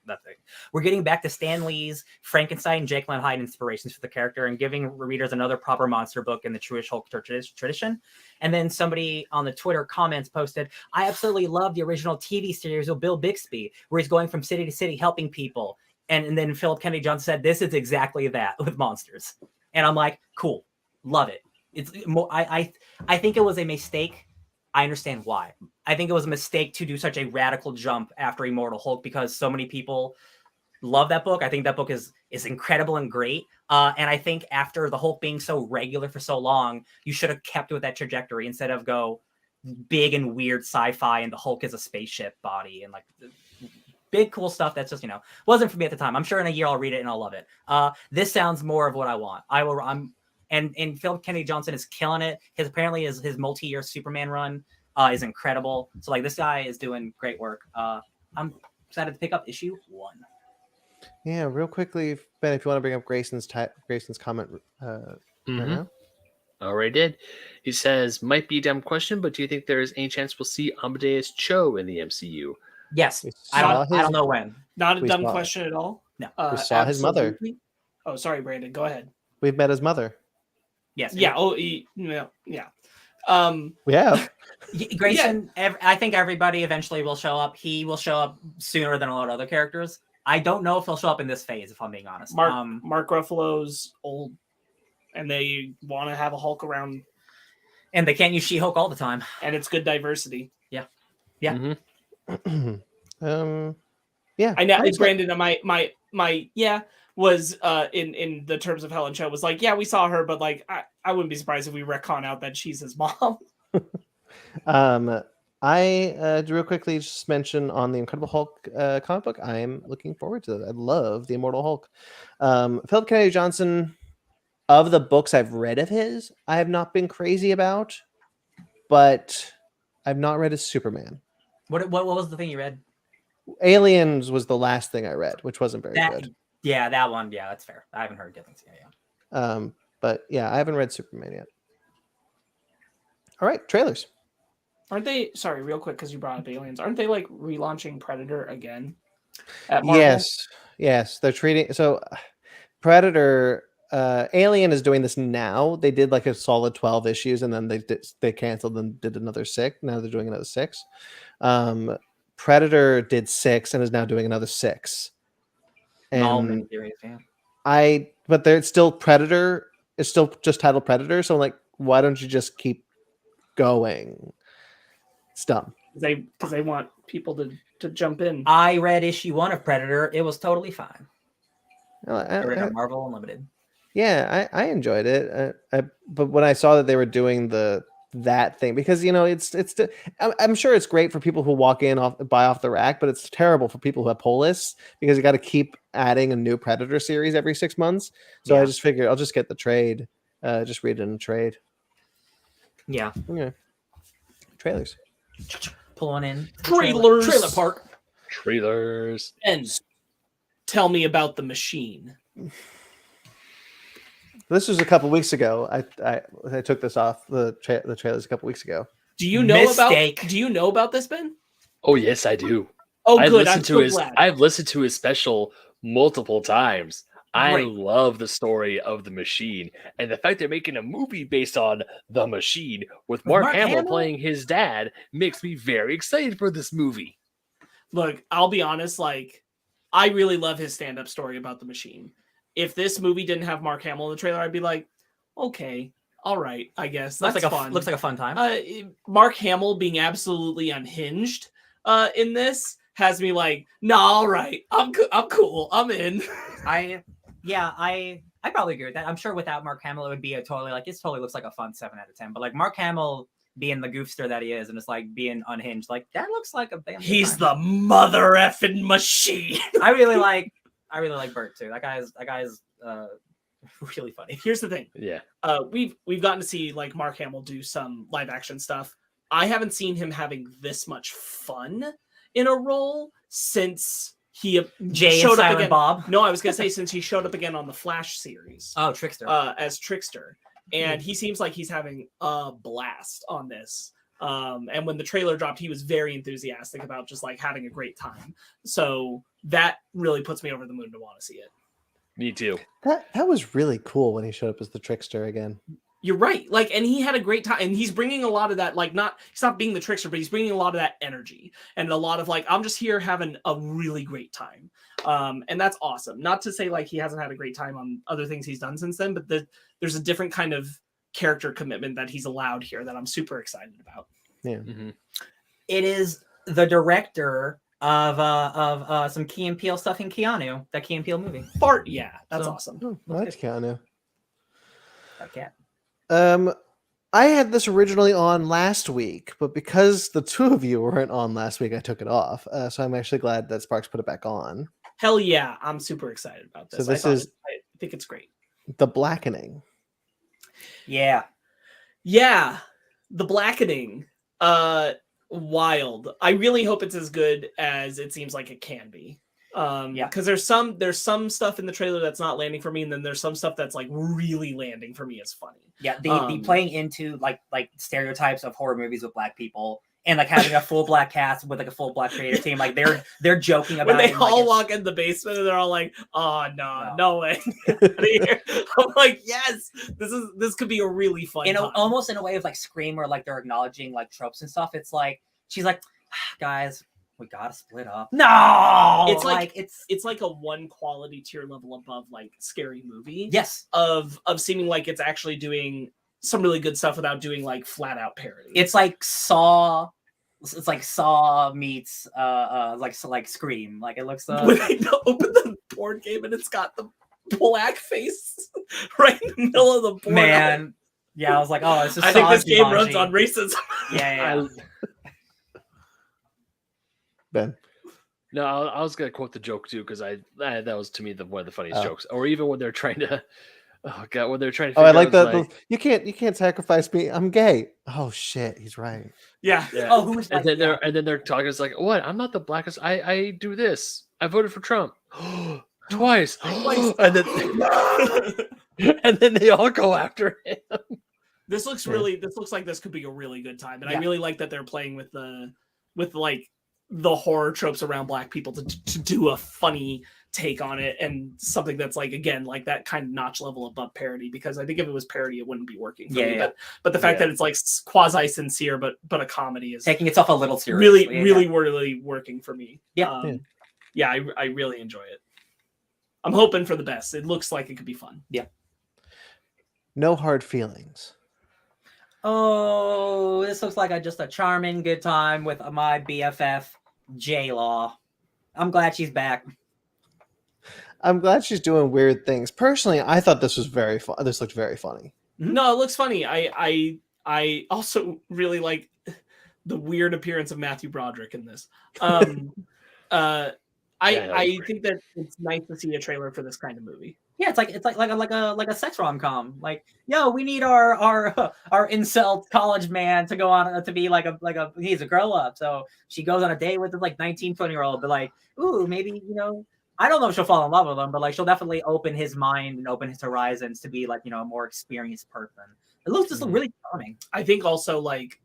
that thing. We're getting back to Stan Lee's Frankenstein and Jekyll and Hyde inspirations for the character and giving readers another proper monster book in the truest Hulk tradition. And then somebody on the Twitter comments posted, I absolutely love the original TV series with Bill Bixby, where he's going from city to city helping people. And then Philip Kennedy Johnson said, this is exactly that with monsters. And I'm like, cool, love it. It's more, I think it was a mistake. I understand why. I think it was a mistake to do such a radical jump after Immortal Hulk because so many people love that book. I think that book is incredible and great. And I think after the Hulk being so regular for so long, you should have kept with that trajectory instead of go big and weird sci-fi and the Hulk is a spaceship body and like big cool stuff that's just, wasn't for me at the time. I'm sure in a year I'll read it and I'll love it. This sounds more of what I want. And Philip Kennedy Johnson is killing it. Apparently his multi-year Superman run is incredible. So like this guy is doing great work. I'm excited to pick up issue 1. Yeah, real quickly, Ben, if you want to bring up Grayson's comment right now. Already did. He says, might be a dumb question, but do you think there is any chance we'll see Amadeus Cho in the MCU? Yes. I don't know when. Not a dumb question at all. No. We saw his mother. Oh, sorry, Brandon. Go ahead. We've met his mother. Yes. Yeah. Oh, yeah. We have. Grayson, I think everybody eventually will show up. He will show up sooner than a lot of other characters. I don't know if he'll show up in this phase, if I'm being honest. Mark Ruffalo's old, and they want to have a Hulk around. And they can't use She-Hulk all the time. And it's good diversity. Yeah. Yeah. Yeah. I know, Brandon, my was in the terms of Helen Cho was like, yeah, we saw her, but like I wouldn't be surprised if we retcon out that she's his mom. I real quickly just mention on the Incredible Hulk comic book, I'm looking forward to it. I love the Immortal Hulk. Philip Kennedy Johnson, of the books I've read of his, I have not been crazy about, but I've not read his Superman. What was the thing you read? Aliens was the last thing I read, which wasn't very good. Yeah, that one. Yeah, that's fair. I haven't heard good things yet. Yeah. But yeah, I haven't read Superman yet. All right, trailers. Aren't they? Sorry, real quick, because you brought up Aliens. Aren't they like relaunching Predator again? At Marvel? Yes. They're treating Predator. Alien is doing this now. They did like a solid 12 issues, and then they canceled and did another 6. Now they're doing another 6. Predator did 6 and is now doing another 6. And but they're still Predator. It's still just titled Predator. So I'm like, why don't you just keep going? It's dumb. Because they want people to jump in. I read issue 1 of Predator. It was totally fine. I read on Marvel Unlimited. Yeah, I enjoyed it. But when I saw that they were doing that thing, because I'm sure it's great for people who walk in buy off the rack, but it's terrible for people who have pull lists because you got to keep adding a new Predator series every 6 months. So I just figured I'll just get the trade, just read it in a trade. Yeah. Okay. Trailers. Pull on in. Trailers. Trailer park. Trailers. And tell me about the machine. This was a couple weeks ago. I took this off the trailers a couple weeks ago. Do you know about this, Ben? Oh yes, I do. Oh, I've good. I'm listened to so his. glad. I've listened to his special multiple times. I Great. love the story of the Machine, and the fact they're making a movie based on the Machine with Mark Hamill playing his dad makes me very excited for this movie. Look, I'll be honest. Like, I really love his stand-up story about the Machine. If this movie didn't have Mark Hamill in the trailer, I'd be like, okay, all right, I guess that's fun. Looks like a fun time. Mark Hamill being absolutely unhinged in this has me like, nah, all right, I'm cool, I'm in. I probably agree with that. I'm sure without Mark Hamill, it would be it totally looks like a fun 7 out of 10. But like Mark Hamill being the goofster that he is, and it's like being unhinged, like that looks like a damn good He's time. the mother effing Machine. I really like Bert too. That guy's really funny. Here's the thing. Yeah. We've gotten to see like Mark Hamill do some live action stuff. I haven't seen him having this much fun in a role since he Jay showed and up Silent again. Bob. No, I was gonna say since he showed up again on the Flash series. Oh, Trickster. As Trickster. And he seems like he's having a blast on this. And when the trailer dropped, he was very enthusiastic about just like having a great time. So that really puts me over the moon to want to see it. Me too. That was really cool when he showed up as the Trickster again. You're right. Like, and he had a great time, and he's bringing a lot of that, like, he's not being the Trickster, but he's bringing a lot of that energy and a lot of like, I'm just here having a really great time. And that's awesome. Not to say like he hasn't had a great time on other things he's done since then, but there's a different kind of character commitment that he's allowed here that I'm super excited about. Yeah. Mm-hmm. It is the director of some Key and Peele stuff in Keanu, that Key and Peele movie. Fart, yeah, that's So- awesome. Oh, that's Keanu. That cat. I had this originally on last week, but because the two of you weren't on last week, I took it off. So I'm actually glad that Sparks put it back on. Hell yeah, I'm super excited about this. So this I think it's great. The Blackening. Yeah. Yeah, The Blackening. Wild. I really hope it's as good as it seems like it can be. Yeah. Because there's some stuff in the trailer that's not landing for me, and then there's some stuff that's like really landing for me as funny. Yeah, the playing into like stereotypes of horror movies with black people, and like having a full black cast with like a full black creative team. Like they're joking about When they it. all walk in the basement and they're all like, "Oh no way!" I'm like, "Yes, this could be a really fun." Almost in a way of like Scream, where like they're acknowledging like tropes and stuff. It's like she's like, guys, we gotta split up. No, it's like it's like a one quality tier level above like Scary Movie. Yes, of seeming like it's actually doing some really good stuff without doing like flat out parody. It's like Saw. It's like Saw meets like Scream. Like it looks. When they open the board game and it's got the black face right in the middle of the board. Man, yeah, I was like, oh, it's just. I think this game runs on racism. Yeah. Ben. No, I was gonna quote the joke too because that was to me one of the funniest jokes. Or even when they're trying to, when they're trying to. I like that. Like, you can't sacrifice me. I'm gay. Oh shit, he's right. Yeah. Oh, who was and then they're talking. It's like, what? I'm not the blackest. I do this. I voted for Trump twice. and then they all go after him. This looks like this could be a really good time, and I really like that they're playing with the horror tropes around black people to do a funny take on it, and something that's like, again, like that kind of notch level above parody, because I think if it was parody it wouldn't be working for me. But the fact that it's like quasi sincere but a comedy is taking itself a little seriously. really working for me. I really enjoy it. I'm hoping for the best. It looks like it could be fun. No Hard Feelings. Oh, this looks like just a charming good time with my BFF, J-Law. I'm glad she's back. I'm glad she's doing weird things. Personally, I thought this was very fun. This looked very funny. No, it looks funny. I also really like the weird appearance of Matthew Broderick in this. I think that it's nice to see a trailer for this kind of movie. Yeah, it's like a sex rom-com. Like, yo, we need our incel college man to go on to be like a he's a grow up. So she goes on a date with a 19, 20-year-old, but like, ooh, maybe, I don't know if she'll fall in love with him, but like she'll definitely open his mind and open his horizons to be like, a more experienced person. It looks just really charming. I think also like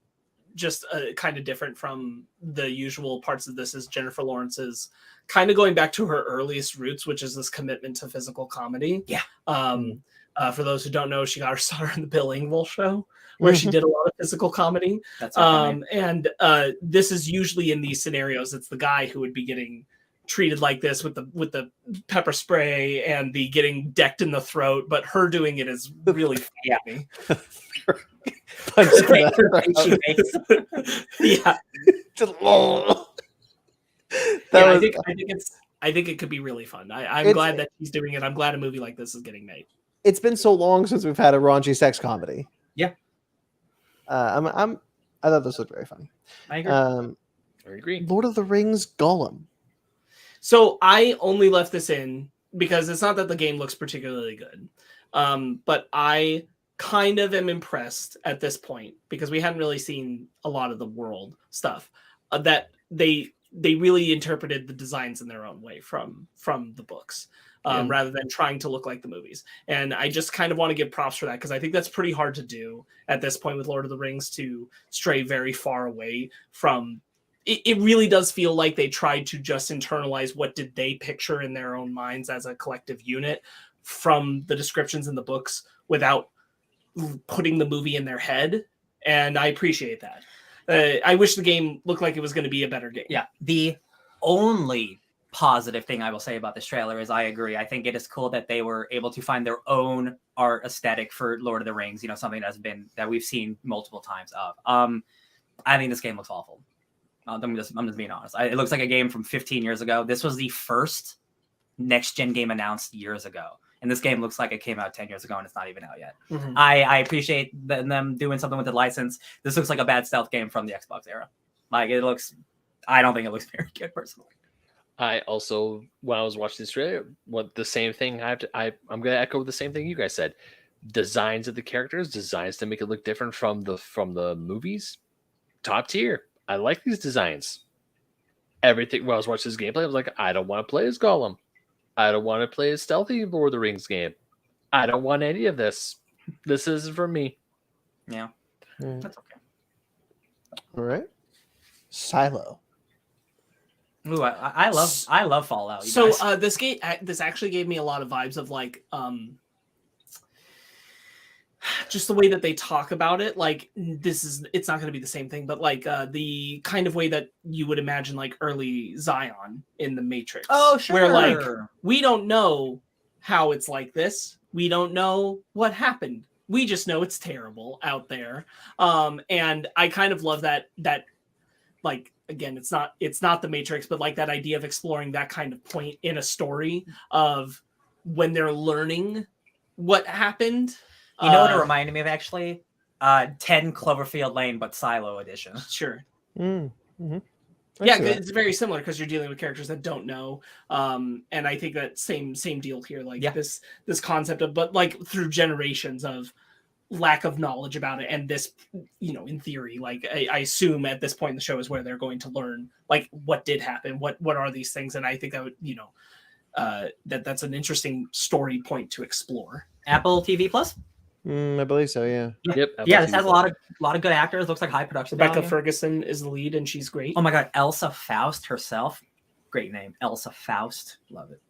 just kind of different from the usual parts of this is Jennifer Lawrence's kind of going back to her earliest roots, which is this commitment to physical comedy. Yeah. For those who don't know, she got her start on the Bill Engvall show, where she did a lot of physical comedy. That's so funny. And this is usually in these scenarios, it's the guy who would be getting treated like this with the pepper spray and the getting decked in the throat, but her doing it is really funny. Yeah. I think it could be really fun. I'm glad that he's doing it. I'm glad a movie like this is getting made. It's been so long since we've had a raunchy sex comedy. Yeah. I thought this looked very funny. I agree. I agree. Lord of the Rings Gollum. So I only left this in because it's not that the game looks particularly good. But I kind of am impressed at this point because we hadn't really seen a lot of the world stuff that they really interpreted the designs in their own way from the books. Rather than trying to look like the movies. And I just kind of want to give props for that because I think that's pretty hard to do at this point with Lord of the Rings, to stray very far away from it. It really does feel like they tried to just internalize what did they picture in their own minds as a collective unit from the descriptions in the books without putting the movie in their head. And I appreciate that. I wish the game looked like it was going to be a better game. Yeah. The only positive thing I will say about this trailer is I agree. I think it is cool that they were able to find their own art aesthetic for Lord of the Rings, something that we've seen multiple times of. I think this game looks awful. I'm just being honest. It looks like a game from 15 years ago. This was the first next gen game announced years ago. And this game looks like it came out 10 years ago and it's not even out yet. Mm-hmm. I appreciate them doing something with the license. This looks like a bad stealth game from the Xbox era. I don't think it looks very good personally. I also, when I was watching this trailer, the same thing. I'm going to echo the same thing you guys said. Designs of the characters, designs to make it look different from the movies, top tier. I like these designs. Everything. When I was watching this gameplay, I was like, I don't want to play as Gollum. I don't want to play a stealthy Lord of the Rings game. I don't want any of this. This isn't for me. Yeah, that's okay. All right, Silo. Ooh, I love Fallout. So this actually gave me a lot of vibes of like just the way that they talk about it. Like it's not going to be the same thing, but like the kind of way that you would imagine like early Zion in the Matrix. Oh, sure. Where like we don't know how it's like this. We don't know what happened. We just know it's terrible out there. And I kind of love that like, again, it's not the Matrix, but like that idea of exploring that kind of point in a story of when they're learning what happened. You know what it reminded me of, actually? 10 Cloverfield Lane, but Silo edition. Sure. Mm-hmm. Yeah, it's very similar because you're dealing with characters that don't know. And I think that same deal here, like this concept of, but like through generations of lack of knowledge about it. And this, in theory, like I assume at this point in the show is where they're going to learn like what did happen, what are these things. And I think that would, that's an interesting story point to explore. Apple TV Plus? I believe so, yeah. Yep. Yeah, this has a lot of good actors. Looks like high production. Rebecca Ferguson is the lead, and she's great. Oh my god, Elsa Faust herself, great name, Elsa Faust, love it.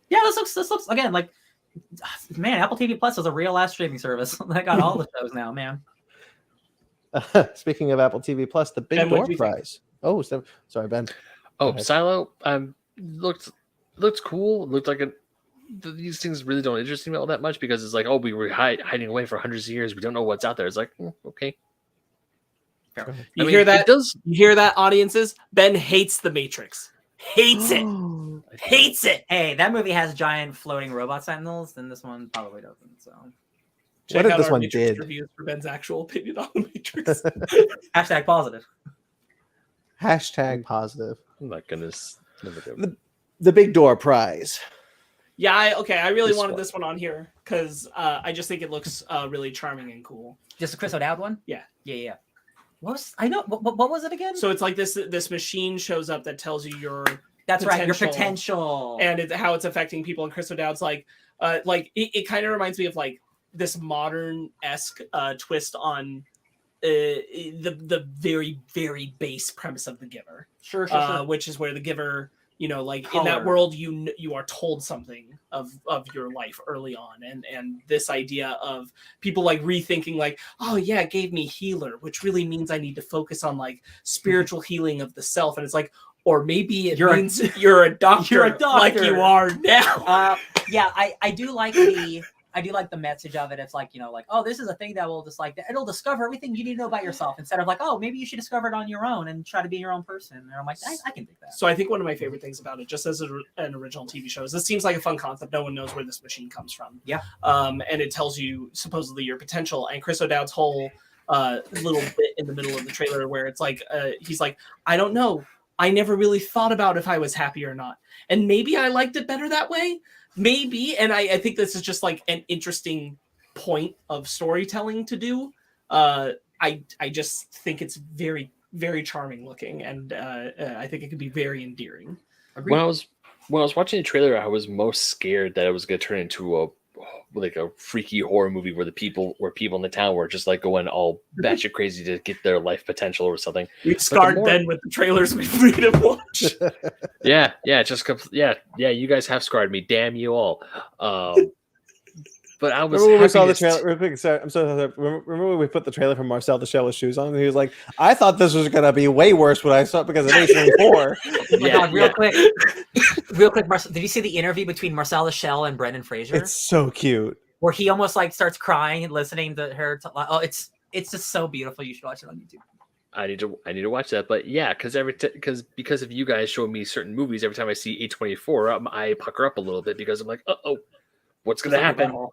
Yeah, this looks again like, man, Apple TV Plus is a real ass streaming service. They got all the shows now, man. Speaking of Apple TV Plus, the Big Door Prize. Oh, sorry, Ben. Oh, Silo. Looked cool. Looked like these things really don't interest me all that much because it's like, oh, we were hiding away for hundreds of years. We don't know what's out there. It's like, okay. You hear that? You hear that, audiences? Ben hates the Matrix. Hates it. Hates it. Hey, that movie has giant floating robot sentinels, and this one probably doesn't. So, check out our Matrix reviews for Ben's actual opinion on the Matrix. Hashtag positive. Hashtag positive. Oh my goodness. The Big Door Prize. Yeah, I really wanted this one on here because I just think it looks really charming and cool. Just a Chris O'Dowd one? Yeah. What was it again? So it's like this machine shows up that tells you your potential and how it's affecting people. And Chris O'Dowd's like it kind of reminds me of like this modern-esque twist on the very, very base premise of The Giver. Sure. Which is where The Giver, you know, like Color. in that world, you are told something of your life early on, and this idea of people like rethinking, like, oh yeah, it gave me healer, which really means I need to focus on like spiritual healing of the self, and it's like, or maybe it means you're a doctor, like you are now. Yeah, I do like the message of it. It's like, you know, like, oh, this is a thing that will just like, it'll discover everything you need to know about yourself, instead of like, oh, maybe you should discover it on your own and try to be your own person. And I'm like, I can dig that. So I think one of my favorite things about it, just as an original TV show, is this seems like a fun concept. No one knows where this machine comes from. Yeah. And it tells you supposedly your potential. And Chris O'Dowd's whole little bit in the middle of the trailer where it's like, he's like, I don't know. I never really thought about if I was happy or not. And maybe I liked it better that way. Maybe. And I think this is just like an interesting point of storytelling to do. I just think it's very, very charming looking, and I think it could be very endearing. When I was watching the trailer, I was most scared that it was going to turn into a freaky horror movie where people in the town were just like going all batshit crazy to get their life potential or something. We've scarred Ben with the trailers we've read and watched. Yeah, you guys have scarred me. Damn you all. But I was remember when we saw the happy to trailer. Real quick, sorry, I'm so sorry. Remember when we put the trailer from Marcel the Shell with shoes on, and he was like, "I thought this was gonna be way worse when I saw it because of A24." Oh my God, real quick, Marcel, did you see the interview between Marcel the Shell and Brendan Fraser? It's so cute. Where he almost like starts crying and listening to her. It's just so beautiful. You should watch it on YouTube. I need to watch that. But yeah, because because of you guys showing me certain movies, every time I see A24, I pucker up a little bit because I'm like, what's gonna happen?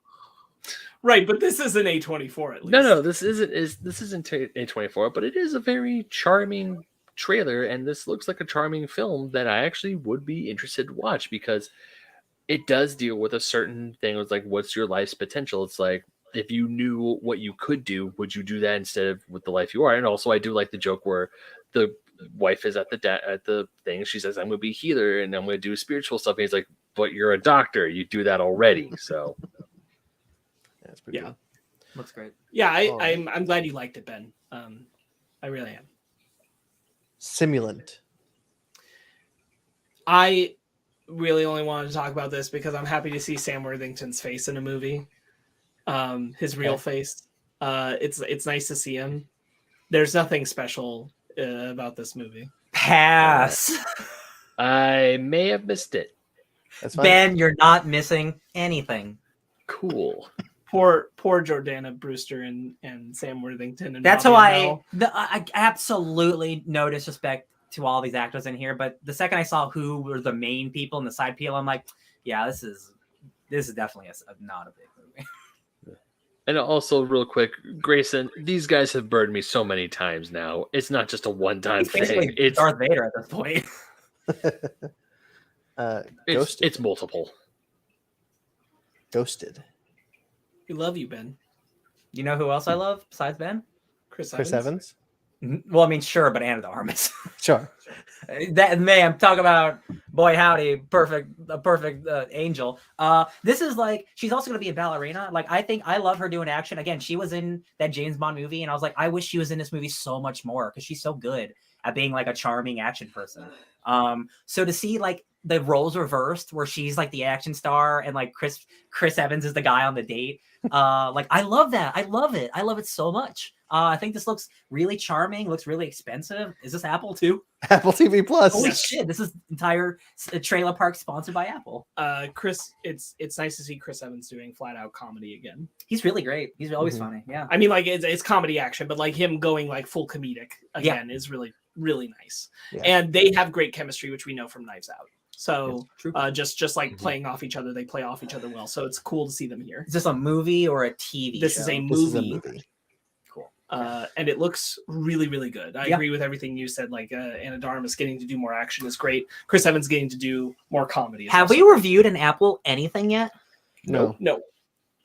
Right, but this is an A24 at least. No, this isn't A24, but it is a very charming trailer, and this looks like a charming film that I actually would be interested to watch because it does deal with a certain thing. It's like, what's your life's potential? It's like, if you knew what you could do, would you do that instead of with the life you are? And also, I do like the joke where the wife is at the thing. She says, "I'm going to be a healer and I'm going to do spiritual stuff." And he's like, "But you're a doctor. You do that already." So. That's pretty good. Looks great. Yeah, I'm glad you liked it, Ben. I really am. Simulant. I really only wanted to talk about this because I'm happy to see Sam Worthington's face in a movie. His real face. It's nice to see him. There's nothing special about this movie. Pass. I may have missed it. That's fine. Ben, you're not missing anything. Cool. Poor Jordana Brewster and Sam Worthington. And That's Bobby how I absolutely no disrespect to all these actors in here, but the second I saw who were the main people and the side people, I'm like, yeah, this is definitely not a big movie. And also, real quick, Grayson, these guys have burned me so many times now. It's not just a one-time thing. It's Darth Vader at this point. It's multiple. Ghosted. We love you, Ben. You know who else I love besides Ben? Chris Evans. Well, I mean, sure, but Anna de Armas. Sure. That man, talk about boy howdy, perfect angel. This is like, she's also gonna be a ballerina. Like, I love her doing action. Again, she was in that James Bond movie, and I was like, I wish she was in this movie so much more because she's so good at being like a charming action person. So to see like the roles reversed, where she's like the action star and like Chris Evans is the guy on the date. Like, I love that. I love it. I love it so much. I think this looks really charming. Looks really expensive. Is this Apple too? Apple TV Plus. Holy shit! This is entire trailer park sponsored by Apple. Chris, it's nice to see Chris Evans doing flat out comedy again. He's really great. He's always funny. Yeah. I mean, like it's comedy action, but like him going like full comedic again is really, really nice. Yeah. And they have great chemistry, which we know from Knives Out. So just like Mm-hmm. playing off each other, they play off each other well. So it's cool to see them here. Is this a movie or a TV This show? is a This is a movie. movie. Cool. And it looks really, really good. I agree with everything you said. Like Anna de Armas getting to do more action is great. Chris Evans getting to do more comedy. Have we reviewed an Apple anything yet? No.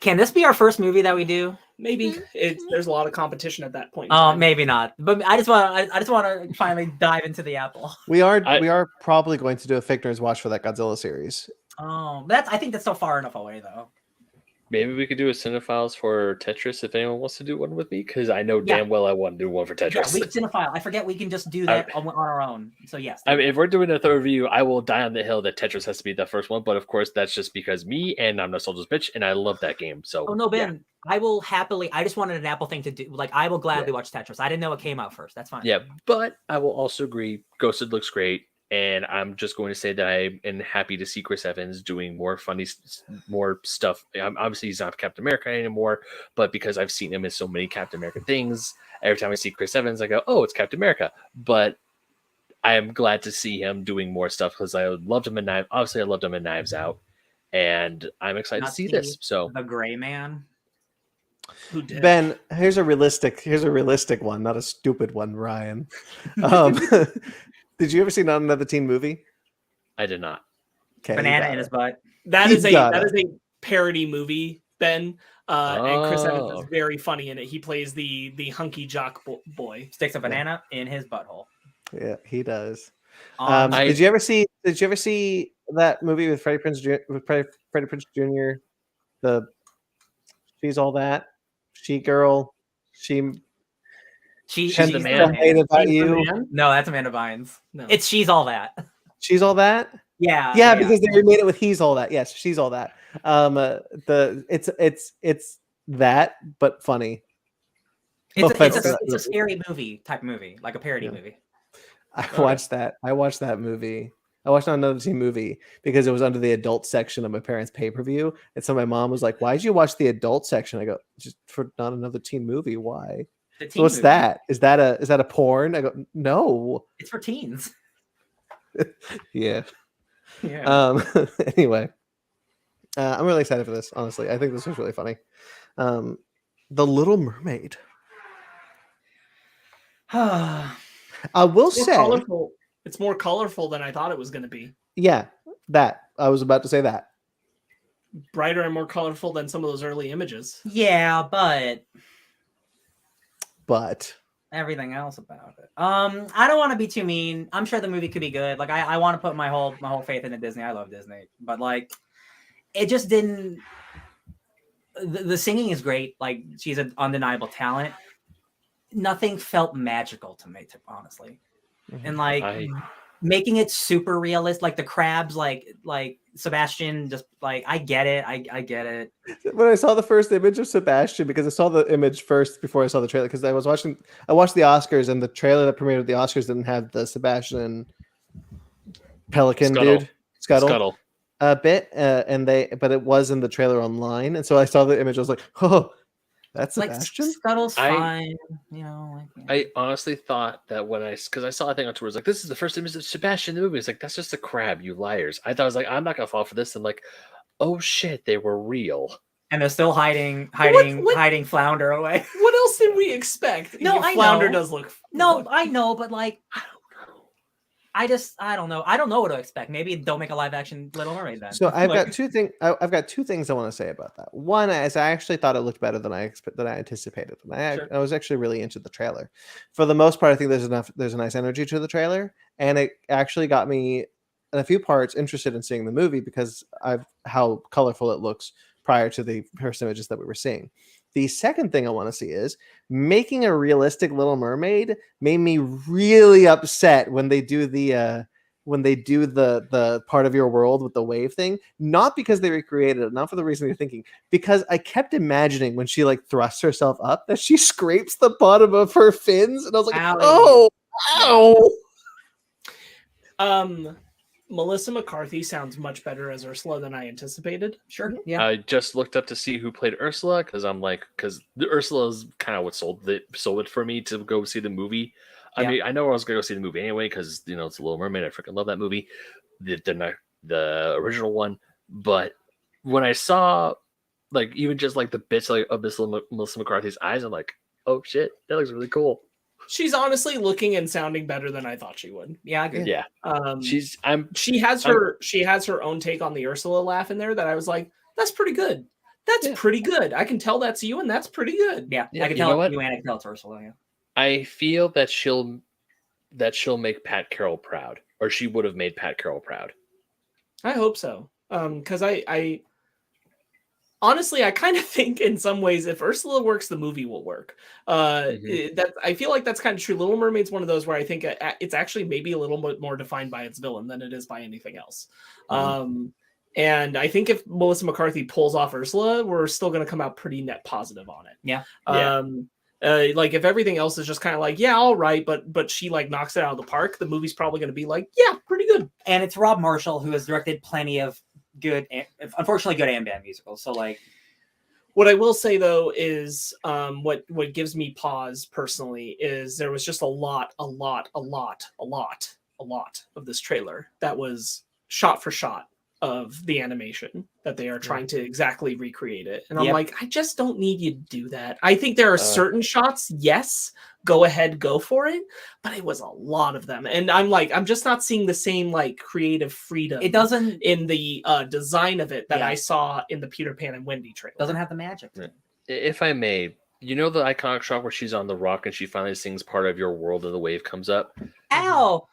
Can this be our first movie that we do? Maybe there's a lot of competition at that point. Oh, maybe not. But I just want to finally dive into the Apple. We are probably going to do a Fake Nerds watch for that Godzilla series. Oh, I think that's still far enough away though. Maybe we could do a Cinephiles for Tetris if anyone wants to do one with me, because I know Yeah. damn well I want to do one for Yeah, Tetris. we cinephile. I forget we can just do that on our own. So yes. I mean, if we're doing a third review, I will die on the hill that Tetris has to be the first one. But of course, that's just because me and I'm Nostalgia's bitch, and I love that game. So Oh no, Ben. yeah. I will happily. I just wanted an Apple thing to do. Like I will gladly watch Tetris. I didn't know it came out first. That's fine. Yeah, but I will also agree, Ghosted looks great, and I'm just going to say that I am happy to see Chris Evans doing more more stuff. Obviously, he's not Captain America anymore, but because I've seen him in so many Captain America things, every time I see Chris Evans, I go, "Oh, it's Captain America." But I am glad to see him doing more stuff because I loved him in Obviously, I loved him in Knives Out, and I'm excited to see this. So the Gray Man. Who did? Ben, here's a realistic one, not a stupid one, Ryan. Did you ever see Not Another Teen Movie? I did not. Okay, Banana in his butt. That is a parody movie, Ben. And Chris Evans is very funny in it. He plays the hunky jock boy. Sticks a banana in his butthole. Yeah, he does. I- Did you ever see that movie with Freddie Prinze Jr.? The She's All That, She Girl, she's the man. About You. No, that's Amanda Bynes. No. It's She's All That. She's All That. Yeah. Because they remade it with He's All That. Yes, She's All That. It's that, but funny. It's a scary movie type movie, like a parody movie. I watched that movie. I watched Not Another Teen Movie because it was under the adult section of my parents' pay-per-view. And so my mom was like, "Why'd you watch the adult section?" I go, "Just for Not Another Teen Movie. Why?" So what's that? Is that a porn? I go, "No. It's for teens." Yeah. Yeah. Anyway. I'm really excited for this, honestly. I think this was really funny. The Little Mermaid. I will say colorful. It's more colorful than I thought it was going to be. Yeah, that. I was about to say that. Brighter and more colorful than some of those early images. Yeah, but everything else about it. I don't want to be too mean. I'm sure the movie could be good. Like I want to put my whole faith into Disney. I love Disney, but like it just didn't. The singing is great. Like she's an undeniable talent. Nothing felt magical to me, honestly. And like making it super realistic, like the crabs, like Sebastian, just like I get it. I get it. When I saw the first image of Sebastian, because I saw the image first before I saw the trailer, because I watched the Oscars, and the trailer that premiered at the Oscars didn't have the Sebastian Pelican dude Scuttle bit, but it was in the trailer online, and so I saw the image. I was like, oh. That's Sebastian? Like Scuttle's fine, you know. I honestly thought that because I saw a thing on Twitter, like this is the first image of Sebastian in the movie. It's like that's just a crab, you liars. I thought I was like, I'm not gonna fall for this. And like, oh shit, they were real. And they're still hiding Flounder away. What else did we expect? No, Flounder does look. I know, but like, I don't know. I don't know what to expect. Maybe don't make a live action Little Mermaid then. So I've got two things. I've got two things I want to say about that. One is I actually thought it looked better than I anticipated, and I was actually really into the trailer. For the most part, I think there's a nice energy to the trailer, and it actually got me in a few parts interested in seeing the movie because of how colorful it looks prior to the first images that we were seeing. The second thing I want to see is making a realistic Little Mermaid made me really upset when they do the part of your world with the wave thing. Not because they recreated it, not for the reason you're thinking, because I kept imagining when she like thrusts herself up that she scrapes the bottom of her fins, and I was like, ow. Melissa McCarthy sounds much better as Ursula than I anticipated. Sure. Yeah. I just looked up to see who played Ursula because the Ursula is kind of what sold it for me to go see the movie. I mean, I know I was going to go see the movie anyway because it's a Little Mermaid. I freaking love that movie, the original one. But when I saw like even just like the bits like of this Melissa McCarthy's eyes, I'm like, oh shit, that looks really cool. She's honestly looking and sounding better than I thought she would. Yeah, I agree. Yeah. She has her own take on the Ursula laugh in there that I was like, that's pretty good. That's pretty good. I can tell that's you, and that's pretty good. Yeah, I can tell you and I can tell it's Ursula. Yeah. I feel that she'll make Pat Carroll proud, or she would have made Pat Carroll proud. I hope so. Because honestly, I kind of think in some ways, if Ursula works, the movie will work. That I feel like that's kind of true. Little Mermaid's one of those where I think it's actually maybe a little bit more defined by its villain than it is by anything else. And I think if Melissa McCarthy pulls off Ursula, we're still going to come out pretty net positive on it. Yeah. Like if everything else is just kind of like, yeah, all right, but she like knocks it out of the park, the movie's probably going to be like, yeah, pretty good. And it's Rob Marshall, who has directed plenty of good, unfortunately good and bad musicals. So like, what I will say though is what gives me pause personally is there was just a lot of this trailer that was shot for shot of the animation that they are trying to exactly recreate it. And I'm like, I just don't need you to do that. I think there are certain shots, yes, go ahead, go for it. But it was a lot of them. And I'm like, I'm just not seeing the same like creative freedom. It doesn't in the design of it that I saw in the Peter Pan and Wendy trailer. Doesn't have the magic. If I may, you know the iconic shot where she's on the rock and she finally sings "Part of Your World" and the wave comes up? Ow!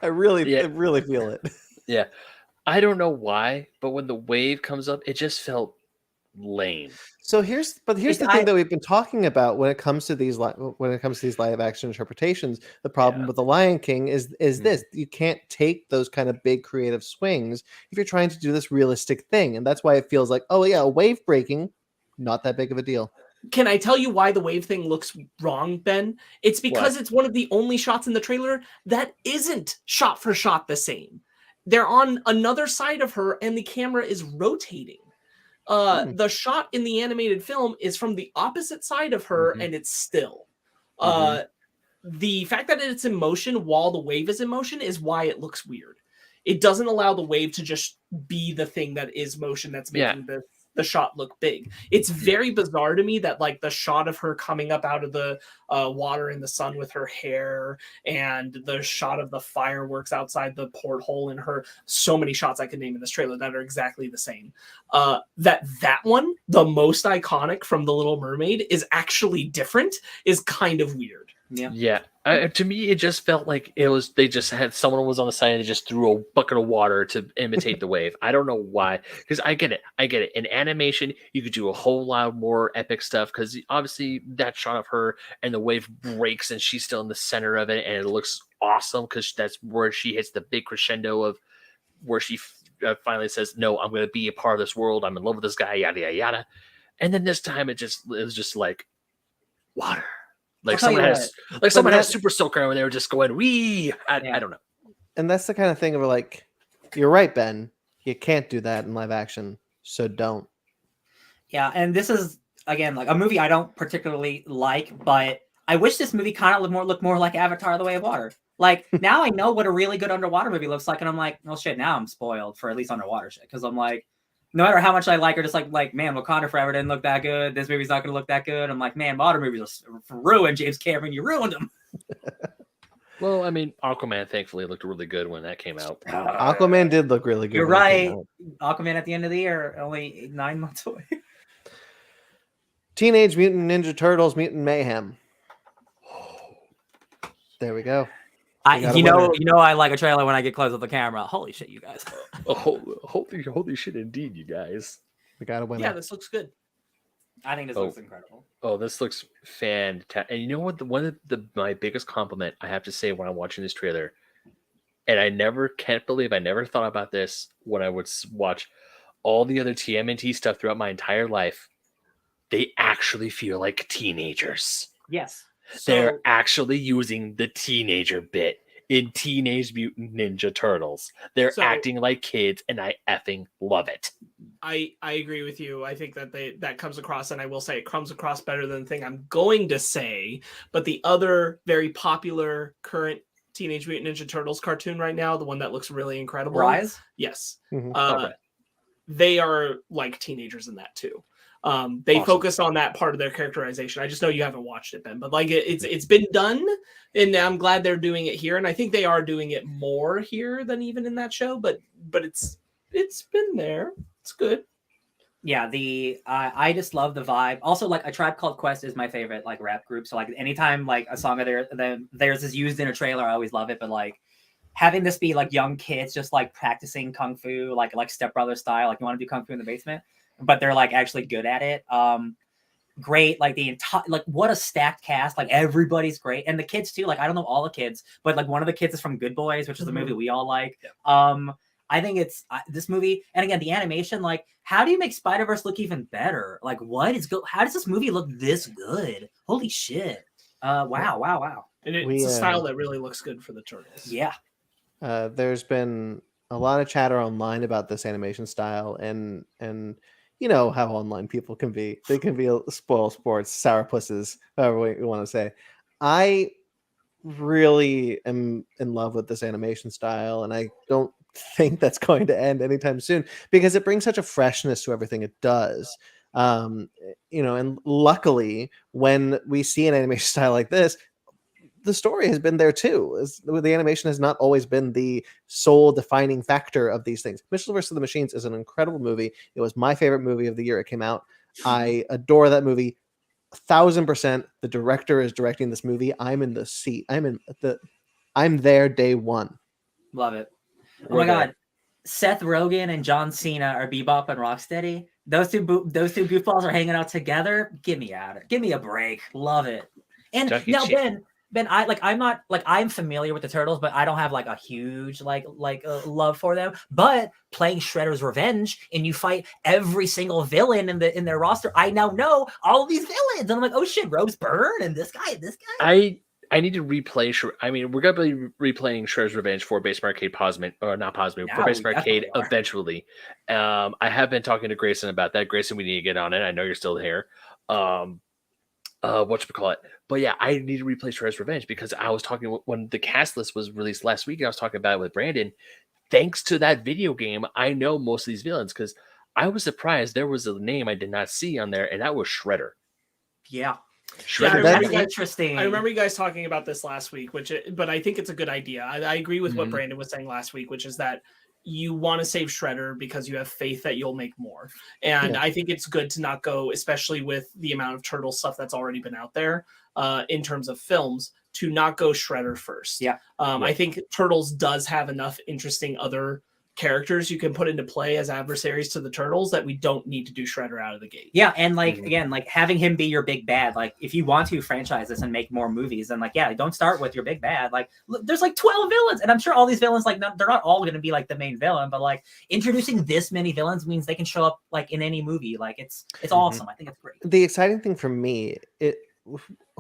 I really feel it. Yeah. I don't know why, but when the wave comes up, it just felt lame. So here's the thing that we've been talking about when it comes to these live action interpretations. The problem with The Lion King is this: you can't take those kind of big creative swings if you're trying to do this realistic thing, and that's why it feels like, oh yeah, a wave breaking, not that big of a deal. Can I tell you why the wave thing looks wrong, Ben? It's because it's one of the only shots in the trailer that isn't shot for shot the same. They're on another side of her and the camera is rotating. The shot in the animated film is from the opposite side of her and it's still. The fact that it's in motion while the wave is in motion is why it looks weird. It doesn't allow the wave to just be the thing that is motion that's making the shot look big. It's very bizarre to me that like the shot of her coming up out of the water in the sun with her hair and the shot of the fireworks outside the porthole in her, so many shots I could name in this trailer that are exactly the same. That one, the most iconic from The Little Mermaid, is actually different, is kind of weird. Yeah. To me, it just felt like they just had someone was on the side and they just threw a bucket of water to imitate the wave. I don't know why, because I get it. In animation, you could do a whole lot more epic stuff because obviously that shot of her and the wave breaks and she's still in the center of it and it looks awesome because that's where she hits the big crescendo of where she finally says, "No, I'm going to be a part of this world. I'm in love with this guy." Yada yada yada. And then this time it was just like water. Like someone has super soaker and they were just going, wee. I don't know. And that's the kind of thing where like, you're right, Ben. You can't do that in live action, so don't. Yeah, and this is again like a movie I don't particularly like, but I wish this movie kind of looked more like Avatar: The Way of Water. Like now I know what a really good underwater movie looks like, and I'm like, well, shit. Now I'm spoiled for at least underwater shit because I'm like, no matter how much I like her, just like man, Wakanda Forever didn't look that good. This movie's not going to look that good. I'm like, man, modern movies are ruined. James Cameron, you ruined them. Well, I mean, Aquaman thankfully looked really good when that came out. Aquaman did look really good. You're right. Aquaman at the end of the year, only 9 months away. Teenage Mutant Ninja Turtles: Mutant Mayhem. There we go. You know, I like a trailer when I get close with the camera. Holy shit, you guys! Holy shit, indeed, you guys! We got a winner. Yeah, this looks good. I think this looks incredible. Oh, this looks fantastic! And you know what? My biggest compliment I have to say when I'm watching this trailer, and I can't believe I never thought about this when I would watch all the other TMNT stuff throughout my entire life. They actually feel like teenagers. Yes. They're actually using the teenager bit in Teenage Mutant Ninja Turtles. They're acting like kids, and I effing love it. I agree with you. I think that comes across, and I will say it comes across better than the thing I'm going to say. But the other very popular current Teenage Mutant Ninja Turtles cartoon right now, the one that looks really incredible, Rise? Yes. Mm-hmm. They are like teenagers in that too. They focus on that part of their characterization. I just know you haven't watched it, Ben, but like it's been done, and I'm glad they're doing it here. And I think they are doing it more here than even in that show. But it's been there. It's good. Yeah, I just love the vibe. Also, like A Tribe Called Quest is my favorite like rap group. So like anytime like a song of theirs is used in a trailer, I always love it. But like having this be like young kids just like practicing kung fu, like Step Brother style, like you want to do kung fu in the basement. but they're like actually good at it. Great, like the entire, like what a stacked cast, like everybody's great, and the kids too. Like I don't know all the kids, but like one of the kids is from Good Boys, which is a movie we all like. I think it's this movie, and again the animation. Like, how do you make Spider-Verse look even better? Like, how does this movie look this good? Holy shit! Wow! And it's a style that really looks good for the Turtles. Yeah. There's been a lot of chatter online about this animation style, and you know how online people can be. They can be spoil sports, sourpusses, however you want to say. I really am in love with this animation style, and I don't think that's going to end anytime soon because it brings such a freshness to everything it does. You know, and luckily, when we see an animation style like this, the story has been there too. The animation has not always been the sole defining factor of these things. Mitchell vs. the Machines is an incredible movie. It was my favorite movie of the year it came out. I adore that movie 1,000%. The director is directing this movie. I'm in the seat. I'm there day one. Love it. Oh my god, Seth Rogen and John Cena are Bebop and Rocksteady. Those two goofballs are hanging out together. Get me out of it. Give me a break. Love it. And now Ben, I'm familiar with the Turtles, but I don't have like a huge love for them. But playing Shredder's Revenge and you fight every single villain in their roster, I now know all of these villains. And I'm like, oh shit, Rose Byrne and this guy. I need to replay. I mean, we're gonna be replaying Shredder's Revenge for Base Arcade for Base Arcade eventually. I have been talking to Grayson about that. Grayson, we need to get on it. I know you're still here. Whatchamacallit. But yeah, I need to replay Shredder's Revenge because I was talking when the cast list was released last week. I was talking about it with Brandon. Thanks to that video game, I know most of these villains because I was surprised there was a name I did not see on there, and that was Shredder. Yeah. Shredder. That's interesting. I remember you guys talking about this last week, but I think it's a good idea. I agree with what Brandon was saying last week, which is that you want to save Shredder because you have faith that you'll make more. And I think it's good to not go, especially with the amount of Turtle stuff that's already been out there in terms of films, to not go Shredder first. I think Turtles does have enough interesting other characters you can put into play as adversaries to the Turtles that we don't need to do Shredder out of the gate. Yeah, and again, having him be your big bad, if you want to franchise this and make more movies, then don't start with your big bad. Look, there's 12 villains, and I'm sure all these villains, they're not all going to be the main villain, but introducing this many villains means they can show up in any movie. It's awesome. I think it's great. The exciting thing for me,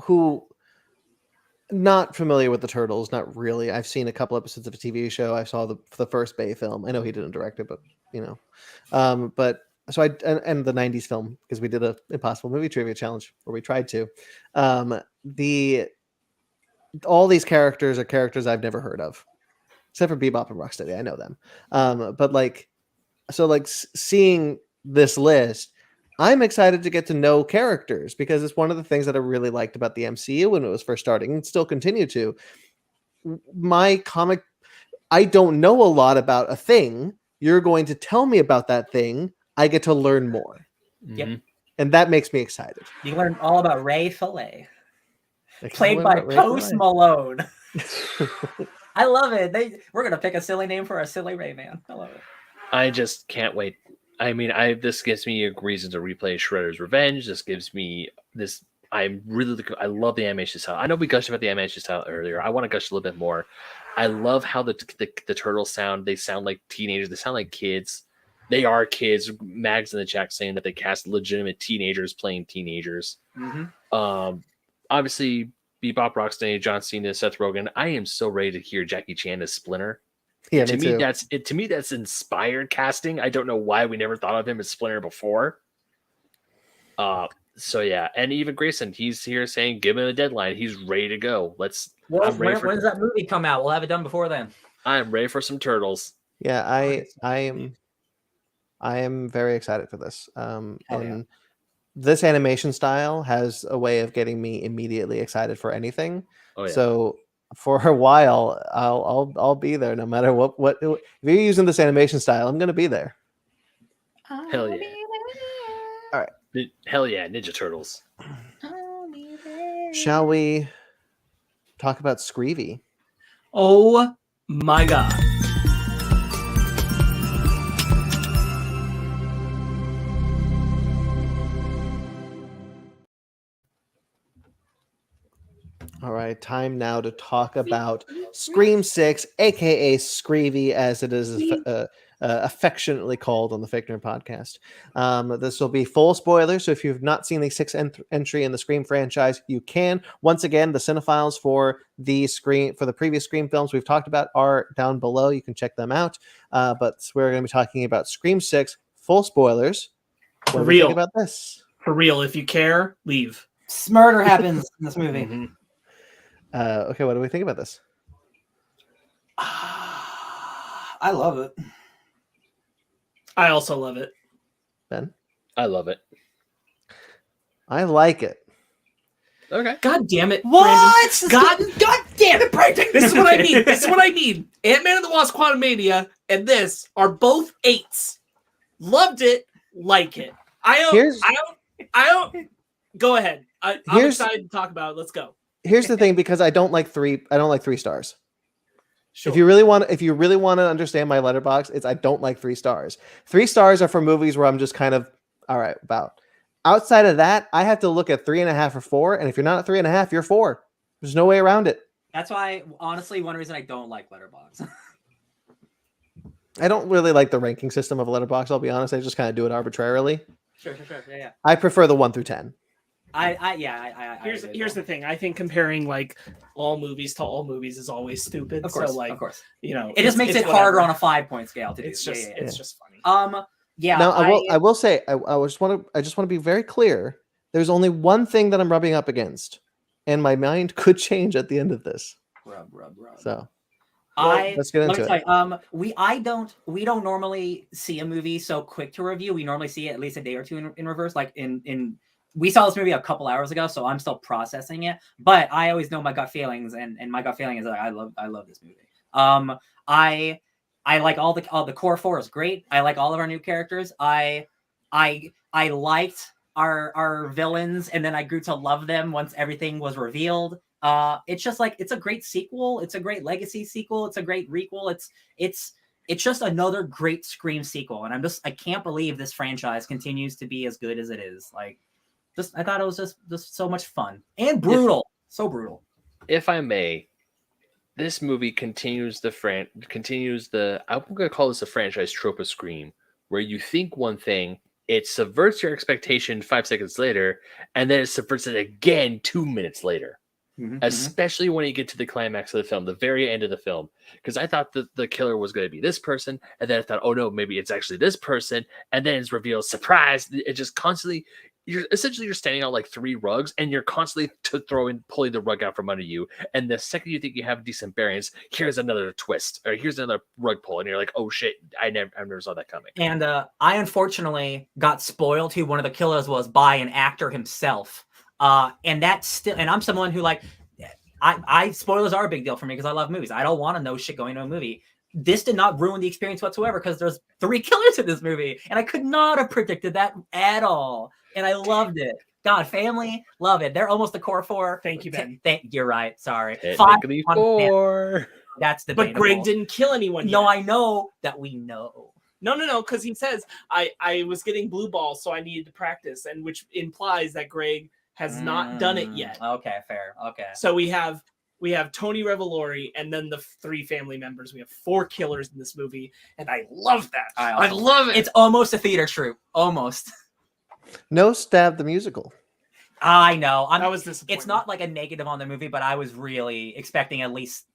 who not familiar with the Turtles, not really. I've seen a couple episodes of a TV show. I saw the first Bay film. I know he didn't direct it, but but so and the 90s film, because we did a Impossible Movie Trivia Challenge where we tried to. All these characters are characters I've never heard of, except for Bebop and Rocksteady. I know them. But seeing this list, I'm excited to get to know characters because it's one of the things that I really liked about the MCU when it was first starting and still continue to. I don't know a lot about a thing. You're going to tell me about that thing. I get to learn more. Yep. And that makes me excited. You learn all about Ray Fillet, played by Post Malone. I love it. We're going to pick a silly name for our silly Ray man. I love it. I just can't wait. I mean, this gives me a reason to replay Shredder's Revenge. This gives me this. I love the animation style. I know we gushed about the animation style earlier. I want to gush a little bit more. I love how the turtles sound. They sound like teenagers. They sound like kids. They are kids. Mags in the chat saying that they cast legitimate teenagers playing teenagers. Obviously, Bebop, Rocksteady, John Cena, Seth Rogen. I am so ready to hear Jackie Chan as Splinter. Yeah, to me, that's inspired casting. I don't know why we never thought of him as Splinter before. So yeah, and even Grayson, he's here saying, "Give him a deadline. He's ready to go. Let's." Well, when does that movie come out? We'll have it done before then. I'm ready for some Turtles. Yeah, I am very excited for this. And this animation style has a way of getting me immediately excited for anything. Oh, yeah. So for a while, I'll be there no matter what. If you're using this animation style, I'm gonna be there. Hell yeah! All right. Hell yeah, Ninja Turtles. Shall we talk about Screevy? Oh my god. All right, time now to talk about Scream 6, aka Screevy, as it is affectionately called on the Fake Nerd podcast. This will be full spoilers, so if you've not seen the sixth entry in the Scream franchise, you can. Once again, the cinephiles for the previous Scream films we've talked about are down below. You can check them out. But we're going to be talking about Scream 6, full spoilers. What do we think about this? For real, if you care, leave. Murder happens in this movie. Mm-hmm. Okay, what do we think about this? I love it. I also love it. Ben? I love it. I like it. Okay. God damn it. What? Brandon. God damn it, Brandon. This is what I mean. This is what I mean. Ant-Man and the Wasp: Quantumania and this are both 8s. Loved it. Like it. I don't. Go ahead. I'm excited to talk about it. Let's go. Here's the thing, because I don't like 3 stars. Sure. If you really want to understand my letterbox, I don't like 3 stars. 3 stars are for movies where I'm just kind of all right about. Outside of that, I have to look at 3.5 or 4, and if you're not at 3.5, you're 4. There's no way around it. That's why, honestly, one reason I don't like Letterboxd. I don't really like the ranking system of Letterboxd. I'll be honest. I just kind of do it arbitrarily. Sure. Yeah. I prefer the 1 through 10. Here's the thing. I think comparing like all movies to all movies is always stupid. Of course, so, like, of course. You know, It just makes it harder on a 5-point scale to do. It's just it's just funny. Yeah. Now I will say I just want to be very clear. There's only one thing that I'm rubbing up against, and my mind could change at the end of this. Rub. So Let's get into it. We don't normally see a movie so quick to review. We normally see it at least a day or two in reverse. Like we saw this movie a couple hours ago, so I'm still processing it. But I always know my gut feelings, and my gut feeling is that I love this movie. I like all the core 4 is great. I like all of our new characters. I liked our villains, and then I grew to love them once everything was revealed. It's just like, it's a great sequel. It's a great legacy sequel. It's a great requel. It's just another great Scream sequel. And I can't believe this franchise continues to be as good as it is. Like, I thought it was just so much fun and brutal. So brutal. If I may, this movie continues I'm going to call this a franchise trope of Scream, where you think one thing, it subverts your expectation 5 seconds later, and then it subverts it again 2 minutes later. Especially when you get to the climax of the film, the very end of the film, because I thought that the killer was going to be this person, and then I thought, oh no, maybe it's actually this person, and then it's revealed, surprise! It just constantly, you're standing out like 3 rugs, and you're constantly pulling the rug out from under you, and the second you think you have decent bearings, here's another twist, or here's another rug pull, and you're like, oh shit, I never saw that coming. And I unfortunately got spoiled who one of the killers was by an actor himself. And that's still, and I'm someone who, like, I spoilers are a big deal for me because I love movies. I don't want to know shit going into a movie. This did not ruin the experience whatsoever because there's 3 killers in this movie, and I could not have predicted that at all. And I loved it. God, family, love it. They're almost the core 4. Thank you, Ben. You're right. Sorry. Technically 4. That's debatable. But Greg didn't kill anyone yet. No, I know that we know. No, because he says I was getting blue balls, so I needed to practice, and which implies that Greg has not done it yet. Okay, fair. Okay. So we have Tony Revolori, and then the 3 family members. We have 4 killers in this movie, and I love that. I love it. It's almost a theater troupe. Almost. No Stab the Musical. I know. That was disappointing. It's not like a negative on the movie, but I was really expecting at least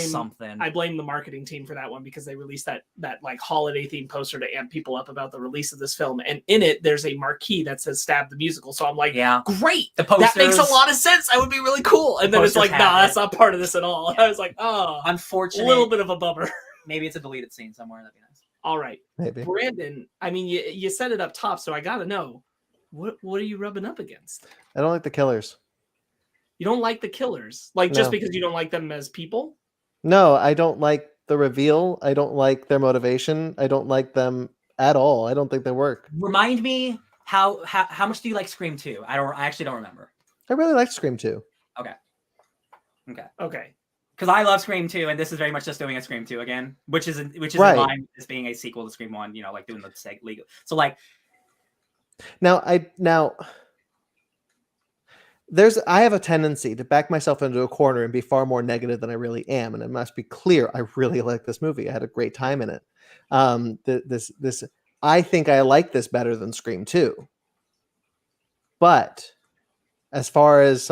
something. I blame the marketing team for that one because they released that like holiday themed poster to amp people up about the release of this film, and in it there's a marquee that says "Stab the Musical." So I'm like, yeah, great. The posters, that makes a lot of sense. That would be really cool. And then it's like, nah, that's not part of this at all. Yeah. I was like, oh, unfortunately, a little bit of a bummer. Maybe it's a deleted scene somewhere. That'd be nice. All right, maybe. Brandon. I mean, you set it up top, so I gotta know. What are you rubbing up against? I don't like the killers. You don't like the killers? Like, just because you don't like them as people? No, I don't like the reveal. I don't like their motivation. I don't like them at all. I don't think they work. Remind me, how much do you like Scream 2? I actually don't remember. I really like Scream 2. Okay. Because I love Scream 2, and this is very much just doing a Scream 2 again, which is right. In line with this being a sequel to Scream 1, like doing the legal. So like, Now I have a tendency to back myself into a corner and be far more negative than I really am. And it must be clear, I really like this movie. I had a great time in it. I think I like this better than Scream 2. But as far as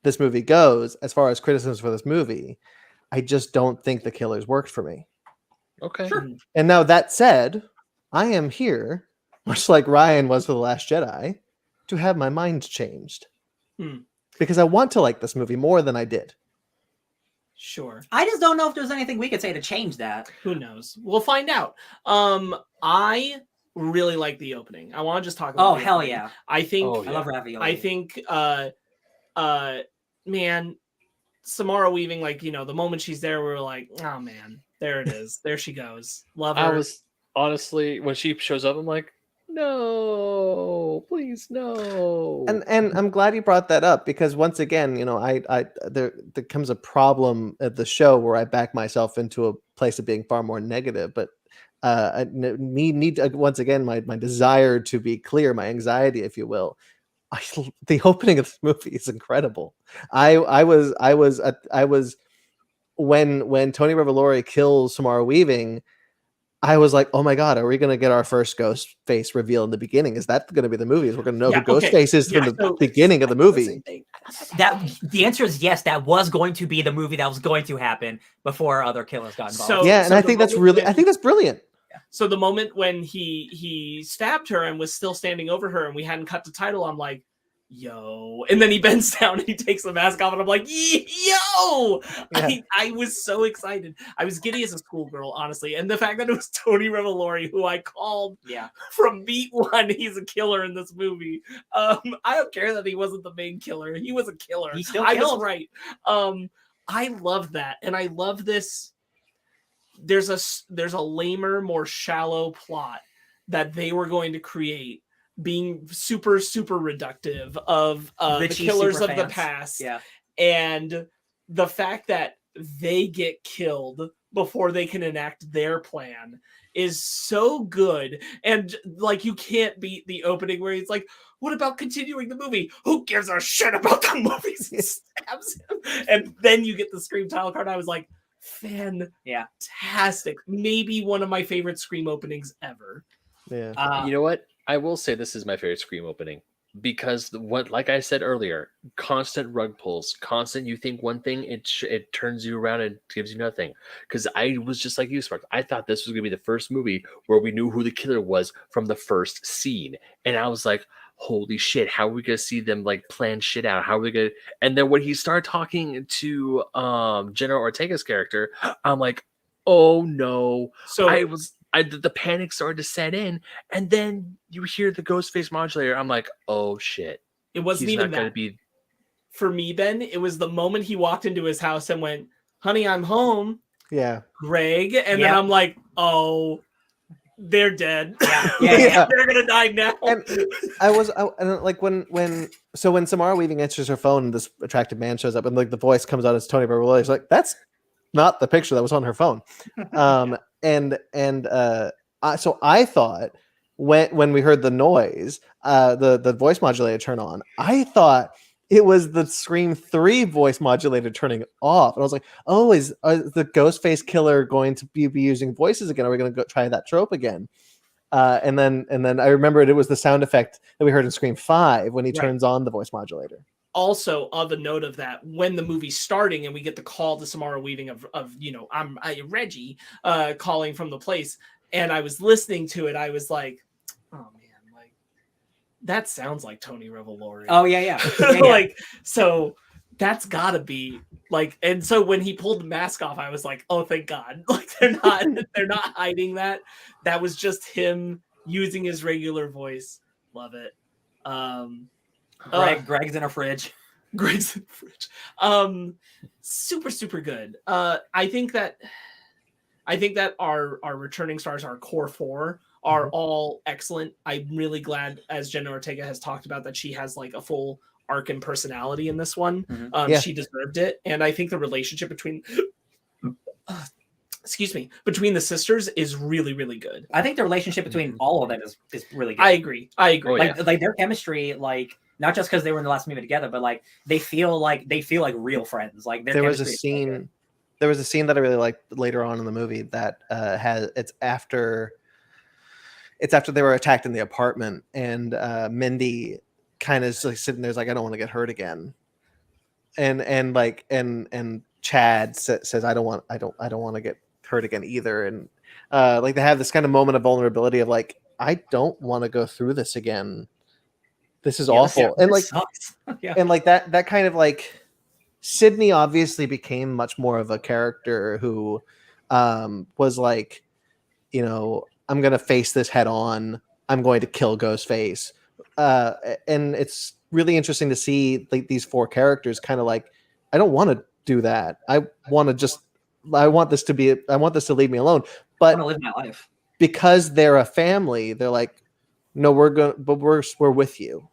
this movie goes, as far as criticisms for this movie, I just don't think the killers worked for me. Okay. Sure. And now that said, I am here, much like Ryan was for The Last Jedi, to have my mind changed. Because I want to like this movie more than I did. Sure. I just don't know if there's anything we could say to change that. Who knows? We'll find out. I really like the opening. I want to just talk about Oh, the hell opening. yeah. I think I love ravioli. I think man, Samara Weaving, like, the moment she's there, we're like, oh man, there it is. There she goes. Love her. I was honestly, when she shows up, I'm like, no, please no. And I'm glad you brought that up, because once again, there comes a problem at the show where I back myself into a place of being far more negative. But once again, my desire to be clear, my anxiety, if you will. The opening of this movie is incredible. I was when Tony Revolori kills Samara Weaving, I was like, oh my God, are we going to get our first ghost face reveal in the beginning? Is that going to be the movie? We're going to know who Ghostface is from the beginning of the movie. The answer is yes. That was going to be the movie that was going to happen before other killers got involved. I think that's brilliant. So the moment when he stabbed her and was still standing over her and we hadn't cut the title, I'm like, yo. And then he bends down and he takes the mask off and I'm like, yo. Yeah. I was so excited. I was giddy as a schoolgirl, honestly. And the fact that it was Tony Revolori, who I called from beat one, he's a killer in this movie. I don't care that he wasn't the main killer. He was a killer. He still I was right. I love that. And I love this. There's a lamer, more shallow plot that they were going to create, being super, super reductive of the killers of the past. Yeah. And the fact that they get killed before they can enact their plan is so good. And like, you can't beat the opening where he's like, what about continuing the movie? Who gives a shit about the movies? And stabs him. And then you get the Scream title card. I was like, fantastic. Maybe one of my favorite Scream openings ever. Yeah. You know what? I will say this is my favorite Scream opening, because like I said earlier, constant rug pulls, constant. You think one thing, it turns you around and gives you nothing. Because I was just like you, Sparks. I thought this was going to be the first movie where we knew who the killer was from the first scene, and I was like, holy shit, how are we going to see them like plan shit out? How are we going to? And then when he started talking to Jenna Ortega's character, I'm like, oh no. So the panic started to set in, and then you hear the Ghostface modulator. I'm like, oh shit. It wasn't even that. For me, Ben, it was the moment he walked into his house and went, honey, I'm home. Yeah. Greg. And then I'm like, oh, they're dead. Yeah. They're gonna die now. And when Samara Weaving answers her phone and this attractive man shows up and like the voice comes out as Tony Revolori, it's like, that's not the picture that was on her phone. So I thought when we heard the noise, the voice modulator turn on, I thought it was the Scream 3 voice modulator turning off. And I was like, oh, is the Ghostface killer going to be using voices again? Are we going to go try that trope again? And then I remembered it was the sound effect that we heard in Scream 5 when he turns on the voice modulator. Also, on the note of that, when the movie's starting and we get the call to Samara Weaving of I'm Reggie calling from the place, and I was listening to it, I was like, oh man, like that sounds like Tony Revolori. Oh yeah. Like, so that's gotta be like, and so when he pulled the mask off, I was like, oh thank God. Like they're not hiding that. That was just him using his regular voice. Love it. Greg's in a fridge. Greg's in a fridge. Super, super good. I think that our returning stars, our core four, are all excellent. I'm really glad, as Jenna Ortega has talked about, that she has like a full arc and personality in this one. She deserved it. And I think the relationship between between the sisters is really, really good. I think the relationship between all of them is really good. I agree. Oh, like their chemistry, like not just because they were in the last movie together, but like they feel like real friends. Like there was a scene that I really liked later on in the movie that it's after they were attacked in the apartment, and Mindy kind of like sitting there like, I don't want to get hurt again, and Chad says, I don't want to get hurt again either, and like they have this kind of moment of vulnerability of like, I don't want to go through this again. This is awful. And like sucks. Yeah. And like that kind of like, Sydney obviously became much more of a character who was like, I'm going to face this head on. I'm going to kill Ghostface. And it's really interesting to see like these four characters kind of like, I don't want to do that. I want this to leave me alone. But I want to live my life. Because they're a family, they're like, no, we're with you.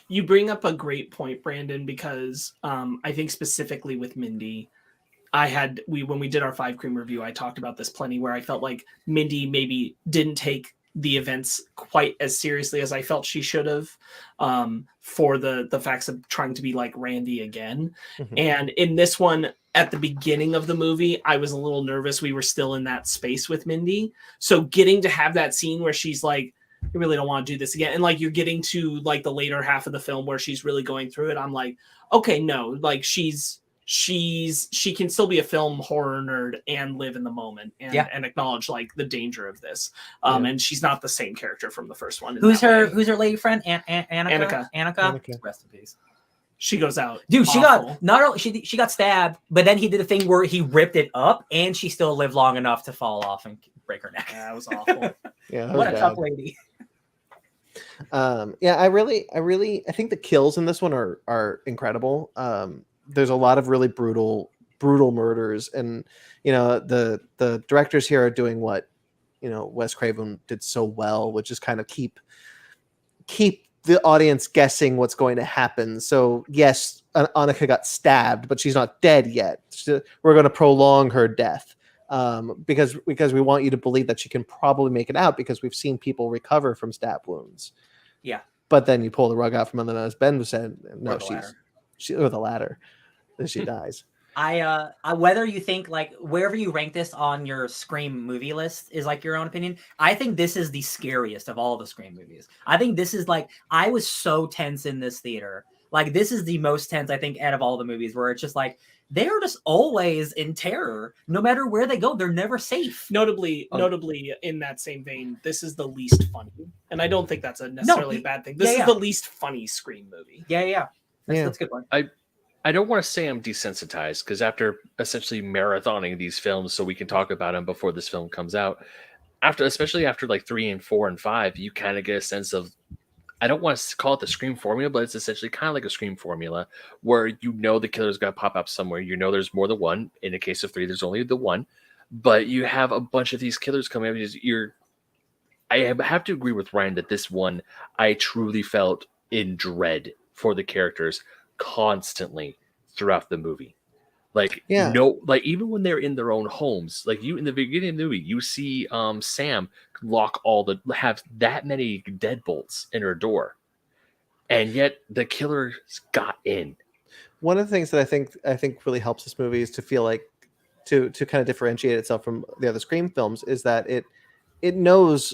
You bring up a great point, Brandon, because I think specifically with Mindy, when we did our 5 cream review, I talked about this plenty, where I felt like Mindy maybe didn't take the events quite as seriously as I felt she should have, for the facts of trying to be like Randy again. Mm-hmm. And in this one, at the beginning of the movie, I was a little nervous. We were still in that space with Mindy. So getting to have that scene where she's like, I really don't want to do this again. And like, you're getting to like the later half of the film where she's really going through it. I'm like, okay, no, like she can still be a film horror nerd and live in the moment and acknowledge like the danger of this. And she's not the same character from the first one. Who's her lady friend? Annika. Rest in peace. She goes out. Dude, she got stabbed, but then he did a thing where he ripped it up and she still lived long enough to fall off and break her neck. Yeah, that was awful. What a tough lady. I think the kills in this one are incredible. There's a lot of really brutal murders, and the directors here are doing what Wes Craven did so well, which is kind of keep the audience guessing what's going to happen. So yes, Annika got stabbed, but she's not dead yet. We're going to prolong her death. Because we want you to believe that she can probably make it out, because we've seen people recover from stab wounds. Yeah. But then you pull the rug out from under, as Ben said, no, she's with a ladder, then she dies. I whether you think like wherever you rank this on your Scream movie list is like your own opinion. I think this is the scariest of all the Scream movies. I think this is like, I was so tense in this theater. Like this is the most tense I think out of all the movies, where it's just like, they're just always in terror. No matter where they go, they're never safe. Notably, in that same vein, this is the least funny. And I don't think that's necessarily a bad thing. This is the least funny Scream movie. Yeah. That's a good one. I don't want to say I'm desensitized, because after essentially marathoning these films so we can talk about them before this film comes out, especially after like 3 and 4 and 5, you kind of get a sense of, I don't want to call it the Scream formula, but it's essentially kind of like a Scream formula where the killer's got to pop up somewhere. There's more than one. In the case of 3, there's only the one. But you have a bunch of these killers coming up. I have to agree with Ryan that this one, I truly felt in dread for the characters constantly throughout the movie. Even when they're in their own homes, like in the beginning of the movie, you see Sam have that many deadbolts in her door, and yet the killers got in. One of the things that I think really helps this movie is to feel like to kind of differentiate itself from the other Scream films is that it knows.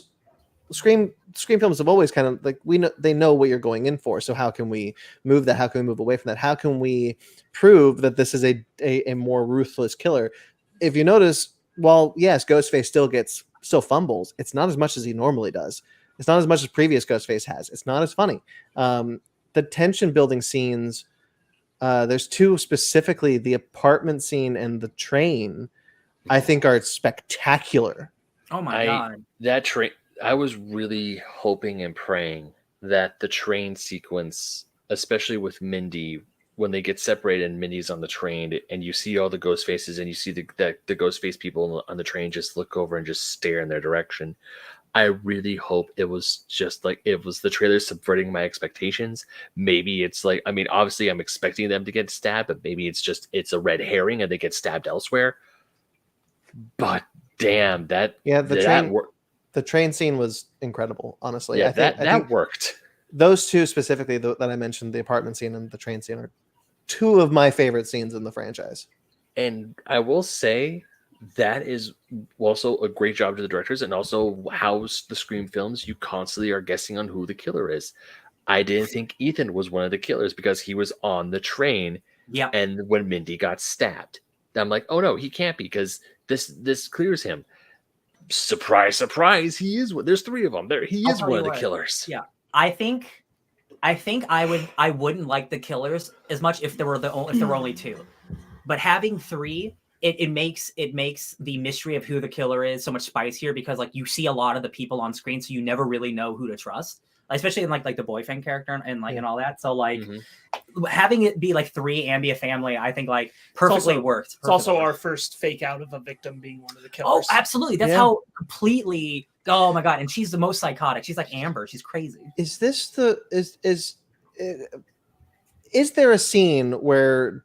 Scream films have always kind of like, they know what you're going in for. So how can we move that? How can we move away from that? How can we prove that this is a more ruthless killer? If you notice, while yes, Ghostface still fumbles, it's not as much as he normally does. It's not as much as previous Ghostface has. It's not as funny. The tension building scenes, there's 2 specifically, the apartment scene and the train, I think are spectacular. Oh my God. That train, I was really hoping and praying that the train sequence, especially with Mindy, when they get separated and Mindy's on the train and you see all the ghost faces and you see the ghost face people on the train just look over and just stare in their direction. I really hope it was just like, it was the trailer subverting my expectations. Maybe it's like, I mean, obviously I'm expecting them to get stabbed, but maybe it's a red herring and they get stabbed elsewhere. But damn, the train scene was incredible, honestly. Yeah, that worked. those two specifically that I mentioned, the apartment scene and the train scene, are two of my favorite scenes in the franchise. And I will say that is also a great job to the directors, and also how the Scream films, you constantly are guessing on who the killer is. I didn't think Ethan was one of the killers because he was on the train. Yeah. And when Mindy got stabbed, I'm like, oh no, he can't be, because this clears him. Surprise, surprise, he is. There's three of them. He I'll is tell one you of the what. killers. Yeah. I think I wouldn't like the killers as much if there were only two. But having three, it makes the mystery of who the killer is so much spicier, because like you see a lot of the people on screen, so you never really know who to trust, especially in like the boyfriend character and like and all that. So like having it be like three and be a family, I think like perfectly worked. It's also our first fake out of a victim being one of the killers. Oh, absolutely. That's how completely. Oh my god! And she's the most psychotic. She's like Amber. She's crazy. Is this is there a scene where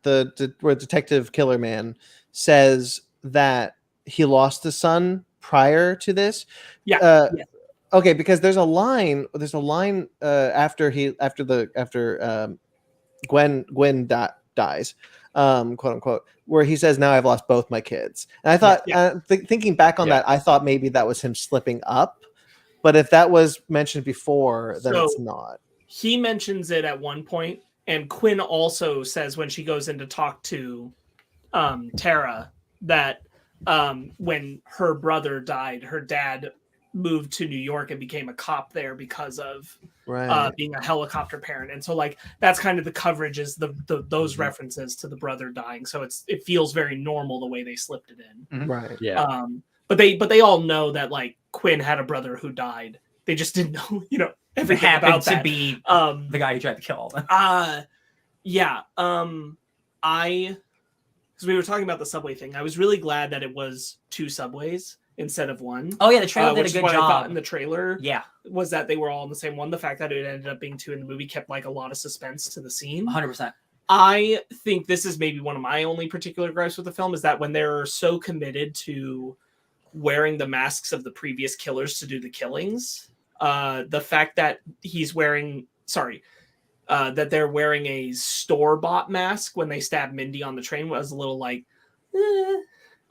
where Detective Killer Man says that he lost his son prior to this? Yeah. Okay, because there's a line after Gwen dies, quote unquote, where he says, "Now I've lost both my kids." And I thought, thinking back on that, I thought maybe that was him slipping up. But if that was mentioned before, then it's not. He mentions it at one point, and Quinn also says when she goes in to talk to Tara that when her brother died, her dad moved to New York and became a cop there because of being a helicopter parent. And so like that's kind of the coverage, is those references to the brother dying. So it feels very normal the way they slipped it in. Right. Yeah. But they all know that like Quinn had a brother who died. They just didn't know, everything happened about that. To be the guy who tried to kill all them. Because we were talking about the subway thing, I was really glad that it was two subways instead of one. Oh yeah, the trailer did a good I thought job in the trailer. Yeah, was that they were all in the same one. The fact that it ended up being two in the movie kept like a lot of suspense to the scene. 100%. I think this is maybe one of my only particular gripes with the film, is that when they're so committed to wearing the masks of the previous killers to do the killings, the fact that that they're wearing a store-bought mask when they stab Mindy on the train was a little like,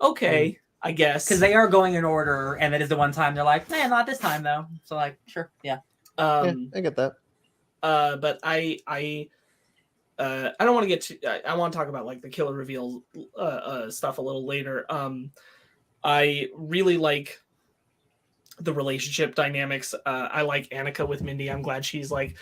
okay, I guess. Because they are going in order, and that is the one time they're like, man, not this time though. So like, sure, yeah. I get that. But I don't want to get to. I want to talk about like the killer reveal stuff a little later. I really like the relationship dynamics. I like Annika with Mindy. I'm glad she's like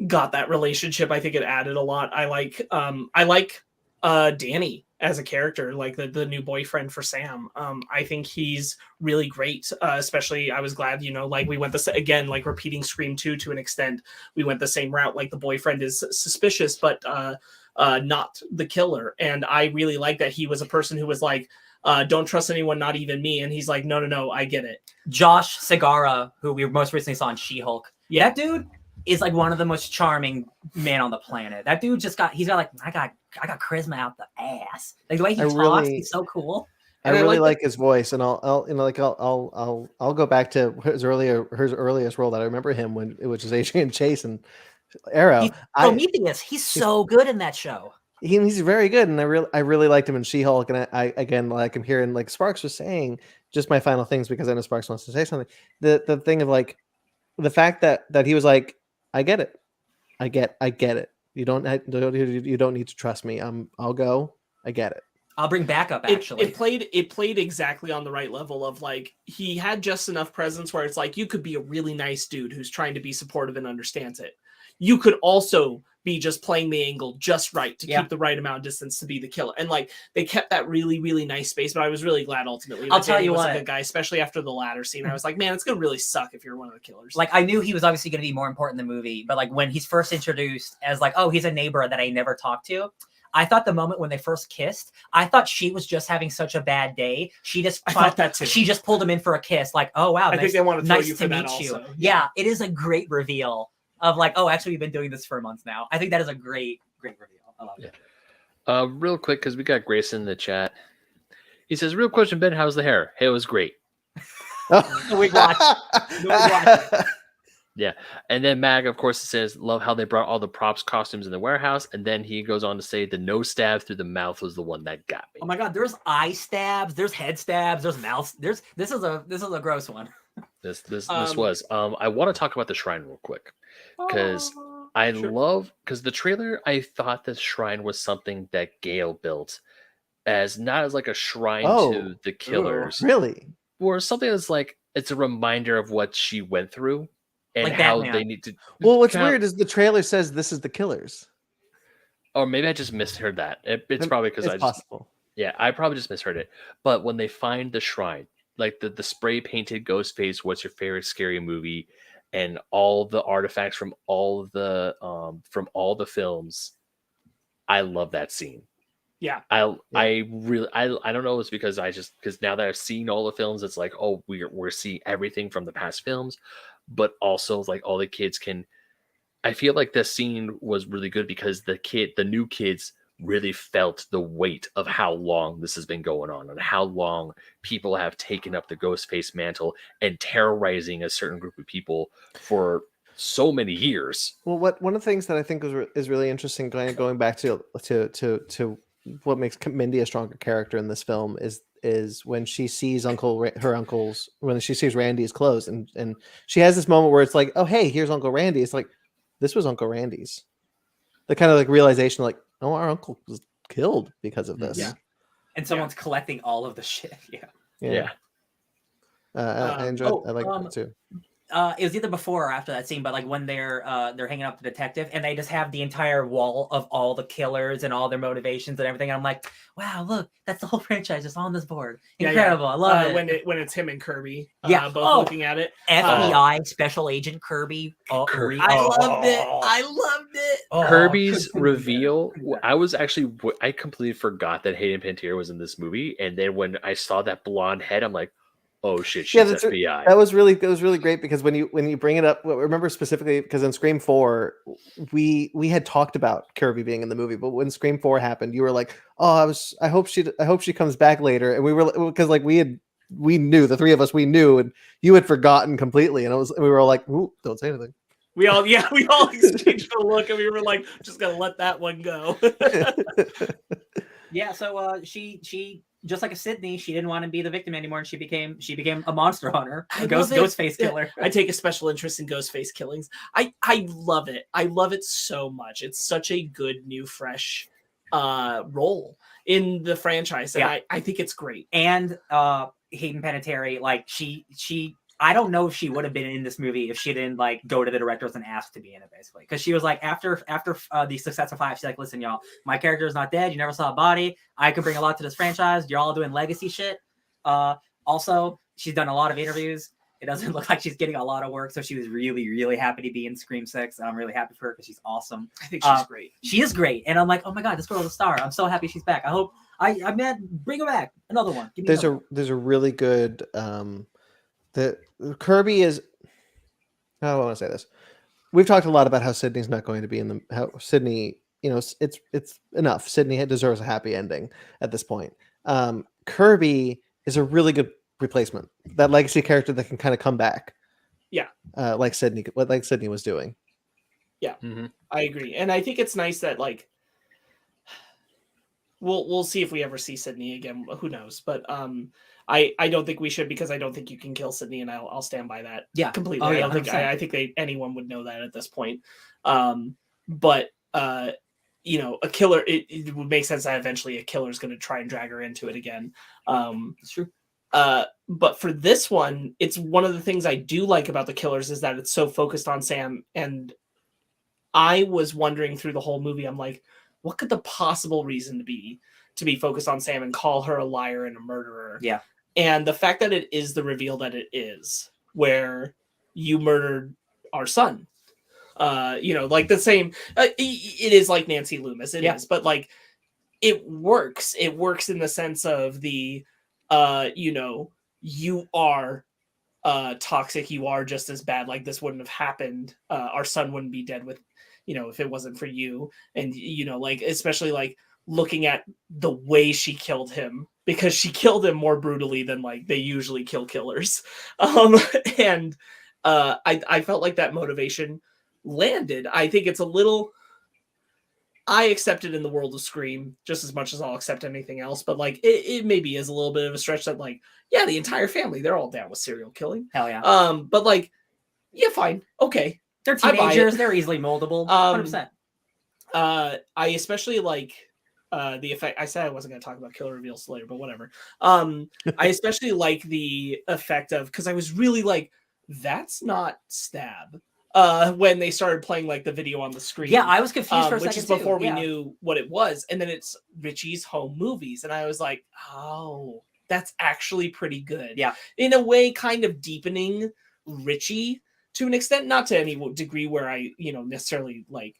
got that relationship. I think it added a lot. I like Danny as a character, like the new boyfriend for Sam. I think he's really great. Especially, I was glad, like we went again, like repeating Scream 2 to an extent. We went the same route. Like the boyfriend is suspicious, but not the killer. And I really like that he was a person who was like, don't trust anyone, not even me. And he's like, no, I get it. Josh Segarra, who we most recently saw in She-Hulk. Yeah, that dude is like one of the most charming men on the planet. That dude he's got like, I got charisma out the ass. Like the way he talks, he's so cool. I really like his voice, and I'll go back to his earliest role that I remember him when, which is Adrian Chase and Arrow. Prometheus. He's so good in that show. He's very good, and I really liked him in She-Hulk. And I again, like I'm hearing, like Sparks was saying, just my final things, because I know Sparks wants to say something. The thing of like the fact that he was like, I get it, I get it. You don't need to trust me. I'll go. I get it. I'll bring backup. Actually, it played exactly on the right level of like, he had just enough presence where it's like, you could be a really nice dude who's trying to be supportive and understands it. You could also be just playing the angle just right to keep the right amount of distance to be the killer. And like, they kept that really, really nice space, but I was really glad ultimately. I'll tell you what, a good guy, especially after the ladder scene. I was like, man, it's going to really suck if you're one of the killers. Like, I knew he was obviously going to be more important in the movie, but like when he's first introduced as like, oh, he's a neighbor that I never talked to. I thought the moment when they first kissed, I thought she was just having such a bad day. I thought that too. She just pulled him in for a kiss. Like, oh wow, I think they want to throw you for meet that you. also. Yeah, it is a great reveal of like, oh, actually, we've been doing this for a month now. I think that is a great reveal. I love it. Real quick, because we got Grayson in the chat. He says, real question, Ben, how's the hair? Hey, it was great. We watched. Yeah. And then Mag, of course, says, love how they brought all the props, costumes in the warehouse. And then he goes on to say the nose stab through the mouth was the one that got me. Oh my god, there's eye stabs, there's head stabs, there's mouth. This is a gross one. This was. I want to talk about the shrine real quick. Because I Sure. love, because the trailer, I thought the shrine was something that Gale built as not as like a shrine to the killers, Really? or something that's like it's a reminder of what she went through and Like how Batman. they need to. Well, what's kinda- weird is the trailer says this is the killers. Or maybe I just misheard that. It's probably because It's I just possible. yeah, I probably just misheard it. But when they find the shrine, like the spray painted ghost face, what's your favorite scary movie, and all the artifacts from all the films, I love that scene. Yeah. I really I don't know, it's because because now that I've seen all the films, it's like, oh, we're seeing everything from the past films, but also like all the kids can. I feel like this scene was really good because the new kids really felt the weight of how long this has been going on and how long people have taken up the Ghostface mantle and terrorizing a certain group of people for so many years. Well, one of the things that I think is really interesting, going back to what makes Mindy a stronger character in this film is when she sees when she sees Randy's clothes, and she has this moment where it's like, oh hey, here's Uncle Randy. It's like, this was Uncle Randy's. The kind of like realization, like, oh, our uncle was killed because of this. Yeah. And someone's collecting all of the shit. Yeah. Yeah. I enjoyed. I like that too. It was either before or after that scene, but like when they're hanging out with the detective and they just have the entire wall of all the killers and all their motivations and everything. And I'm like, wow, look, that's the whole franchise just on this board. Incredible. I love it. When it's him and Kirby, Yeah. both looking at it. FBI Special Agent Kirby. Kirby. I loved it. I loved it. Kirby's reveal. I completely forgot that Hayden Panettiere was in this movie, and then when I saw that blonde head, I'm like, oh shit, she's FBI. That was really great because when you bring it up, remember specifically because in Scream 4 we had talked about Kirby being in the movie, but when Scream 4 happened, you were like, oh, I hope she comes back later, and we were because like we knew, the three of us, we knew, and you had forgotten completely, and we were all like, ooh, don't say anything. We all exchanged a look, and we were like, just gonna let that one go. Yeah, so she just like a Sydney, she didn't want to be the victim anymore, and she became a monster hunter, a Ghostface killer. I take a special interest in Ghostface killings. I love it. I love it so much. It's such a good, new, fresh role in the franchise, and I think it's great. And Hayden Panettiere, like she I don't know if she would have been in this movie if she didn't like go to the directors and ask to be in it, basically, because she was like, after the success of 5, she's like, listen, y'all, my character is not dead. You never saw a body. I could bring a lot to this franchise. You're all doing legacy shit. Also, she's done a lot of interviews. It doesn't look like she's getting a lot of work, so she was really, really happy to be in Scream 6. I'm really happy for her because she's awesome. I think she's great. She is great, and I'm like, oh my god, this girl's a star. I'm so happy she's back. I hope I'm mad. Bring her back. Another one. Give me There's a really good the Kirby is, how do I want to say this? We've talked a lot about how Sydney's not going to be in how Sydney, it's enough. Sydney deserves a happy ending at this point. Kirby is a really good replacement. That legacy character that can kind of come back. Yeah. Like Sydney was doing. Yeah. Mm-hmm. I agree. And I think it's nice that like we'll see if we ever see Sydney again. Who knows? But I don't think we should, because I don't think you can kill Sydney, and I'll stand by that. Yeah, completely. Oh, yeah, I think anyone would know that at this point. But a killer, it would make sense that eventually a killer is going to try and drag her into it again. That's true. But for this one, it's one of the things I do like about the killers is that it's so focused on Sam. And I was wondering through the whole movie, I'm like, what could the possible reason to be focused on Sam and call her a liar and a murderer? Yeah. And the fact that it is the reveal that it is, where you murdered our son, like the same, it is like Nancy Loomis. It is, but like it works. It works in the sense of the, you are toxic. You are just as bad. Like this wouldn't have happened. Our son wouldn't be dead if it wasn't for you. And, like, especially like looking at the way she killed him, because she killed him more brutally than like they usually kill killers. And I felt like that motivation landed. I think it's a little. I accept it in the world of Scream just as much as I'll accept anything else, but like it maybe is a little bit of a stretch that like, yeah, the entire family, they're all down with serial killing. Hell yeah. But like, yeah, fine. Okay. They're I buy teenagers. it. They're easily moldable. 100%. I especially like the effect. I said I wasn't going to talk about killer reveals later, but whatever. I especially like the effect of, because I was really like, that's not stab. When they started playing like the video on the screen. Yeah, I was confused for a which second is before too. we Yeah. knew what it was. And then it's Richie's home movies. And I was like, oh, that's actually pretty good. Yeah. In a way, kind of deepening Richie to an extent, not to any degree where I, necessarily like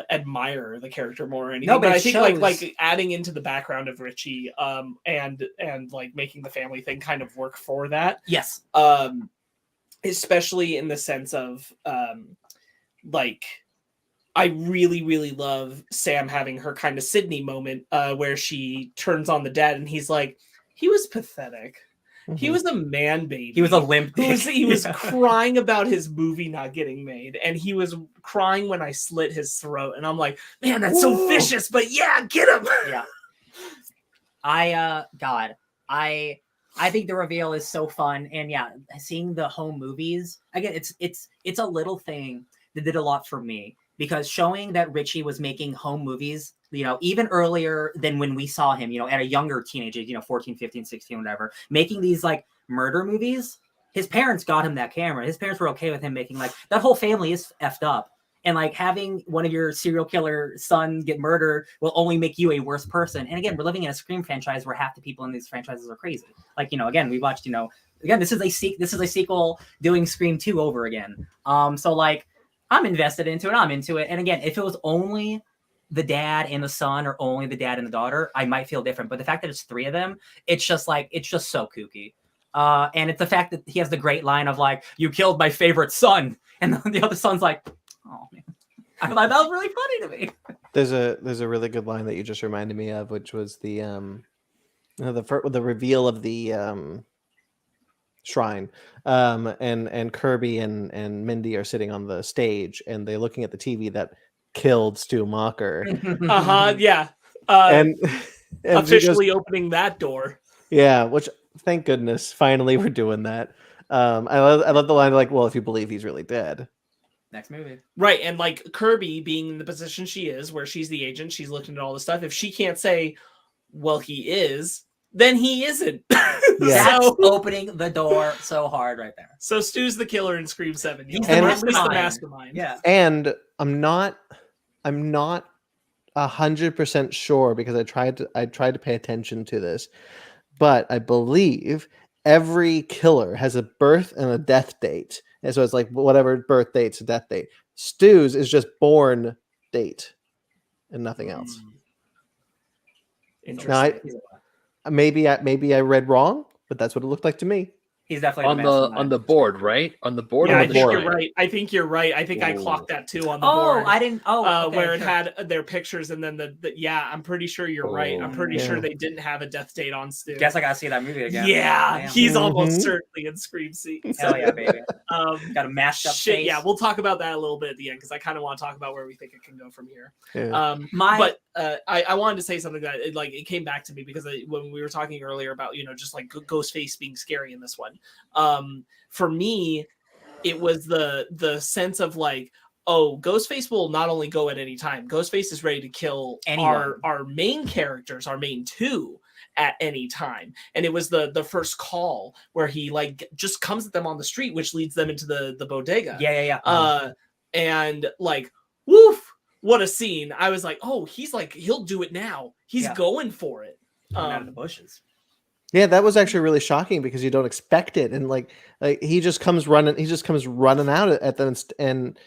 admire the character more or anything. No, but I it think shows- like adding into the background of Richie, and like making the family thing kind of work for that. Yes. Especially in the sense of like I really, really love Sam having her kind of Sydney moment where she turns on the dad and he's like, he was pathetic. He was a man baby. He was a limp He was Yeah. crying about his movie not getting made, and he was crying when I slit his throat. And I'm like, man, that's so Ooh. vicious. But yeah, get him. Yeah. I think the reveal is so fun, and yeah, seeing the home movies again, it's a little thing that did a lot for me, because showing that Richie was making home movies, even earlier than when we saw him, at a younger teenage age, 14, 15, 16, whatever, making these like murder movies. His parents got him that camera. His parents were okay with him making like that whole family is effed up. And like having one of your serial killer son get murdered will only make you a worse person. And again, we're living in a Scream franchise where half the people in these franchises are crazy. Like, again, we watched, again, this is a sequel doing Scream 2 over again. So like I'm invested into it. I'm into it. And again, if it was only the dad and the son or only the dad and the daughter, I might feel different. But the fact that it's three of them, it's just so kooky. And it's the fact that he has the great line of like, you killed my favorite son. And the other son's like, oh man, I thought that was really funny to me. There's a really good line that you just reminded me of, which was the the reveal of the shrine, and Kirby and Mindy are sitting on the stage and they're looking at the TV that killed Stu Macher, Yeah. and Officially opening that door. Yeah, which thank goodness finally we're doing that. I love the line like, well, if you believe he's really dead. Next movie. Right. And like Kirby being in the position she is, where she's the agent, she's looking at all this stuff. If she can't say, well, he is, then he isn't. That's So, opening the door so hard right there. so Stu's the killer in Scream 7. He's the mastermind. Yeah. And I'm not 100% sure, because I tried to pay attention to this, but I believe every killer has a birth and a death date. And so it's like whatever birth date's a death date. Stu's is just born date and nothing else. Interesting. Now, maybe I read wrong, but that's what it looked like to me. He's definitely on the the mastermind. board, right? On the board. Yeah, or I on the think board? you're right. I think you're right. I think I Whoa. clocked that too on the Oh, board. I didn't. Oh, okay, where it sure. had their pictures, and then yeah, I'm pretty sure you're right. I'm pretty Yeah. sure they didn't have a death date on Stu. Guess I gotta see that movie again. Yeah, Damn. he's almost Mhm. certainly in Scream scenes. Hell yeah, baby. Got a mashed up Shit, face. yeah, we'll talk about that a little bit at the end, because I kind of want to talk about where we think it can go from here. Yeah. But I wanted to say something that it came back to me, because when we were talking earlier about just like Ghostface being scary in this one, for me it was the sense of like, oh, Ghostface will not only go at any time. Ghostface is ready to kill Anyone. our main characters, our main two, at any time. And it was the first call where he like just comes at them on the street, which leads them into the bodega. Yeah. And like, woof, what a scene. I was like, oh, he'll do it now. He's going for it. Coming out of the bushes. Yeah, that was actually really shocking, because you don't expect it, and like he just comes running out at them and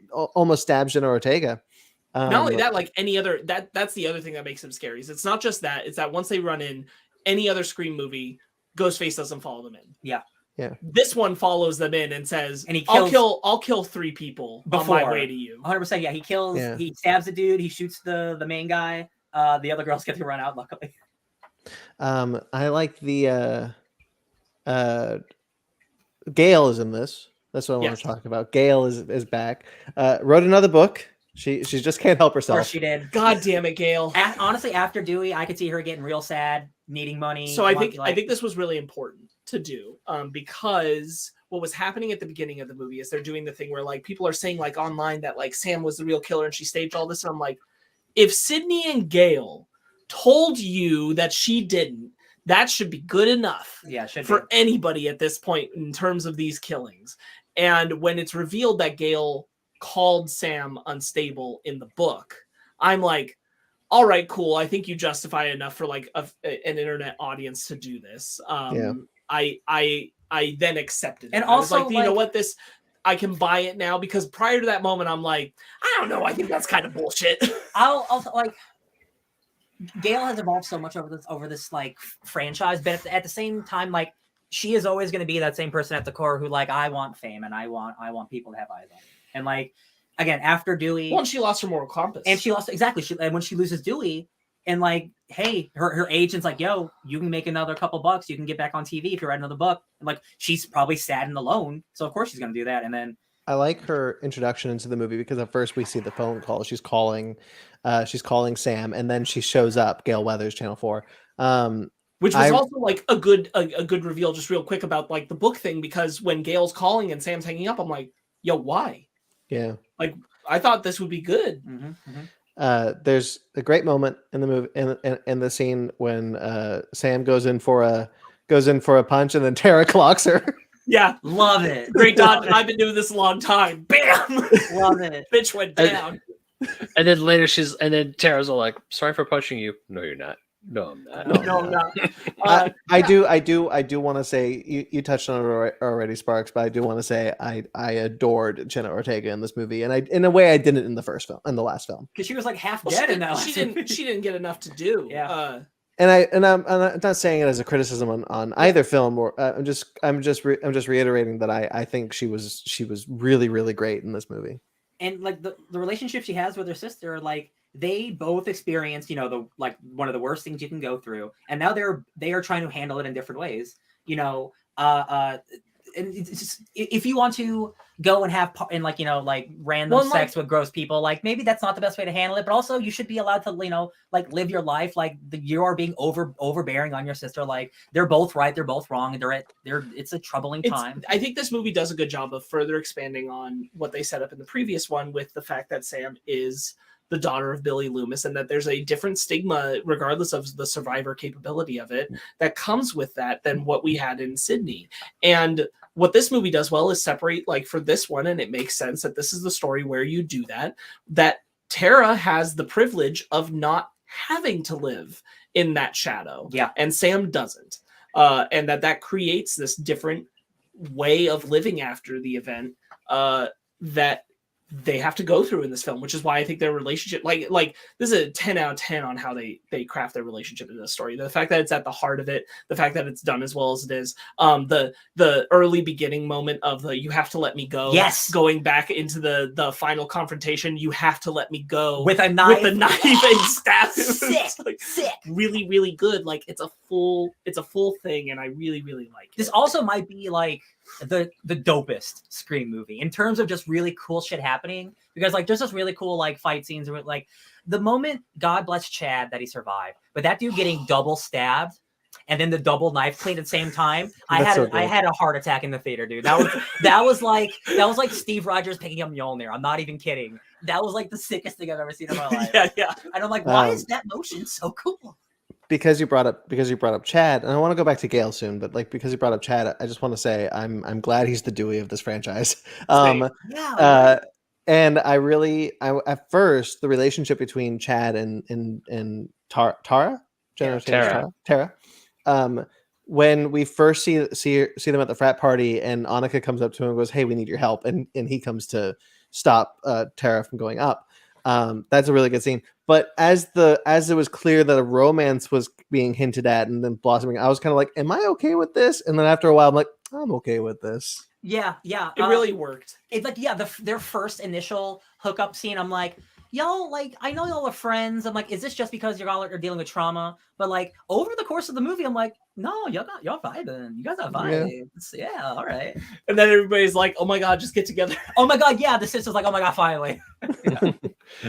almost stabs Jenna Ortega. Not only that, like any other that's the other thing that makes him scary. It's not just that; it's that once they run in any other Scream movie, Ghostface doesn't follow them in. Yeah. This one follows them in and says, and he kills, I'll kill 3 people before. on my way to you. 100%. Yeah, he kills. Yeah. He stabs the dude. He shoots the main guy. The other girls get to run out. Luckily. I like the Gale is in this. That's what I want Yes. to talk about. Gale is back. Wrote another book. She just can't help Of herself. course she did. God damn it, Gail. Honestly, after Dewey, I could see her getting real sad, needing money. So I think this was really important to do, because what was happening at the beginning of the movie is they're doing the thing where like people are saying like online that like Sam was the real killer and she staged all this, and I'm like, if Sydney and Gail told you that she didn't, that should be good enough for anybody at this point in terms of these killings. And when it's revealed that Gail called Sam unstable in the book, I'm like, all right, cool. I think you justify enough for like an internet audience to do this. I then accepted it. And I was also, like, you know what, this, I can buy it now, because prior to that moment, I'm like, I don't know. I think that's kind of bullshit. I'll like, Gail has evolved so much over this like franchise, but at the same time, like, she is always going to be that same person at the core who like, I want fame and I want people to have eyes on me. And like, again, after Dewey, Well, she lost her moral compass, and she lost and when she loses Dewey, and like, hey, her agent's like, yo, you can make another couple bucks, you can get back on TV if you write another book. And like, she's probably sad and alone, so of course she's gonna do that. And then I like her introduction into the movie because at first we see the phone call. She's calling Sam, and then she shows up. Gail Weathers, Channel 4. Which was also like a good reveal, just real quick, about like the book thing, because when Gail's calling and Sam's hanging up, I'm like, yo, why? Yeah. Like, I thought this would be good. There's a great moment in the movie in the scene when Sam goes in for a punch and then Tara clocks her. Yeah, love it. Great dodge. I've been doing this a long time. Bam, love it. Bitch went down. And then later then Tara's all like, "Sorry for punching you." No, you're not. No, I'm not. No, I'm not. I do want to say you touched on it already, Sparks, but I do want to say I adored Jenna Ortega in this movie, and in a way I didn't in the last film, because she was like half dead in that. She didn't get enough to do. Yeah. And I'm not saying it as a criticism on either film, or I'm just reiterating that I think she was really, really great in this movie. And like the relationship she has with her sister, like, they both experienced, the like one of the worst things you can go through, and now they are trying to handle it in different ways. And it's just, if you want to go and have like random sex with gross people, like, maybe that's not the best way to handle it. But also, you should be allowed to like live your life. Like, you are being overbearing on your sister. Like, they're both right, they're both wrong, and it's a troubling time. I think this movie does a good job of further expanding on what they set up in the previous one, with the fact that Sam is the daughter of Billy Loomis, and that there's a different stigma, regardless of the survivor capability of it, that comes with that than what we had in Sydney. And what this movie does well is separate, like, for this one, and it makes sense that this is the story where you do that Tara has the privilege of not having to live in that shadow. Yeah. And Sam doesn't. And that creates this different way of living after the event that they have to go through in this film, which is why I think their relationship, like this is a 10 out of 10 on how they craft their relationship in this story. The fact that it's at the heart of it, the fact that it's done as well as it is, the early beginning moment of the "you have to let me go," going back into the final confrontation, "you have to let me go," with a knife and stab him. Sick, really, really good. Like, it's a full thing, and I really, really like it. This also might be like the dopest Scream movie in terms of just really cool shit happening, because like there's just really cool like fight scenes where, like, the moment, God bless Chad that he survived, but that dude getting double stabbed and then the double knife clean at the same time, I had a heart attack in the theater, dude. That was like Steve Rogers picking up Mjolnir. I'm not even kidding. That was like the sickest thing I've ever seen in my life. Yeah. And I'm like, why is that motion so cool? Because you brought up Chad, and I want to go back to Gale soon, but like, because you brought up Chad, I just want to say I'm glad he's the Dewey of this franchise. And at first, the relationship between Chad and Tara, when we first see them at the frat party, and Annika comes up to him and goes, "Hey, we need your help," and he comes to stop Tara from going up. That's a really good scene. But as it was clear that a romance was being hinted at and then blossoming, I was kind of like, am I okay with this? And then after a while, I'm like, I'm okay with this. Yeah. It really worked. It's like, their first initial hookup scene, I'm like, y'all, like, I know y'all are friends. I'm like, is this just because y'all are dealing with trauma? But like over the course of the movie, I'm like, no, y'all vibing. You guys are vibes. Yeah, all right. And then everybody's like, oh my god, just get together. Oh my god, yeah. The sister's like, oh my god, finally.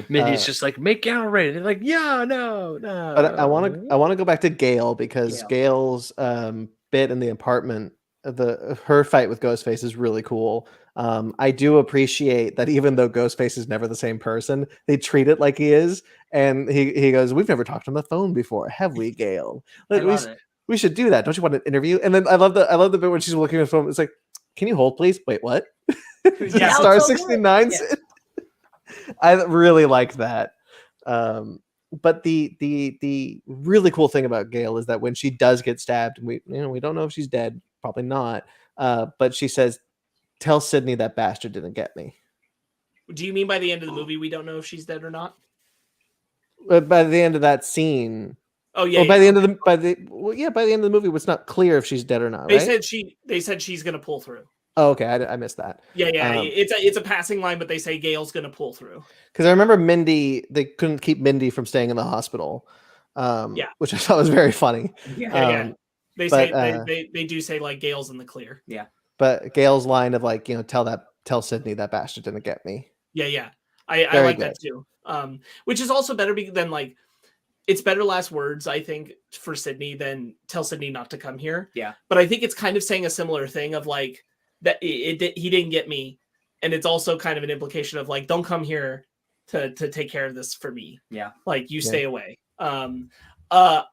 Mindy's just like, make Gal ready. They're like, yeah, no. But I want to go back to Gale because Gale's bit in the apartment, her fight with Ghostface is really cool. I do appreciate that even though Ghostface is never the same person, they treat it like he is. And he goes, we've never talked on the phone before, have we, Gale? We should do that. Don't you want an interview? And then I love the bit when she's looking at the phone. It's like, can you hold, please? Wait, what? Yeah, Star 69. Yeah. I really like that. But the really cool thing about Gale is that when she does get stabbed, and we don't know if she's dead, probably not. But she says, "Tell Sydney that bastard didn't get me." Do you mean by the end of the movie we don't know if she's dead or not? By the end of that scene. Oh yeah. By the end of the movie, it's not clear if she's dead or not. They said she's gonna pull through. Oh, okay, I missed that. Yeah. It's a passing line, but they say Gale's gonna pull through. Because I remember Mindy, they couldn't keep Mindy from staying in the hospital. Which I thought was very funny. Yeah. They do say like Gale's in the clear. Yeah. But Gale's line of like, tell Sydney that bastard didn't get me. Yeah. I like that too. Which is also better than like, it's better last words, I think, for Sydney than tell Sydney not to come here. Yeah. But I think it's kind of saying a similar thing of like that he didn't get me. And it's also kind of an implication of like, don't come here to take care of this for me. Yeah. Like you stay away. I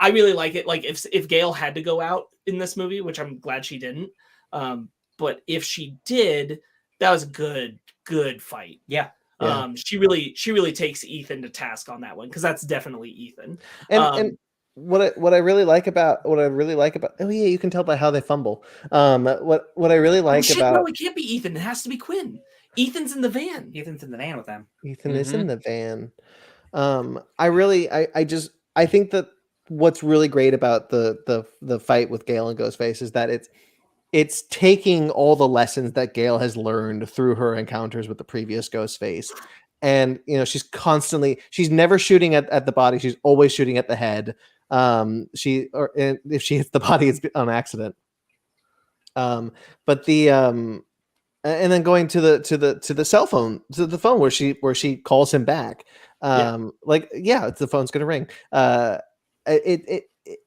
really like it. Like if Gale had to go out in this movie, which I'm glad she didn't. But if she did, that was a good fight. Yeah. She really takes Ethan to task on that one because that's definitely Ethan. And what I really like about oh yeah, you can tell by how they fumble. What I really like about no, it can't be Ethan. It has to be Quinn. Ethan's in the van. Ethan's in the van with them. Ethan is in the van. I think that what's really great about the fight with Gale and Ghostface is that it's taking all the lessons that Gale has learned through her encounters with the previous Ghostface. And, she's never shooting at the body. She's always shooting at the head. If she hits the body, it's on accident. And then going to the cell phone, to the phone where she calls him back. The phone's going to ring.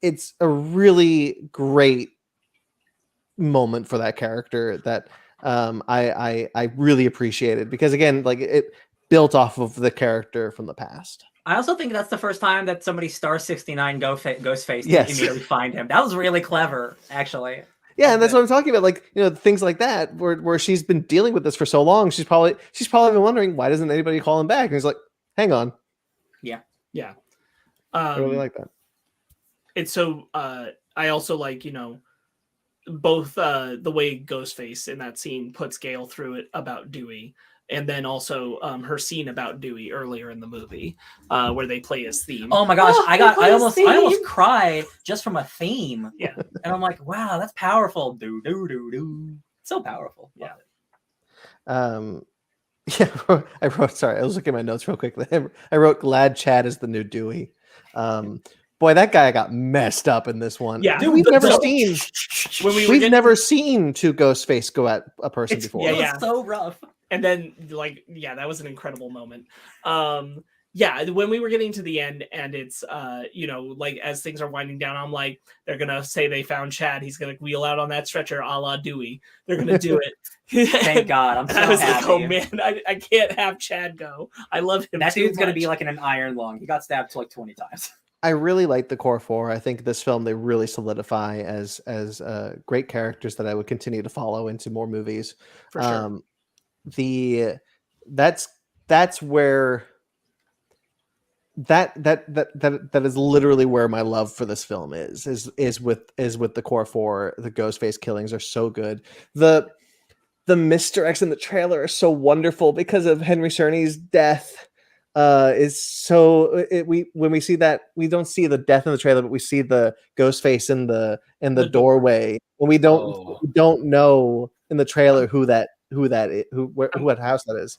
It's a really great moment for that character that I really appreciated because again, like it built off of the character from the past. I also think that's the first time that somebody Star 69 Ghostface immediately find him. That was really clever, actually. Yeah, and that's what I'm talking about. Like, things like that where she's been dealing with this for so long. She's probably been wondering why doesn't anybody call him back? And he's like, hang on. Yeah. I really like that. It's so I also like, both the way Ghostface in that scene puts Gale through it about Dewey, and then also her scene about Dewey earlier in the movie, where they play his theme. Oh my gosh, I almost cried just from a theme. Yeah, and I'm like, wow, that's powerful. Do do do do. So powerful. Yeah. Yeah, I wrote. Sorry, I was looking at my notes real quickly. I wrote, "Glad Chad is the new Dewey." Boy, that guy got messed up in this one. Yeah, dude, we've never seen two Ghostface go at a person before. It was so rough. And then, that was an incredible moment. When we were getting to the end, and it's as things are winding down, I'm like, they're gonna say they found Chad. He's gonna wheel out on that stretcher, a la Dewey. They're gonna do it. Thank God, I'm so happy. Like, oh man, I can't have Chad go. I love him. That dude's gonna be like in an iron lung. He got stabbed like 20 times. I really like the core four. I think this film they really solidify as great characters that I would continue to follow into more movies. For sure. That's where that is literally where my love for this film is with the core four. The Ghostface killings are so good. The misdirects in the trailer are so wonderful because of Henry Czerny's death. Is so when we see that, we don't see the death in the trailer, but we see the Ghostface in the doorway, and we don't know in the trailer who that house that is.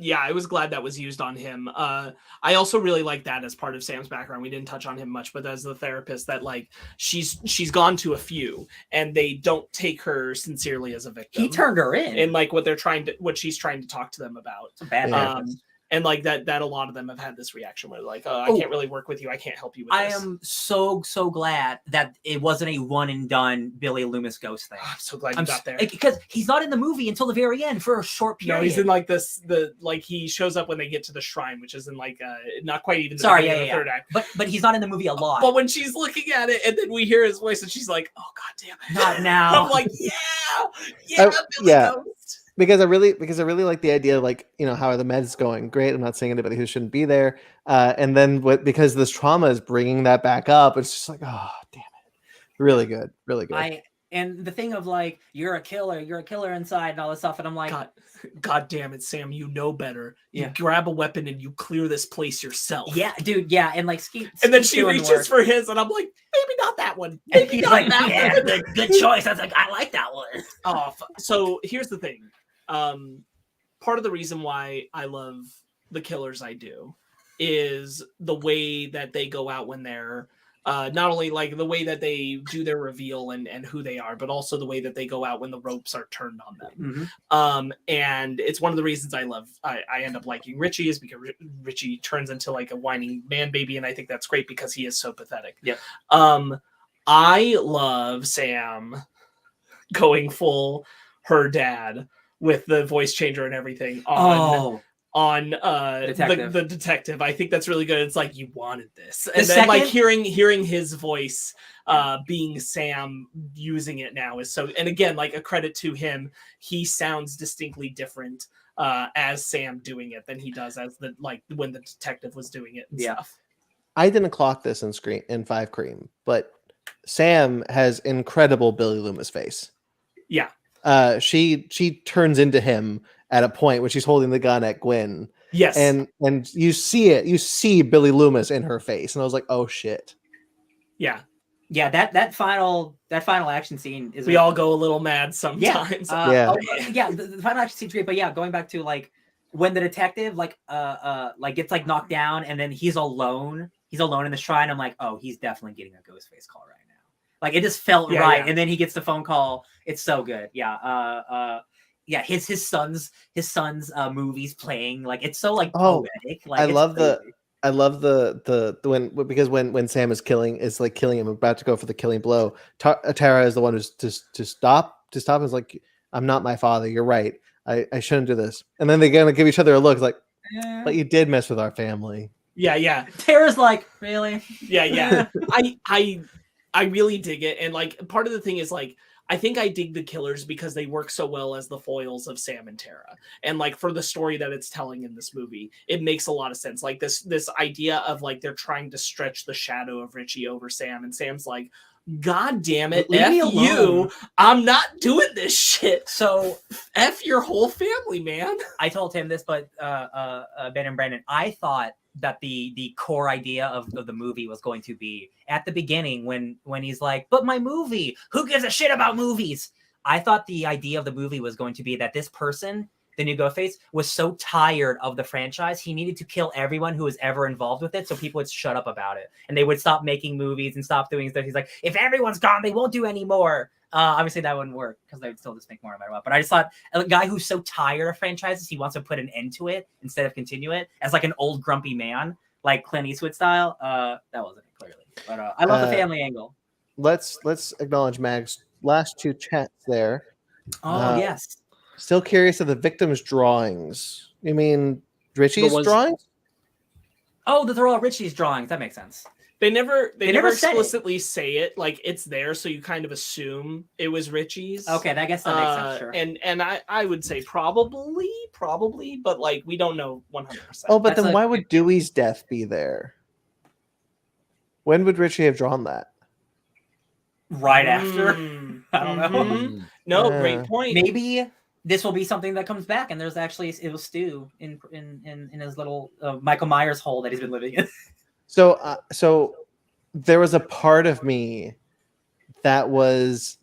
Yeah, I was glad that was used on him. I also really like that as part of Sam's background. We didn't touch on him much, but as the therapist, that like she's gone to a few, and they don't take her sincerely as a victim. He turned her in, and like what she's trying to talk to them about. It's a bad therapist. And like that a lot of them have had this reaction where like, I can't really work with you. I can't help you with this. I am so glad that it wasn't a one and done Billy Loomis ghost thing. I'm so glad you got there. Because he's not in the movie until the very end for a short period. No, he's in like like he shows up when they get to the shrine, which is in like not quite even the third act. But he's not in the movie a lot. But when she's looking at it and then we hear his voice and she's like, oh god damn it. Not now. I'm like, Billy Ghost. Because I really like the idea of like, how are the meds going? Great. I'm not saying anybody who shouldn't be there. And then because this trauma is bringing that back up, it's just like, oh damn it. Really good. Really good. And the thing of like, you're a killer inside and all this stuff. And I'm like, God damn it, Sam, you know better. You grab a weapon and you clear this place yourself. Yeah, dude. Yeah. And like, and then she reaches for his and I'm like, maybe not that one. Maybe he's not like, that one. good choice. I was like, I like that one. Oh, so here's the thing. Part of the reason why I love the killers I do is the way that they go out when they're not only like the way that they do their reveal and who they are, but also the way that they go out when the ropes are turned on them. Mm-hmm. And it's one of the reasons I end up liking Richie is because Richie turns into like a whining man baby, and I think that's great because he is so pathetic. Yeah. I love Sam going full her dad with the voice changer and everything on the detective. I think that's really good. It's like, you wanted this. And then like hearing his voice being Sam using it now is so, and again, like a credit to him, he sounds distinctly different as Sam doing it than he does as when the detective was doing it and stuff. I didn't clock this in 5 Cream, but Sam has incredible Billy Loomis face. Yeah. She turns into him at a point when she's holding the gun at Gwen. Yes. And you see Billy Loomis in her face. And I was like, oh shit. Yeah. Yeah, that final action scene is. We all go a little mad sometimes. The final action scene's great, but yeah, going back to like when the detective like gets like knocked down and then he's alone in the shrine. I'm like, oh, he's definitely getting a Ghostface call right now. Like it just felt right, and then he gets the phone call. It's so good. His son's movies playing, like it's so like poetic. Like I love the when Sam is killing him, about to go for the killing blow. Tara is the one who's to stop and is like, I'm not my father. You're right. I shouldn't do this. And then they're gonna give each other a look like, but you did mess with our family. Yeah. Tara's like, really? Yeah. I really dig it. And like part of the thing is like, I think I dig the killers because they work so well as the foils of Sam and Tara. And like for the story that it's telling in this movie, it makes a lot of sense. Like this idea of like they're trying to stretch the shadow of Richie over Sam, and Sam's like, God damn it, F you, I'm not doing this shit. So F your whole family, man. I told him this, but Ben and Brandon, I thought that the core idea of the movie was going to be at the beginning when he's like, but my movie, who gives a shit about movies? I thought the idea of the movie was going to be that this person, the new Ghostface, was so tired of the franchise, he needed to kill everyone who was ever involved with it so people would shut up about it. And they would stop making movies and stop doing stuff. He's like, if everyone's gone, they won't do any more. Obviously, that wouldn't work because they would still just make more no matter what. But I just thought a guy who's so tired of franchises, he wants to put an end to it instead of continue it as like an old grumpy man, like Clint Eastwood style. That wasn't it, clearly. But I love the family angle. Let's acknowledge Mag's last 2 chats there. Oh, yes. Still curious of the victims' drawings. You mean Richie's drawings? Oh, they're all Richie's drawings. That makes sense. They never explicitly say it. Like it's there, so you kind of assume it was Richie's. Okay, I guess that makes sense. Sure. And I would say probably, but like we don't know 100%. Oh, but then why would Dewey's death be there? When would Richie have drawn that? Right after. I don't know. No, great point. Maybe this will be something that comes back, and there's actually it was Stu in his little Michael Myers hole that he's been living in. So there was a part of me that was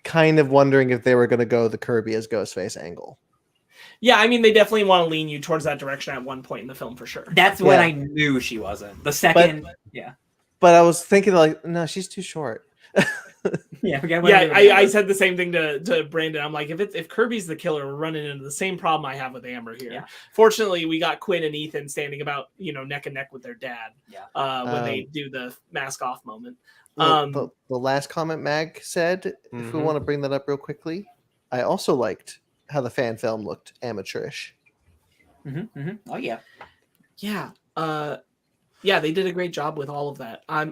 kind of wondering if they were going to go the Kirby as Ghostface angle. Yeah, I mean, they definitely want to lean you towards that direction at one point in the film for sure. That's when Yeah. I knew she wasn't. The second, yeah. But I was thinking like, no, she's too short. Yeah, forget what Yeah, knew I Amber. said the same thing to Brandon. I'm like, if Kirby's the killer, we're running into the same problem I have with Amber here. Yeah. Fortunately, we got Quinn and Ethan standing about, neck and neck with their dad. Yeah. When they do the mask off moment. The last comment Mag said, if we want to bring that up real quickly, I also liked how the fan film looked amateurish. Oh yeah. Yeah. Yeah, they did a great job with all of that. I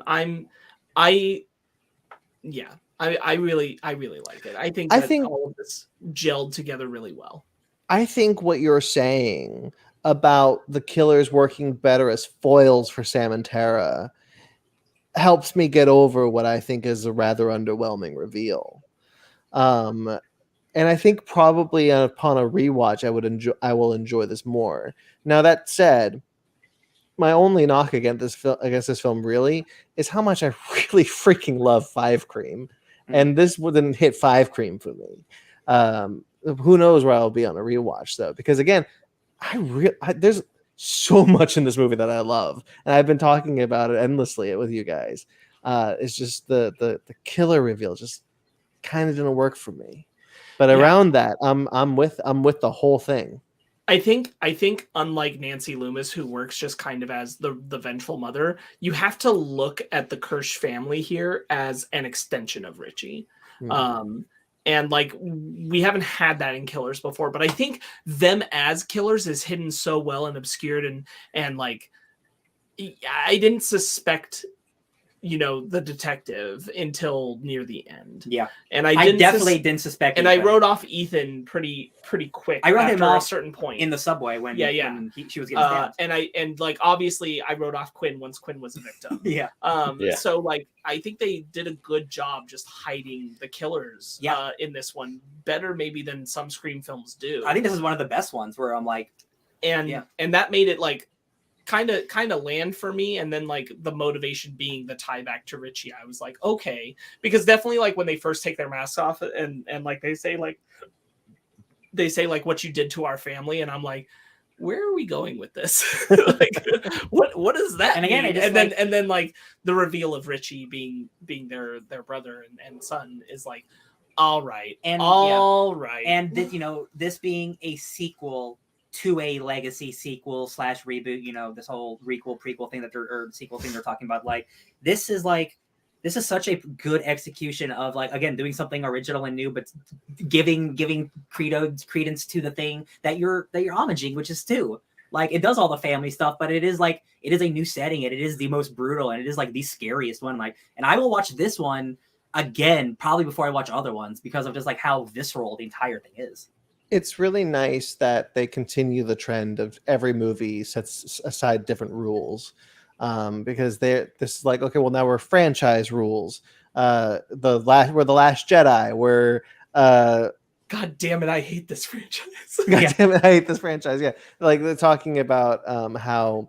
really like it. I think all of this gelled together really well. I think what you're saying about the killers working better as foils for Sam and Tara helps me get over what I think is a rather underwhelming reveal. And I think probably upon a rewatch, I will enjoy this more. Now that said, my only knock against this film really is how much I really freaking love Five Cream, and this wouldn't hit Five Cream for me. Who knows where I'll be on a rewatch though? Because again, there's so much in this movie that I love, and I've been talking about it endlessly with you guys. It's just the killer reveal just kind of didn't work for me. But around that, I'm with the whole thing. I think unlike Nancy Loomis, who works just kind of as the vengeful mother, you have to look at the Kirsch family here as an extension of Richie. And like we haven't had that in Killers before, but I think them as killers is hidden so well and obscured and like I didn't suspect the detective until near the end. Yeah. And I definitely didn't suspect and Ethan. I wrote off Ethan pretty quick. I wrote him after off a certain point in the subway when she was getting stabbed. and like obviously I wrote off Quinn once Quinn was a victim. Yeah. So like I think they did a good job just hiding the killers in this one, better maybe than some Scream films do. I think this is one of the best ones where I'm like, and that made it like kind of land for me. And then like the motivation being the tie back to Richie, I was like, okay, because definitely like when they first take their masks off and like they say like what you did to our family, and I'm like, where are we going with this? Like what is that? And again, and then like the reveal of Richie being their brother and son is like, all right, and this being a sequel to a legacy sequel / reboot, this whole prequel thing or sequel thing they're talking about, like this is such a good execution of like, again, doing something original and new, but giving credence to the thing that you're homaging, which is two. Like it does all the family stuff, but it is a new setting, and it is the most brutal, and it is like the scariest one. Like, and I will watch this one again probably before I watch other ones because of just like how visceral the entire thing is. It's really nice that they continue the trend of every movie sets aside different rules, because this is like, okay, well now we're franchise rules. We're the Last Jedi. We're God damn it, I hate this franchise. God damn it, I hate this franchise. Yeah, like they're talking about how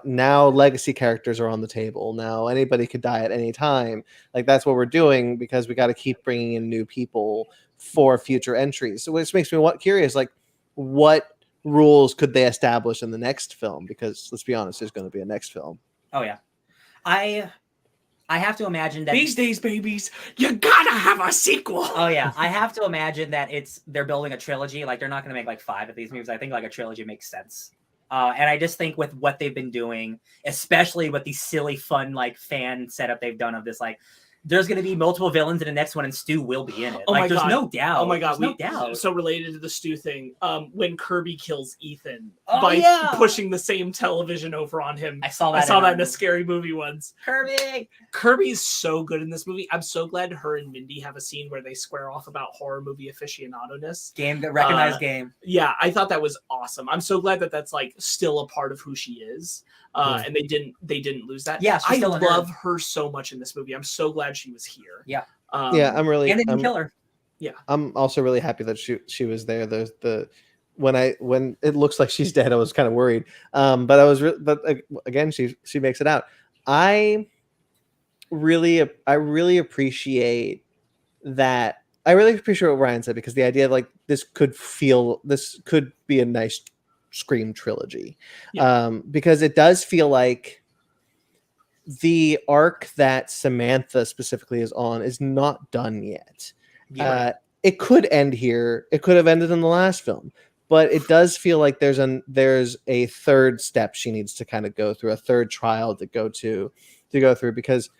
now legacy characters are on the table. Now anybody could die at any time. Like that's what we're doing because we got to keep bringing in new people for future entries. So which makes me curious, like what rules could they establish in the next film? Because let's be honest, there's going to be a next film. Oh yeah, I have to imagine that these days, babies, you gotta have a sequel. Oh yeah, I have to imagine that they're building a trilogy. Like they're not going to make like 5 of these movies. I think like a trilogy makes sense. And I just think with what they've been doing, especially with the silly, fun like fan setup they've done of this, like there's going to be multiple villains in the next one, and Stu will be in it. Oh like, my there's God. no doubt. Oh my God. There's no doubt. So related to the Stu thing, when Kirby kills Ethan by pushing the same television over on him. I saw that in a Scary Movie once. Kirby's so good in this movie. I'm so glad her and Mindy have a scene where they square off about horror movie aficionado-ness. Recognized game. Yeah, I thought that was awesome. I'm so glad that that's like still a part of who she is. And they didn't lose that. Yeah, I love her so much in this movie. I'm so glad she was here. Yeah. I'm really. And they didn't kill her. Yeah. I'm also really happy that she was there. When it looks like she's dead, I was kind of worried. But again, she makes it out. I really appreciate that. I really appreciate what Ryan said, because the idea of like this could be a nice Scream trilogy, because it does feel like the arc that Samantha specifically is on is not done yet. Yeah. It could end here. It could have ended in the last film, but it does feel like there's a third step she needs to kind of go through, a third trial to go through, because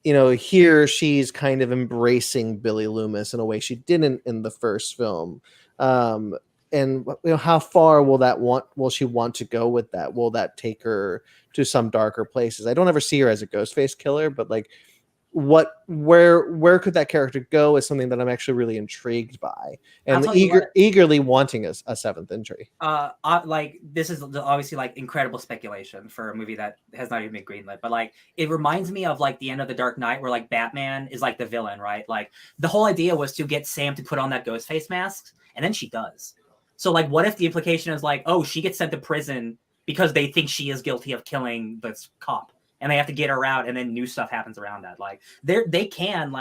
here she's kind of embracing Billy Loomis in a way she didn't in the first film. And how far will she want to go with that? Will that take her to some darker places? I don't ever see her as a Ghostface killer, but like where could that character go is something that I'm actually really intrigued by, and eagerly wanting a seventh entry. Like this is obviously like incredible speculation for a movie that has not even been greenlit, but like it reminds me of like the end of The Dark Knight, where like Batman is like the villain, right? Like the whole idea was to get Sam to put on that ghost face mask, and then she does. So like, what if the implication is like, oh, she gets sent to prison because they think she is guilty of killing this cop, and they have to get her out, and then new stuff happens around that. Like they can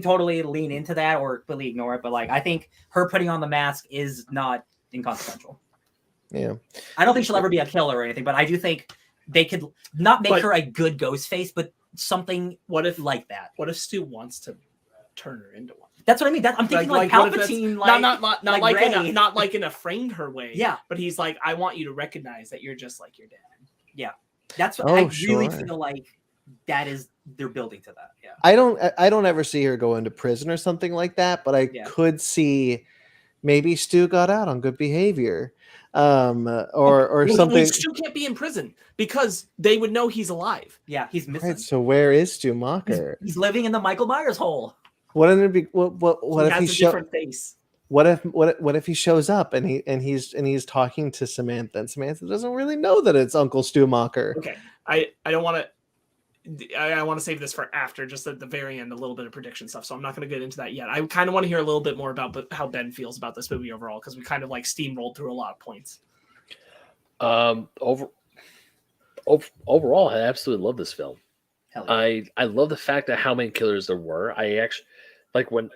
totally lean into that or completely ignore it. But like, I think her putting on the mask is not inconsequential. Yeah. I don't think she'll ever be a killer or anything, but I do think they could not make her a good ghost face, but something like that. What if Stu wants to turn her into one? That's what I mean. I'm thinking like Palpatine, not like in a framed her way. Yeah. But he's like, I want you to recognize that you're just like your dad. Yeah. That's what I really feel like they're building to that. Yeah. I don't ever see her go into prison or something like that, but I could see maybe Stu got out on good behavior. Or something. Stu can't be in prison because they would know he's alive. Yeah, he's missing. Right, so where is Stu Macher? He's living in the Michael Myers hole. Wouldn't it be what if he different face? What if he shows up and he's talking to Samantha, and Samantha doesn't really know that it's Uncle Stu Macher? Okay, I don't want to. I want to save this for after, just at the very end, a little bit of prediction stuff. So I'm not going to get into that yet. I kind of want to hear a little bit more about how Ben feels about this movie overall, because we kind of like steamrolled through a lot of points. Overall, I absolutely love this film. Yeah. I love the fact that how many killers there were. I actually like when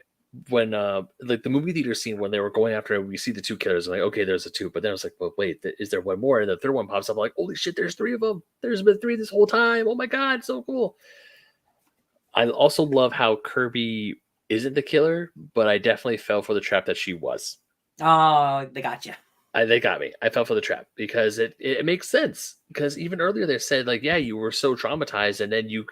like the movie theater scene when they were going after it, we see the two killers. I'm like, okay, there's a two, but then I was like, well, wait, is there one more? And the third one pops up. I'm like, holy shit, there's three of them. There's been three this whole time. Oh my god, so cool. I also love how Kirby isn't the killer, but I definitely fell for the trap that she was. Oh, they got you. They got me. I fell for the trap because it makes sense. Because even earlier they said like, yeah, you were so traumatized, and then you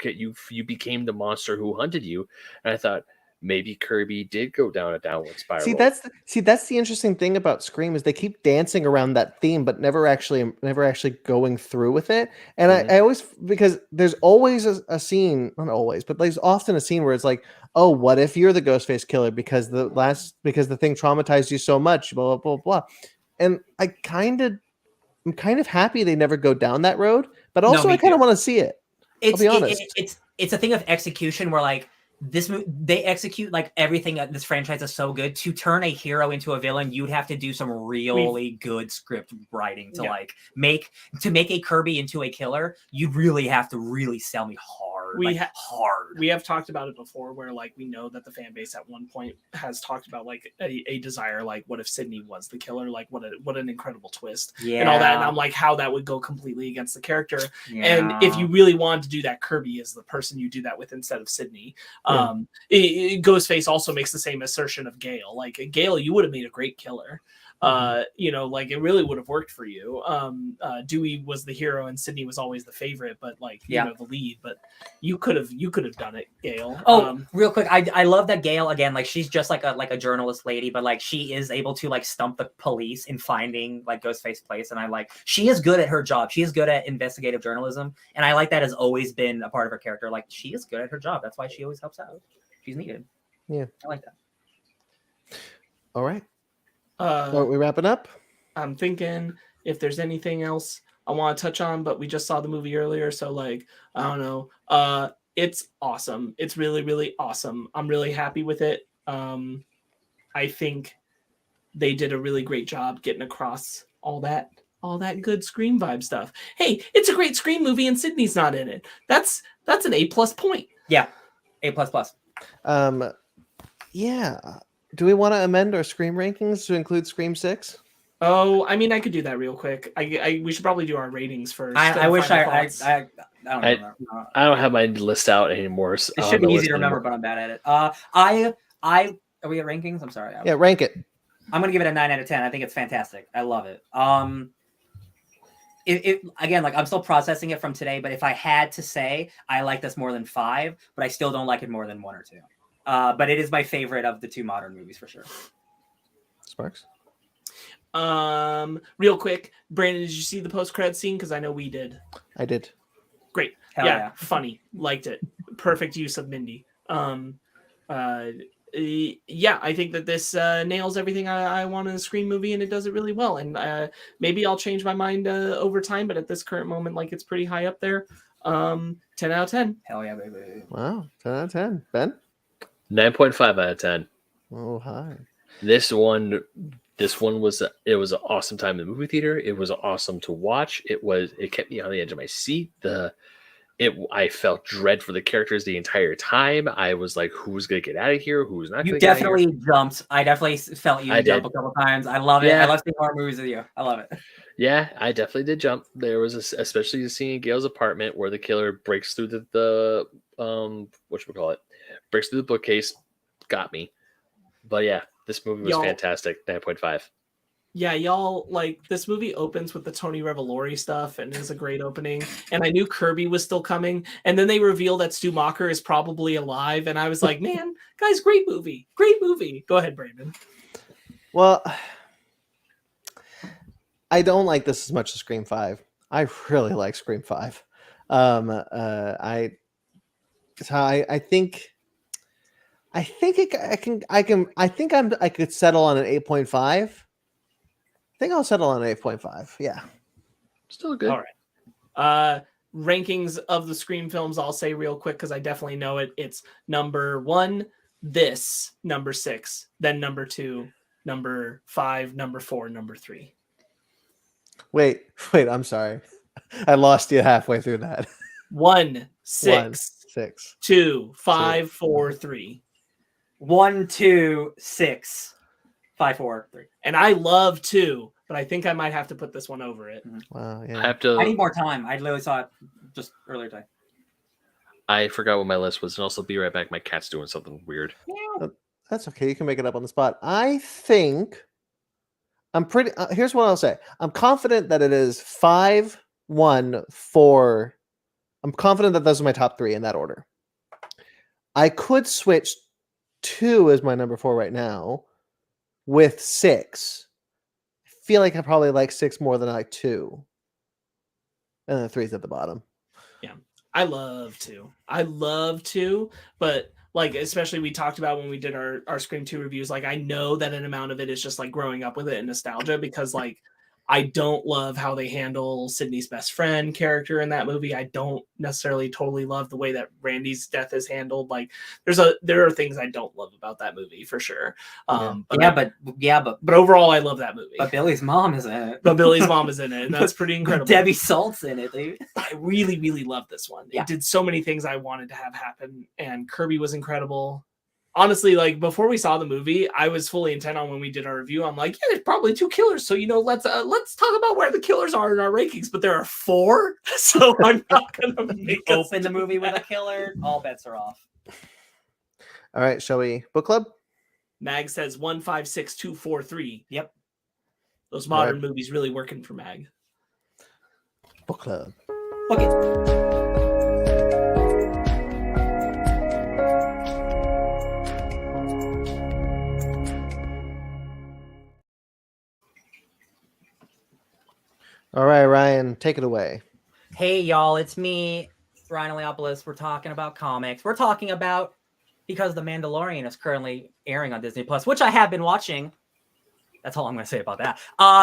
became the monster who hunted you. And I thought maybe Kirby did go down a downward spiral. See, that's the interesting thing about Scream, is they keep dancing around that theme, but never actually going through with it. And I always, because there's always a scene, not always, but there's often a scene where it's like, oh, what if you're the Ghostface killer because the thing traumatized you so much, blah blah blah blah. And I'm kind of happy they never go down that road, but also I kind of want to see it. I'll be honest. It's a thing of execution where like they execute like everything. This franchise is so good. To turn a hero into a villain, you'd have to do some really good script writing to make a Kirby into a killer. You'd really have to really sell me hard. We have talked about it before, where like we know that the fan base at one point has talked about like a desire, like what if Sydney was the killer? Like what an incredible twist, and all that. And I'm like, how that would go completely against the character. Yeah. And if you really wanted to do that, Kirby is the person you do that with instead of Sydney. Ghostface also makes the same assertion of Gale. Like Gale, you would have made a great killer. Like it really would have worked for you. Dewey was the hero and Sydney was always the favorite, but like the lead. But you could have done it, Gale. Real quick, I love that Gale, again, like she's just like a journalist lady, but like she is able to like stump the police in finding like Ghostface place, and I like she is good at her job. She is good at investigative journalism, and I like that has always been a part of her character. Like she is good at her job. That's why she always helps out. She's needed. Yeah, I like that. All right. Are we wrapping up? I'm thinking if there's anything else I want to touch on, but we just saw the movie earlier, so like I don't know. It's awesome. It's really, really awesome. I'm really happy with it. I think they did a really great job getting across all that good Scream vibe stuff. Hey, it's a great Scream movie and Sydney's not in it. That's an A+ point. Yeah, A++. Yeah. Do we want to amend our Scream rankings to include Scream 6? Oh, I mean, I could do that real quick. We should probably do our ratings first. I wish final I thoughts. don't remember. I don't have my list out anymore. It should be easy to remember, but I'm bad at it. I are we at rankings? I'm sorry. Yeah, rank it. I'm gonna give it a 9 out of 10. I think it's fantastic. I love it. It again, like I'm still processing it from today, but if I had to say, I like this more than 5, but I still don't like it more than 1 or 2. But it is my favorite of the 2 modern movies for sure. Sparks. Real quick, Brandon, did you see the post-credit scene? Because I know we did. I did. Great. Hell yeah, yeah. Funny. Liked it. Perfect use of Mindy. Yeah, I think that this nails everything I want in a Scream movie, and it does it really well. And maybe I'll change my mind over time, but at this current moment, like it's pretty high up there. 10 out of 10. Hell yeah, baby. Wow, 10 out of 10. Ben? 9.5 out of 10. Oh, hi. This one was an awesome time in the movie theater. It was awesome to watch. It kept me on the edge of my seat. I felt dread for the characters the entire time. I was like, who's gonna get out of here? Who's not? You gonna get out of here? definitely jumped. I definitely felt you jump a couple times. I love it. Yeah. I love seeing horror movies with you. I love it. Yeah, I definitely did jump. There was especially the scene in Gail's apartment where the killer breaks through the whatchamacallit, breaks through the bookcase. Got me. But yeah, this movie was fantastic. 9.5. Yeah, y'all, like, this movie opens with the Tony Revolori stuff and is a great opening. And I knew Kirby was still coming. And then they reveal that Stu Macher is probably alive. And I was like, man, guys, great movie. Great movie. Go ahead, Brandon. Well, I don't like this as much as Scream 5. I really like Scream 5. I could settle on an 8.5. I think I'll settle on an 8.5. Yeah. Still good. All right. Rankings of the Scream films, I'll say real quick because I definitely know it. It's number 1, this, number 6, then number 2, number 5, number 4, number 3. Wait, I'm sorry. I lost you halfway through that. 1, 6, 6, 2, 5, 4, 3. 1, 2, 6, 5, 4, 3. And I love 2, but I think I might have to put this one over it. Wow, I have to. I need more time. I literally saw it just earlier today. I forgot what my list was, and also be right back. My cat's doing something weird. That's okay. You can make it up on the spot. I think I'm pretty. Here's what I'll say. I'm confident that it is 5, 1, 4. I'm confident that those are my top 3 in that order. I could switch 2 as my number 4 right now with 6. I feel like I probably like 6 more than I like 2. And the 3's at the bottom. Yeah. I love 2, but like, especially we talked about when we did our Scream 2 reviews, like I know that an amount of it is just like growing up with it and nostalgia, because like I don't love how they handle Sydney's best friend character in that movie. I don't necessarily totally love the way that Randy's death is handled. Like there are things I don't love about that movie for sure. But overall I love that movie. But Billy's mom is in it. But Billy's mom is in it, and that's pretty incredible. Debbie Salt's in it, dude. I really, really love this one. Yeah. It did so many things I wanted to have happen, and Kirby was incredible. Honestly, like before we saw the movie, I was fully intent on when we did our review. I'm like, yeah, there's probably 2 killers, so let's talk about where the killers are in our rankings. But there are 4, so I'm not gonna make Open the movie with a killer. All bets are off. All right, shall we book club? Mag says 1, 5, 6, 2, 4, 3. Yep. Those modern movies really working for Mag. Book club. Book it. All right, Ryan, take it away. Hey, y'all, it's me, Ryan Leopolis. We're talking about comics. We're talking about, because The Mandalorian is currently airing on Disney Plus, which I have been watching. That's all I'm going to say about that.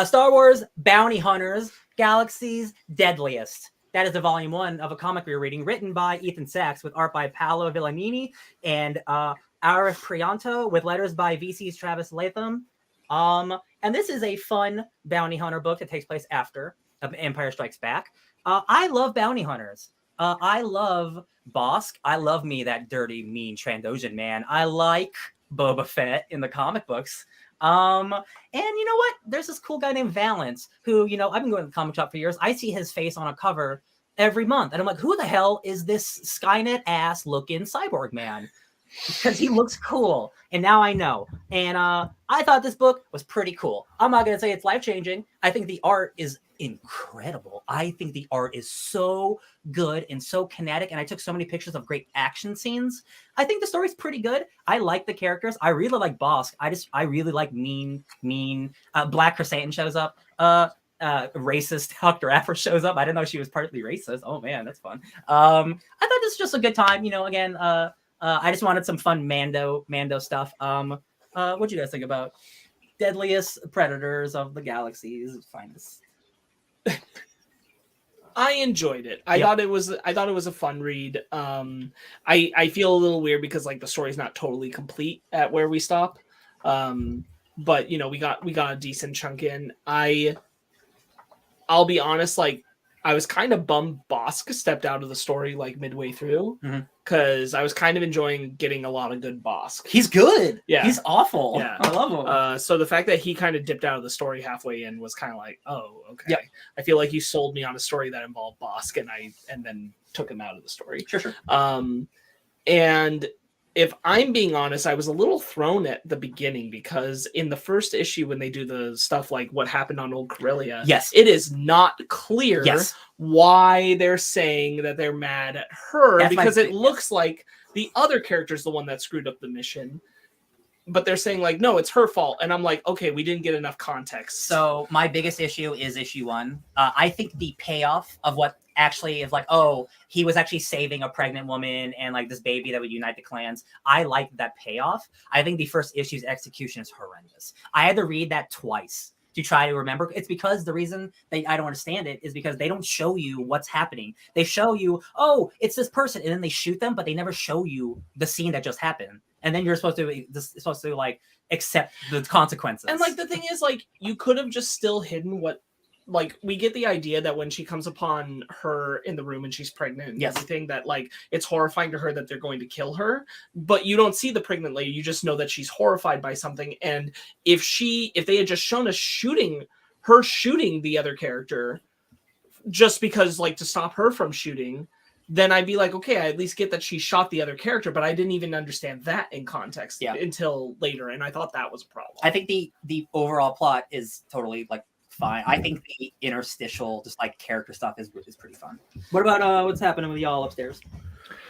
Star Wars Bounty Hunters, Galaxies Deadliest. That is the volume 1 of a comic we're reading, written by Ethan Sachs, with art by Paolo Villanini and Arif Prianto, with letters by VC's Travis Latham. And this is a fun bounty hunter book that takes place after Empire Strikes Back. I love bounty hunters. I love Bosk. I love me, that dirty, mean Trandoshan man. I like Boba Fett in the comic books. And you know what? There's this cool guy named Valance who, you know, I've been going to the comic shop for years. I see his face on a cover every month. And I'm like, who the hell is this Skynet ass looking cyborg man? Because he looks cool. And now I know. And I thought this book was pretty cool. I'm not going to say it's life-changing. I think the art is incredible. I think the art is so good and so kinetic. And I took so many pictures of great action scenes. I think the story's pretty good. I like the characters. I really like Bosk. I really like mean. Black Chrysanthemum shows up. Racist Dr. Afra shows up. I didn't know she was partly racist. Oh man, that's fun. I thought this was just a good time. You know, again, I just wanted some fun Mando stuff. What do you guys think about Deadliest Predators of the Galaxies Finest? I enjoyed it. I thought it was a fun read. I feel a little weird because like the story's not totally complete at where we stop. But you know, we got a decent chunk in. I'll be honest, like I was kind of bummed Bosk stepped out of the story like midway through because I was kind of enjoying getting a lot of good Bosk. He's good. Yeah. He's awful. Yeah. I love him. So the fact that he kind of dipped out of the story halfway in was kind of like, oh, okay. Yep. I feel like you sold me on a story that involved Bosk and then took him out of the story. Sure. And if I'm being honest, I was a little thrown at the beginning because in the first issue, when they do the stuff like what happened on Old Corellia, Yes. it is not clear why they're saying that they're mad at her. That's because it looks like the other character's the one that screwed up the mission. But they're saying like, no, it's her fault. And I'm like, okay, we didn't get enough context. So my biggest issue is issue 1. I think the payoff of what actually is like, oh, he was actually saving a pregnant woman and like this baby that would unite the clans. I like that payoff. I think the first issue's execution is horrendous. I had to read that twice to try to remember. It's because the reason I don't understand it is because they don't show you what's happening. They show you, oh, it's this person, and then they shoot them, but they never show you the scene that just happened. And then you're supposed to like accept the consequences. And like the thing is, like, you could have just still hidden what, like, we get the idea that when she comes upon her in the room and she's pregnant and everything, that like it's horrifying to her that they're going to kill her, but you don't see the pregnant lady. You just know that she's horrified by something. And if they had just shown us shooting the other character just because, like, to stop her from shooting, then I'd be like, okay, I at least get that she shot the other character, but I didn't even understand that in context until later, and I thought that was a problem. I think the overall plot is totally like fine. I think the interstitial, just like character stuff, is pretty fun. What about what's happening with y'all upstairs?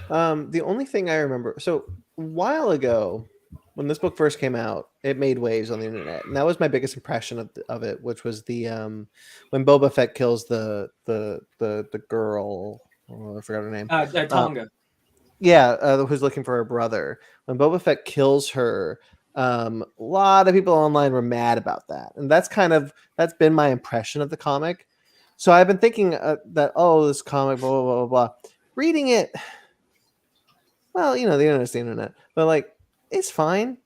The only thing I remember, so a while ago, when this book first came out, it made waves on the internet, and that was my biggest impression of it, which was the when Boba Fett kills the girl. Oh, I forgot her name. Tonga. Who's looking for her brother. When Boba Fett kills her, a lot of people online were mad about that, and that's been my impression of the comic. So I've been thinking that this comic, blah blah blah blah blah. Reading it, well, the internet's the internet, but like it's fine.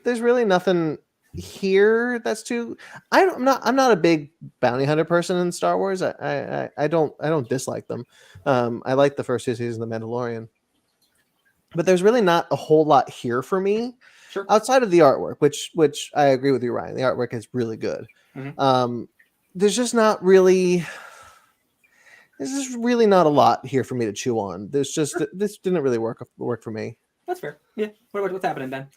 There's really nothing here that's too. I'm not a big bounty hunter person in Star Wars. I don't dislike them. I like the first 2 seasons of The Mandalorian, but there's really not a whole lot here for me outside of the artwork, which I agree with you, Ryan. The artwork is really good. There's just not really. There's just really not a lot here for me to chew on. This didn't really work for me. That's fair. Yeah. What's happening, Ben?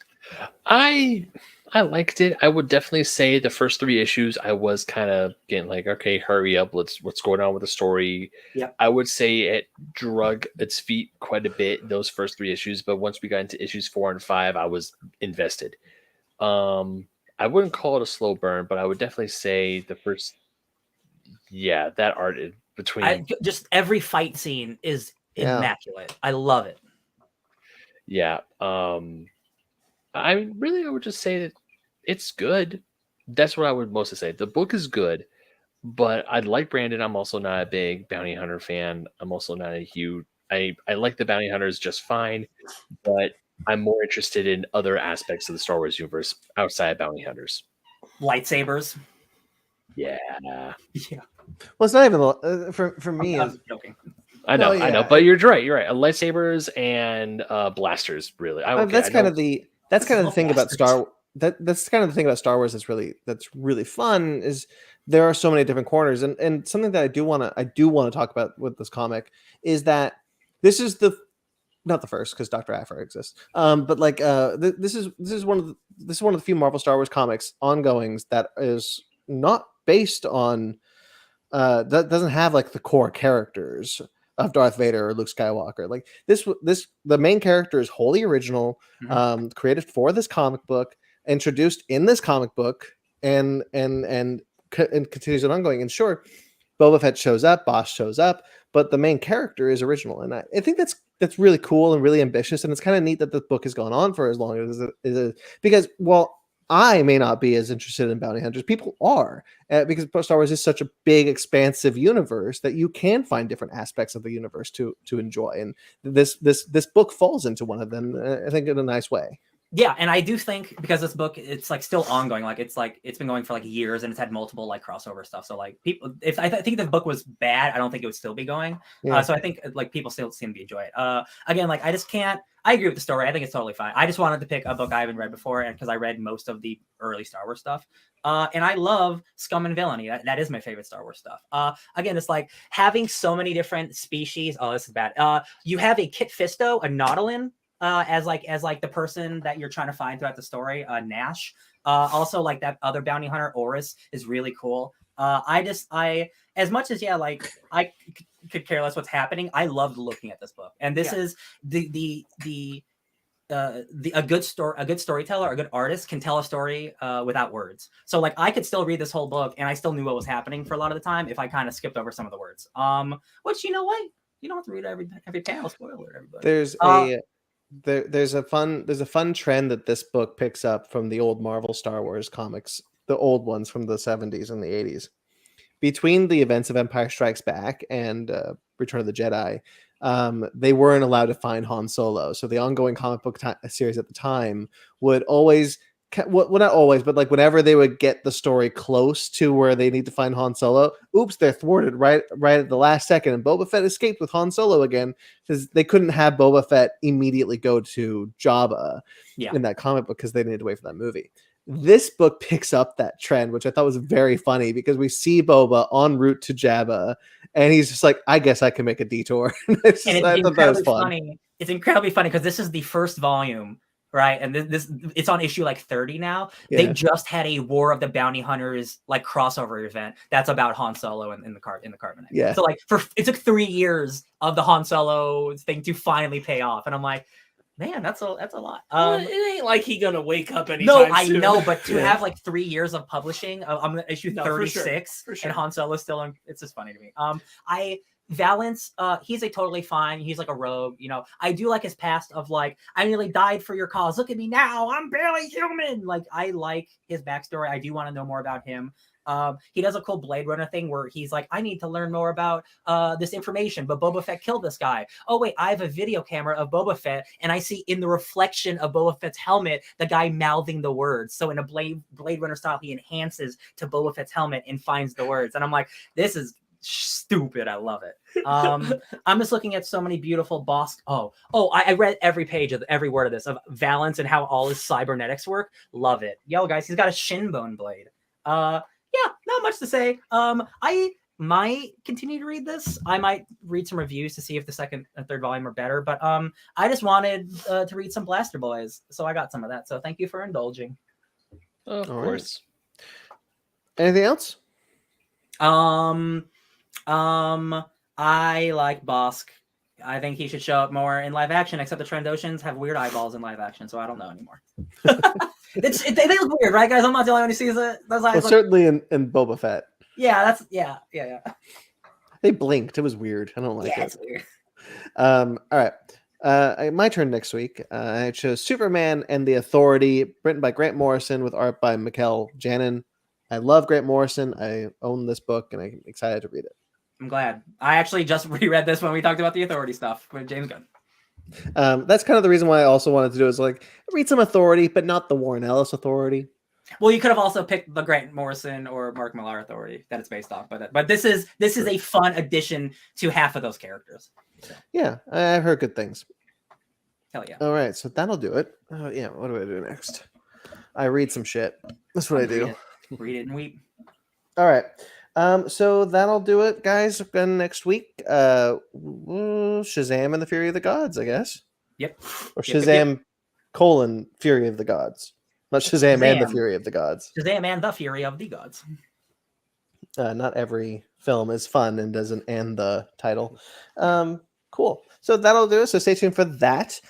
I liked it. I would definitely say the first 3 issues I was kind of getting like, okay, hurry up, what's going on with the story. Yeah. I would say it drug its feet quite a bit, those first 3 issues, but once we got into issues 4 and 5, I was invested. I wouldn't call it a slow burn, but I would definitely say the first that art between just every fight scene is immaculate. I love it. Yeah. I mean, really, I would just say that it's good. That's what I would mostly say. The book is good, but I like Brandon. I'm also not a big bounty hunter fan. I'm also not a huge. I like the bounty hunters just fine, but I'm more interested in other aspects of the Star Wars universe outside of bounty hunters. Lightsabers. Yeah. Yeah. Well, it's not even for me. I'm joking. I know, but you're right. You're right. Lightsabers and blasters, really. That's kind of the that's kind of the Little thing about bastards. that's kind of the thing about Star Wars that's really fun is there are so many different corners, and something that I do want to talk about with this comic is that this is not the first because Dr. Aphra exists, but like this is one of the few Marvel Star Wars comics ongoings that is not based on that doesn't have like the core characters of Darth Vader or Luke Skywalker. Like the main character is wholly original, created for this comic book, introduced in this comic book, and continues on ongoing. And sure, Boba Fett shows up, Boss shows up, but the main character is original, and I think that's really cool and really ambitious, and it's kind of neat that the book has gone on for as long as it is, because while I may not be as interested in bounty hunters, people are, because Star Wars is such a big, expansive universe that you can find different aspects of the universe to enjoy, and this book falls into one of them, I think, in a nice way. Yeah, and I do think because this book, it's like still ongoing. Like it's been going for like years, and it's had multiple like crossover stuff. So like people, if I think the book was bad, I don't think it would still be going. Yeah. So I think like people still seem to enjoy it. Again, like I just can't. I agree with the story. I think it's totally fine. I just wanted to pick a book I haven't read before, and because I read most of the early Star Wars stuff, and I love Scum and Villainy. That is my favorite Star Wars stuff. Again, it's like having so many different species. Oh, this is bad. You have a Kit Fisto, a Nautilin. As the person that you're trying to find throughout the story, Nash. Also, like that other bounty hunter, Oris, is really cool. I as much as I could care less what's happening. I loved looking at this book, and this is a good storyteller, a good artist can tell a story without words. So like I could still read this whole book, and I still knew what was happening for a lot of the time if I kind of skipped over some of the words. Which you know what, you don't have to read every panel. Spoiler, everybody. There's a fun trend that this book picks up from the old Marvel Star Wars comics, the old ones from the 70s and the 80s. Between the events of Empire Strikes Back and Return of the Jedi, they weren't allowed to find Han Solo. So the ongoing comic book series at the time would always, well, not always, but like whenever they would get the story close to where they need to find Han Solo, oops, they're thwarted right at the last second, and Boba Fett escaped with Han Solo again because they couldn't have Boba Fett immediately go to Jabba in that comic book because they needed to wait for that movie. This book picks up that trend, which I thought was very funny because we see Boba en route to Jabba, and he's just like, I guess I can make a detour. I thought that was fun. It's incredibly funny because this is the first volume. Right, and this it's on issue like 30 now. Yeah. They just had a War of the Bounty Hunters like crossover event that's about Han Solo in the Carbonite. Yeah. So like it took 3 years of the Han Solo thing to finally pay off, and I'm like, man, that's a lot. It ain't like he gonna wake up anytime soon. I know, but to have like 3 years of publishing, I'm gonna issue 36, for sure. And Han Solo's still on. It's just funny to me. Valance, he's a totally fine. He's like a rogue, you know. I do like his past of like, I nearly died for your cause. Look at me now. I'm barely human. Like, I like his backstory. I do want to know more about him. He does a cool Blade Runner thing where he's like, I need to learn more about this information, but Boba Fett killed this guy. Oh, wait, I have a video camera of Boba Fett, and I see in the reflection of Boba Fett's helmet, the guy mouthing the words. So in a Blade Runner style, he enhances to Boba Fett's helmet and finds the words. And I'm like, this is stupid. I love it. I'm just looking at so many beautiful Bosk. I read every page of every word of this of Valance and how all his cybernetics work. Love it. Yo, guys, he's got a shin bone blade. Yeah, not much to say. I might continue to read this. I might read some reviews to see if the second and third volume are better. But I just wanted to read some Blaster Boys, so I got some of that. So thank you for indulging. Of course. Anything else? I like Bosk. I think he should show up more in live action, except the Trandoshans have weird eyeballs in live action, so I don't know anymore. They look weird, right, guys? I'm not the only one who sees it. Those eyes certainly in Boba Fett. Yeah, yeah. They blinked. It was weird. I don't like it. It's weird. All right. My turn next week. I chose Superman and the Authority, written by Grant Morrison with art by Mikkel Janin. I love Grant Morrison. I own this book, and I'm excited to read it. I'm glad. I actually just reread this when we talked about the Authority stuff with James Gunn. That's kind of the reason why I also wanted to do is like read some Authority, but not the Warren Ellis Authority. Well, you could have also picked the Grant Morrison or Mark Millar Authority that it's based off, but this is a fun addition to half of those characters. So. Yeah, I've heard good things. Hell yeah. All right, so that'll do it. Yeah, what do I do next? I read some shit. That's what I do. Read it and weep. All right. So that'll do it, guys. Again, next week, Shazam and the Fury of the Gods, I guess. Yep. Or Yep, Shazam : Fury of the Gods. Not Shazam and the Shazam. Fury of the Gods. Shazam and the Fury of the Gods. Not every film is fun and doesn't end the title. Cool. So that'll do it. So stay tuned for that.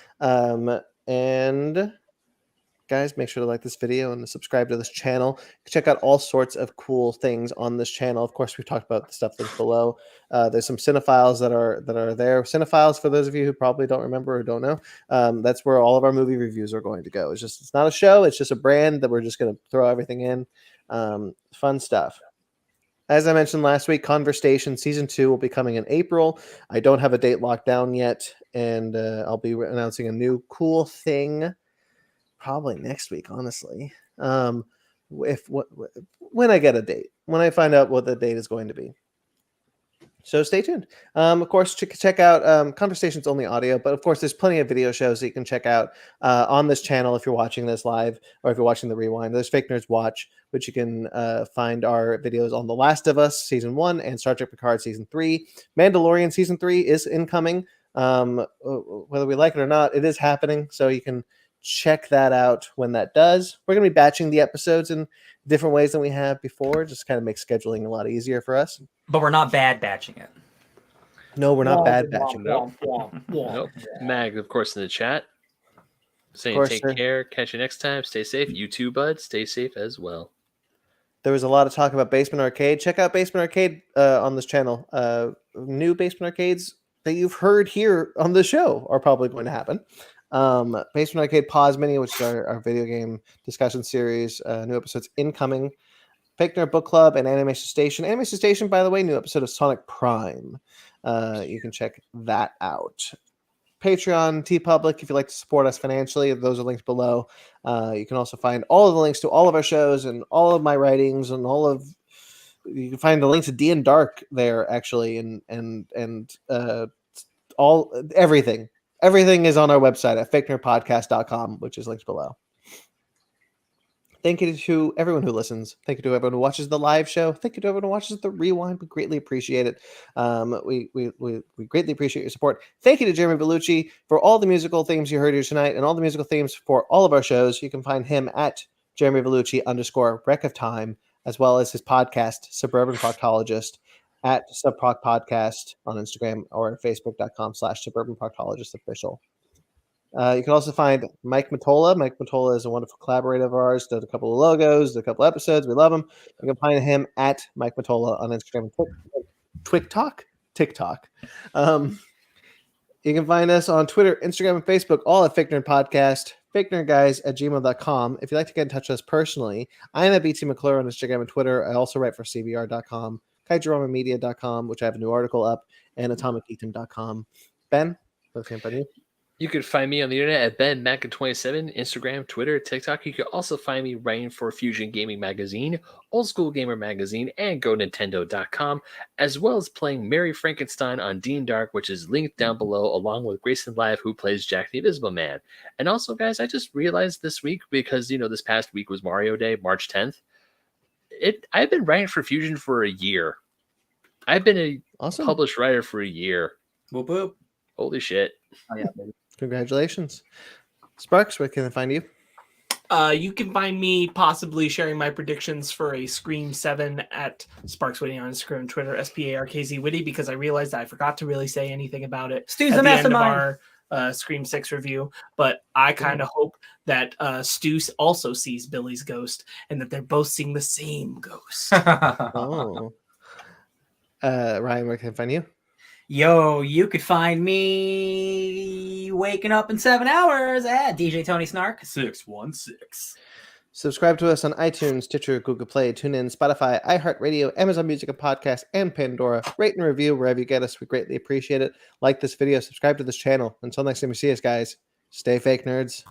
And guys, make sure to like this video and subscribe to this channel. Check out all sorts of cool things on this channel. Of course, we've talked about the stuff linked below. There's some cinephiles that are there. Cinephiles, for those of you who probably don't remember or don't know, that's where all of our movie reviews are going to go. It's not a show. It's just a brand that we're just going to throw everything in. Fun stuff. As I mentioned last week, Conversation Season 2 will be coming in April. I don't have a date locked down yet, and I'll be announcing a new cool thing probably next week, honestly. When I get a date, when I find out what the date is going to be. So stay tuned. Of course, check out Conversations only audio, but of course, there's plenty of video shows that you can check out on this channel if you're watching this live or if you're watching the rewind. There's Fake Nerds Watch, which you can find our videos on The Last of Us Season 1 and Star Trek Picard Season 3. Mandalorian Season 3 is incoming. Whether we like it or not, it is happening, so you can check that out when that does. We're going to be batching the episodes in different ways than we have before, just kind of make scheduling a lot easier for us. But we're not bad batching it. No, we're not bad batching. Nope. Mag, of course, in the chat. Saying course, take sir. care. Catch you next time. Stay safe. You too, bud. Stay safe as well. There was a lot of talk about Basement Arcade. Check out Basement Arcade on this channel. New Basement Arcades that you've heard here on the show are probably going to happen. Basement Arcade Pause Mini, which is our video game discussion series. New episodes incoming. Fake Nerd Book Club and Animation Station. Animation Station, by the way, new episode of Sonic Prime. You can check that out. Patreon, TeePublic, if you'd like to support us financially, those are linked below. You can also find all of the links to all of our shows and all of my writings and you can find the link to D and Dark there, actually, and everything. Everything is on our website at fakenerdpodcast.com, which is linked below. Thank you to everyone who listens. Thank you to everyone who watches the live show. Thank you to everyone who watches the rewind. We greatly appreciate it. We greatly appreciate your support. Thank you to Jeremy Bellucci for all the musical themes you heard here tonight and all the musical themes for all of our shows. You can find him at Jeremy Bellucci _Wreck of Time, as well as his podcast, Suburban Proctologist, at Subproc Podcast on Instagram or at facebook.com/Suburban Proctologist Official. You can also find Mike Matola. Mike Matola is a wonderful collaborator of ours. Does a couple of logos, did a couple episodes. We love him. You can find him at Mike Matola on Instagram and TikTok. You can find us on Twitter, Instagram, and Facebook, all at Fake Nerd Podcast, fakenerdguys@gmail.com. If you'd like to get in touch with us personally, I am at BT McClure on Instagram and Twitter. I also write for CBR.com, KaiJeromeMedia.com, which I have a new article up, and AtomicEaton.com. Ben, what's the you? You can find me on the internet at BenMacken27, Instagram, Twitter, TikTok. You can also find me writing for Fusion Gaming Magazine, Old School Gamer Magazine, and GoNintendo.com, as well as playing Mary Frankenstein on Dean Dark, which is linked down below, along with Grayson Live, who plays Jack the Invisible Man. And also, guys, I just realized this week, because, this past week was Mario Day, March 10th, I've been writing for Fusion for a year. I've been a published writer for a year. Whoop whoop. Holy shit. Oh, yeah, baby. Congratulations. Sparks, where can I find you? You can find me possibly sharing my predictions for a Scream 7 at Sparks Witty on Instagram and Twitter, SPARKZ Witty, because I realized I forgot to really say anything about it Stu's at a the end of mastermind. our Scream 6 review. But I kind of hope that Stu also sees Billy's ghost and that they're both seeing the same ghost. Oh. Ryan, where can I find you? Yo, you could find me waking up in 7 hours at DJ Tony Snark 616. Subscribe to us on iTunes, Stitcher, Google Play, TuneIn, Spotify, iHeartRadio, Amazon Music and Podcast, and Pandora. Rate and review wherever you get us. We greatly appreciate it. Like this video, subscribe to this channel. Until next time we see us, guys, stay fake nerds.